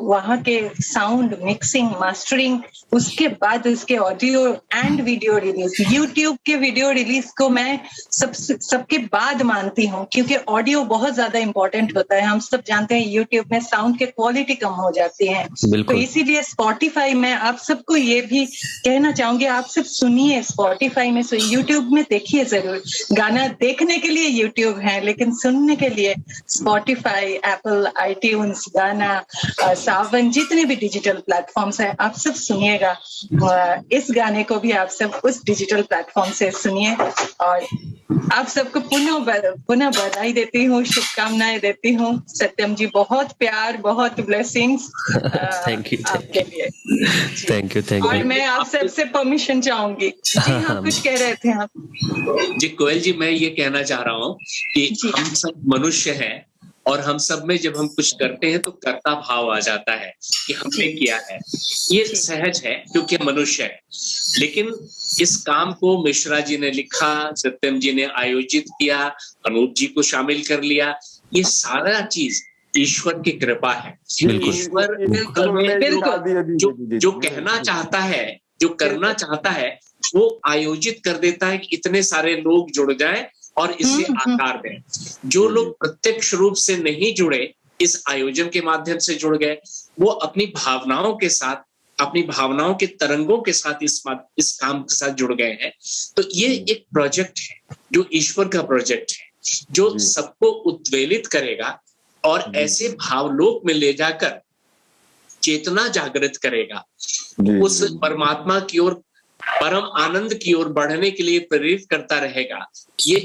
वहाँ के साउंड मिक्सिंग, मास्टरिंग, उसके बाद उसके audio and video release, YouTube के वीडियो रिलीज को मैं सबके बाद मानती हूँ, क्योंकि ऑडियो बहुत ज्यादा इंपॉर्टेंट होता है। हम सब जानते हैं यूट्यूब में साउंड के क्वालिटी कम हो जाती है, तो इसीलिए स्पॉटिफाई में आप सबको ये भी कहना चाहूंगी, आप सब सुनिए स्पॉटिफाई में, यूट्यूब में देखिए जरूर। गाना देखने के लिए यूट्यूब है, लेकिन सुनने के लिए स्पॉटिफाई, एप्पल, आईट्यून्स, गाना, सावन, जितने भी डिजिटल प्लेटफॉर्म्स हैं, आप सब सुनिएगा। इस गाने को भी आप सब उस डिजिटल प्लेटफॉर्म से सुनिए और आप सबको पुनः बधाई देती हूँ, शुभकामनाएं देती हूँ। सत्यम जी, बहुत प्यार, बहुत ब्लेसिंग्स थैंक यू आपके लिए। थैंक यू और मैं आप सबसे परमिशन चाहूंगी। जी हाँ, कुछ कह रहे थे आप। जी कोयल जी, मैं ये कहना चाह रहा हूँ कि हम सब मनुष्य हैं और हम सब में जब हम कुछ करते हैं तो कर्ता भाव आ जाता है कि हमने किया है। ये सहज है क्योंकि मनुष्य है। लेकिन इस काम को मिश्रा जी ने लिखा, सत्यम जी ने आयोजित किया, अनूप जी को शामिल कर लिया, ये सारा चीज ईश्वर की कृपा है। ईश्वर जो कहना चाहता है, जो करना चाहता है, वो आयोजित कर देता है कि इतने सारे लोग जुड़ जाएं और इसे आकार दें। जो लोग प्रत्यक्ष रूप से नहीं जुड़े, इस आयोजन के माध्यम से जुड़ गए, वो अपनी भावनाओं के साथ, अपनी भावनाओं के तरंगों के साथ इस काम के साथ जुड़ गए हैं। तो ये एक प्रोजेक्ट है जो ईश्वर का प्रोजेक्ट है, जो सबको उद्वेलित करेगा और ऐसे भावलोक में ले जाकर चेतना जागृत करेगा, उस परमात्मा की ओर, परम आनंद की ओर बढ़ने के लिए प्रेरित करता रहेगा। ये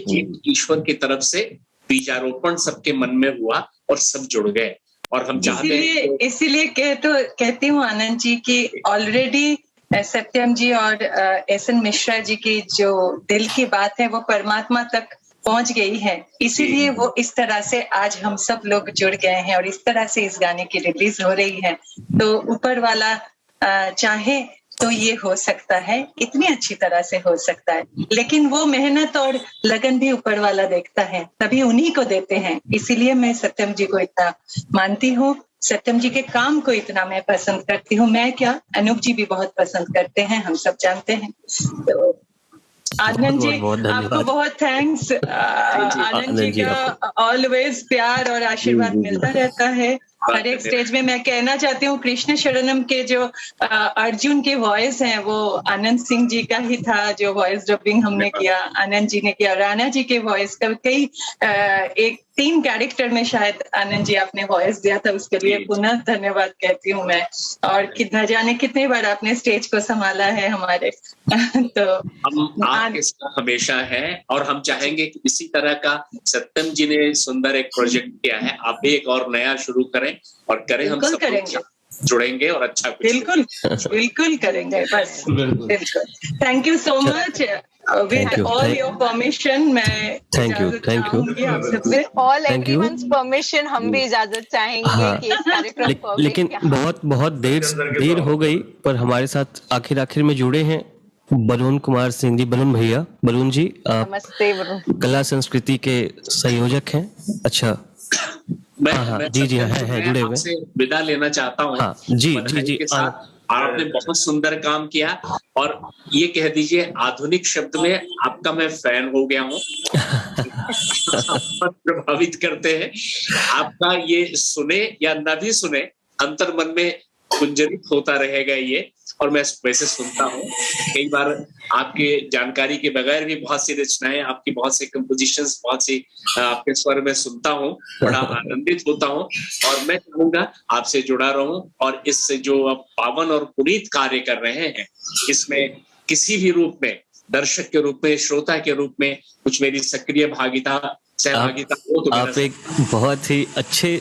ईश्वर की तरफ से बीजारोपण सबके मन में हुआ और सब जुड़ गए। और हम चाहते हैं, इसीलिए कहती हूँ आनंद जी की ऑलरेडी सत्यम जी और एसएन मिश्रा जी की जो दिल की बात है वो परमात्मा तक पहुंच गई है। इसीलिए वो इस तरह से आज हम सब लोग जुड़ गए हैं और इस तरह से इस गाने की रिलीज हो रही है। तो ऊपर वाला चाहे तो ये हो सकता है, इतनी अच्छी तरह से हो सकता है। लेकिन वो मेहनत और लगन भी ऊपर वाला देखता है, तभी उन्हीं को देते हैं। इसीलिए मैं सत्यम जी को इतना मानती हूँ, सत्यम जी के काम को इतना मैं पसंद करती हूँ। मैं क्या, अनूप जी भी बहुत पसंद करते हैं, हम सब जानते हैं। तो आनंद जी, आपको बहुत थैंक्स। आनंद जी का ऑलवेज प्यार और आशीर्वाद मिलता रहता है हर एक स्टेज में। मैं कहना चाहती हूँ, कृष्ण शरणम के जो अर्जुन की वॉइस है वो आनंद सिंह जी का ही था, जो वॉइस डबिंग हमने किया, आनंद जी ने किया। राणा जी के वॉइस का कई 3 कैरेक्टर में शायद आनंद जी आपने वॉइस दिया था, उसके लिए पुनः धन्यवाद कहती हूँ मैं। और कितना जाने कितनी बार आपने स्टेज को संभाला है हमारे। तो हम आपके साथ हमेशा है और हम चाहेंगे कि इसी तरह का सत्यम जी ने सुंदर एक प्रोजेक्ट किया है, आप भी एक और नया शुरू करें और करें। हम सब करेंगे, जुड़ेंगे और अच्छा कुछ बिल्कुल करेंगे, बस बिल्कुल। Thank you so much. With all your permission, मैं थैंक यू आप सबसे all everyone's permission हम भी इजाजत चाहेंगे कि इस कार्यक्रम को। लेकिन बहुत देर हो गई, पर हमारे साथ आखिर में जुड़े हैं बलून कुमार सिंह जी। बलून भैया, बलून जी, नमस्ते बलून। कला संस्कृति के संयोजक हैं। अच्छा, मैं जी है जुड़े हुए। विदा लेना चाहता हूँ। जी आपने बहुत सुंदर काम किया और ये कह दीजिए आधुनिक शब्द में आपका मैं फैन हो गया हूँ। प्रभावित करते हैं आपका, ये सुने या न भी सुने, अंतर मन में गुंजरित होता रहेगा ये। और मैं वैसे सुनता हूँ, कई बार आपके जानकारी के बगैर भी बहुत सी रचनाएं, आपकी बहुत सी कंपोजिशंस, बहुत सी आपके स्वर में सुनता हूँ, बड़ा आनंदित होता हूँ। और मैं चाहूंगा आपसे जुड़ा रहूं और इससे जो आप पावन और पुनीत कार्य कर रहे हैं, इसमें किसी भी रूप में, दर्शक के रूप में, श्रोता के रूप में कुछ मेरी सक्रिय सहभागिता हो तो आप एक बहुत ही अच्छे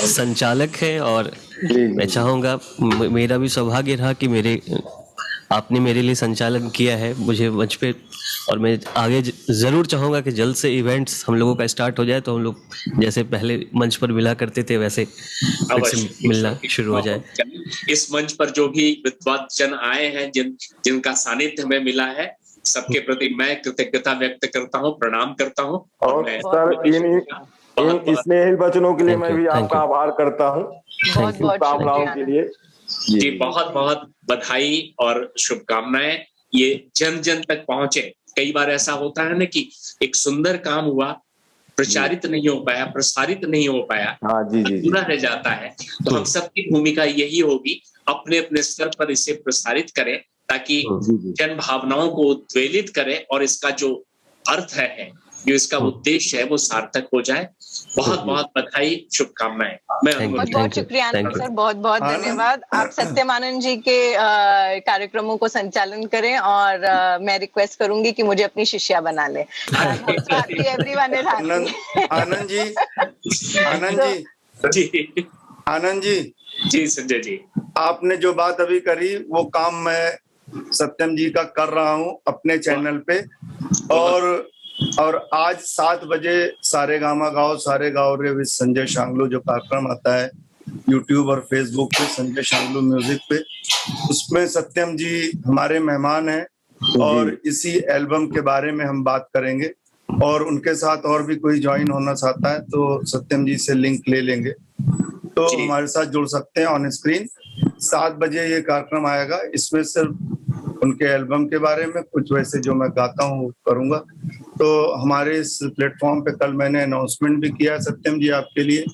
संचालक हैं। और मैं चाहूंगा, मेरा भी सौभाग्य रहा कि आपने मेरे लिए संचालन किया है मुझे मंच पे, और मैं आगे जरूर चाहूंगा कि जल्द से इवेंट्स हम लोगों का स्टार्ट हो जाए, तो हम लोग जैसे पहले मंच पर मिला करते थे वैसे मिलना शुरू हो जाए। इस मंच पर जो भी विद्वान जन आए हैं, जिनका सानिध्य हमें मिला है, सबके प्रति मैं कृतज्ञता व्यक्त करता हूँ, प्रणाम करता हूँ। और सर, इन स्नेही वचनों के लिए मैं भी आपका आभार करता हूँ, शुभकामनाओं के लिए। जी बहुत बहुत बधाई और शुभकामनाएं, ये जन जन तक पहुंचे। कई बार ऐसा होता है ना कि एक सुंदर काम हुआ, प्रचारित नहीं हो पाया, प्रसारित नहीं हो पाया, अधूरा रह जाता है। तो हम सबकी भूमिका यही होगी, अपने अपने स्तर पर इसे प्रसारित करें, ताकि जन भावनाओं को उद्वेलित करें और इसका जो अर्थ है जो इसका उद्देश्य है वो सार्थक हो जाए। बहुत बहुत बधाई, शुभकामनाएं। बहुत बहुत शुक्रिया आनंद सर, बहुत बहुत धन्यवाद। आप सत्यम आनंद जी के कार्यक्रमों को संचालन करें और मैं रिक्वेस्ट करूंगी कि मुझे अपनी शिष्या बना ले। आनंद जी संजय जी, आपने जो बात अभी करी वो काम मैं सत्यम जी का कर रहा हूँ अपने चैनल पे, और आज 7 बजे सारेगामा गाओ सारे गाओ रे विद संजय शांगलू जो कार्यक्रम आता है यूट्यूब और फेसबुक पे, संजय शांगलू म्यूजिक पे, उसमें सत्यम जी हमारे मेहमान हैं और इसी एल्बम के बारे में हम बात करेंगे। और उनके साथ और भी कोई ज्वाइन होना चाहता है तो सत्यम जी से लिंक ले लेंगे, तो हमारे साथ जुड़ सकते हैं ऑन स्क्रीन। 7 बजे ये कार्यक्रम आएगा, इसमें सिर्फ उनके एल्बम के बारे में कुछ वैसे जो मैं गाता हूँ करूँगा। तो हमारे इस प्लेटफॉर्म पे कल मैंने अनाउंसमेंट भी किया सत्यम जी आपके लिए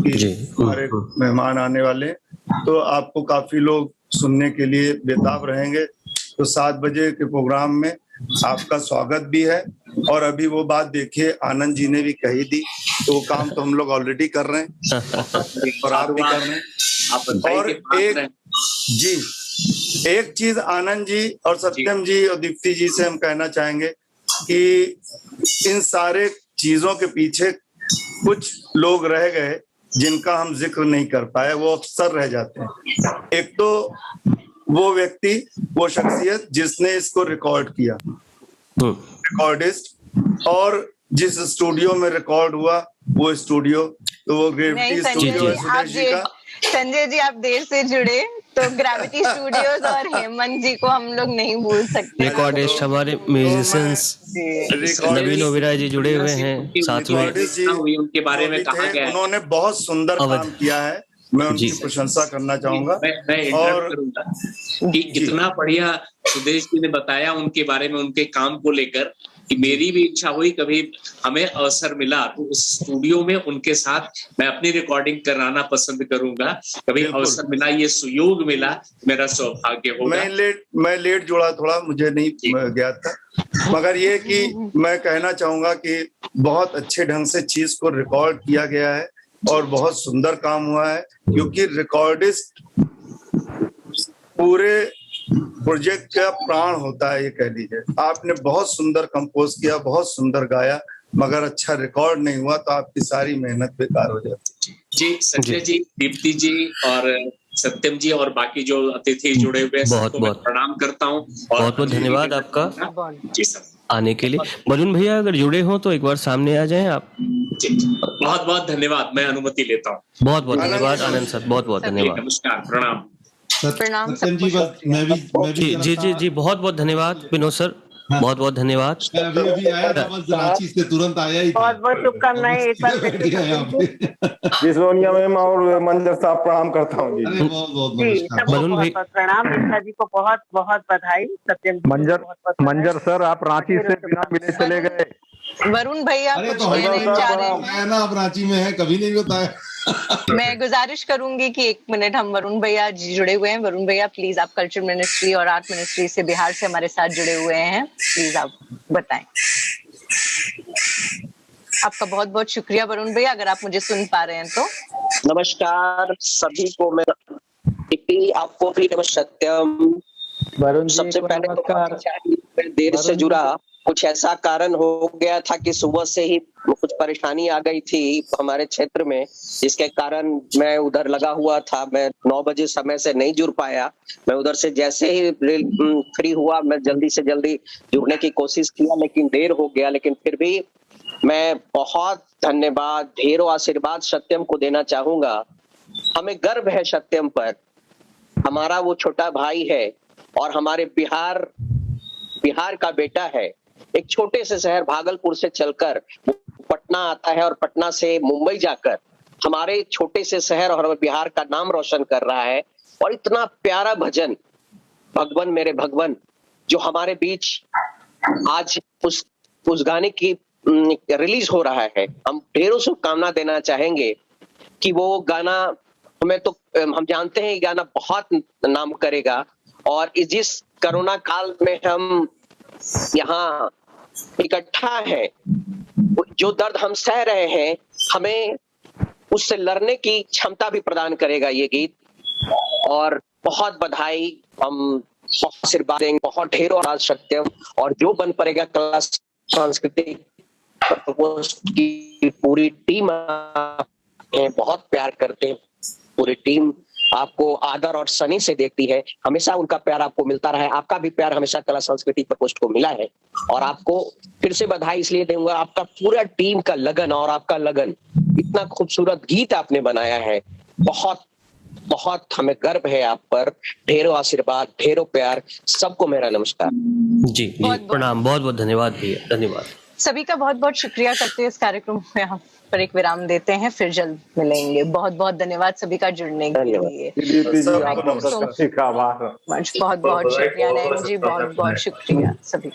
कि हमारे मेहमान आने वाले, तो आपको काफी लोग सुनने के लिए बेताब रहेंगे। तो 7 बजे के प्रोग्राम में आपका स्वागत भी है। और अभी वो बात देखिए आनंद जी ने भी कही दी, तो वो काम तो हम लोग ऑलरेडी कर रहे हैं और आप भी कर रहे हैं। और एक चीज आनंद जी और सत्यम जी और दीप्ति जी से हम कहना चाहेंगे कि इन सारे चीजों के पीछे कुछ लोग रह गए जिनका हम जिक्र नहीं कर पाए, वो अक्सर रह जाते हैं। एक तो वो व्यक्ति, वो शख्सियत जिसने इसको रिकॉर्ड किया, रिकॉर्डिस्ट, और जिस स्टूडियो में रिकॉर्ड हुआ वो स्टूडियो, तो वो ग्रेविटी स्टूडियो है सुदेश जी का। संजय जी आप देर से जुड़े, तो ग्रेविटी स्टूडियोज और हेमंत जी को हम लोग नहीं भूल सकते। रिकॉर्डिस्ट हमारे म्यूजिशियंस नवीन ओबेरॉय जी जुड़े हुए हैं साथ में, उनके बारे में कहा गया है। उन्होंने बहुत सुंदर काम किया है, मैं उनकी प्रशंसा करना चाहूंगा। और कि इतना बढ़िया सुदेश जी ने बताया उनके बारे में, उनके काम को लेकर, कि मेरी भी इच्छा हुई कभी हमें अवसर मिला तो उस स्टूडियो में उनके साथ मैं अपनी रिकॉर्डिंग कराना पसंद करूंगा। कभी अवसर मिला, ये सुयोग मिला, मेरा सौभाग्य होगा। मैं लेट जुड़ा थोड़ा, मुझे नहीं ज्ञात था, मगर ये कि मैं कहना चाहूंगा कि बहुत अच्छे ढंग से चीज को रिकॉर्ड किया गया है और बहुत सुंदर काम हुआ है, क्योंकि रिकॉर्डिस्ट पूरे प्रोजेक्ट का प्राण होता है, ये कह लीजिए। आपने बहुत सुंदर कंपोज किया, बहुत सुंदर गाया, मगर अच्छा रिकॉर्ड नहीं हुआ तो आपकी सारी मेहनत बेकार हो जाती। जी संजय जी, दीप्ति जी और सत्यम जी और बाकी जो अतिथि जुड़े हुए हैं, बहुत बहुत प्रणाम करता हूँ। बहुत बहुत धन्यवाद आपका जी सर आने के लिए। वरुण भैया अगर जुड़े हो तो एक बार सामने आ जाएं आप। बहुत बहुत धन्यवाद, मैं अनुमति लेता हूँ। बहुत बहुत धन्यवाद आनंद सर, बहुत बहुत धन्यवाद। नमस्कार, प्रणाम। सत्यम जी, मैं भी जी बहुत बहुत धन्यवाद विनोद सर, बहुत बहुत धन्यवाद। अभी आया था, बस रांची से तुरंत आया ही। बहुत बहुत शुभकामनाएं एक बार जी सोनिया मैम और मंजर साहब प्रणाम करता हूँ जी। बहुत बहुत नमस्कार, प्रणाम। मिश्रा जी को बहुत बहुत बधाई। सत्यम मंजर सर आप रांची से बिना मिले चले गए। वरुण भैया अरे तो ना आप रांची में है, कभी नहीं होता है। मैं गुजारिश करूंगी कि 1 मिनट, हम वरुण भैया जुड़े हुए हैं। वरुण भैया प्लीज, आप कल्चर मिनिस्ट्री और आर्ट मिनिस्ट्री से बिहार से हमारे साथ जुड़े हुए हैं, प्लीज आप बताएं। आपका बहुत बहुत शुक्रिया वरुण भैया, अगर आप मुझे सुन पा रहे हैं तो। नमस्कार सभी को, मैं आपको भी सत्यम। वरुण जी सबसे पहले तो देर से जुड़ा, कुछ ऐसा कारण हो गया था कि सुबह से ही कुछ परेशानी आ गई थी हमारे क्षेत्र में, जिसके कारण मैं उधर लगा हुआ था। मैं 9 बजे समय से नहीं जुड़ पाया। मैं उधर से जैसे ही फ्री हुआ मैं जल्दी से जल्दी जुड़ने की कोशिश किया, लेकिन देर हो गया। लेकिन फिर भी मैं बहुत धन्यवाद, ढेरों आशीर्वाद सत्यम को देना चाहूंगा। हमें गर्व है सत्यम पर, हमारा वो छोटा भाई है और हमारे बिहार का बेटा है। एक छोटे से शहर भागलपुर से चलकर पटना आता है और पटना से मुंबई जाकर हमारे छोटे से शहर और बिहार का नाम रोशन कर रहा है। और इतना प्यारा भजन भगवन मेरे भगवन जो हमारे बीच आज उस गाने की रिलीज हो रहा है, हम ढेरों शुभकामना देना चाहेंगे कि वो गाना, हमें तो हम जानते हैं ये गाना बहुत नाम करेगा। और जिस कोरोना काल में हम यहाँ इकट्ठा है, जो दर्द हम सह रहे हैं, हमें उससे लड़ने की क्षमता भी प्रदान करेगा ये गीत। और बहुत बधाई, हम आशीर्वाद देंगे, बहुत ढेरों आभार सत्यम। और जो बन पड़ेगा कला सांस्कृतिक की पूरी टीम बहुत प्यार करते हैं, पूरी टीम आपको आदर और सनी से देखती है, हमेशा उनका प्यार आपको मिलता रहा है। आपका भी प्यार हमेशा कला संस्कृति प्रकोष्ठ को मिला है और आपको फिर से बधाई इसलिए दूंगा, आपका पूरा टीम का लगन और आपका लगन, इतना खूबसूरत गीत आपने बनाया है, बहुत बहुत हमें गर्व है आप पर। ढेरों आशीर्वाद, ढेरों प्यार, सबको मेरा नमस्कार। जी प्रणाम, बहुत बहुत धन्यवाद भैया, धन्यवाद। सभी का बहुत बहुत शुक्रिया करते हैं। इस कार्यक्रम में हम पर एक विराम देते हैं, फिर जल्द मिलेंगे। बहुत बहुत धन्यवाद सभी का जुड़ने के लिए। बहुत बहुत शुक्रिया नयन जी, बहुत बहुत शुक्रिया सभी।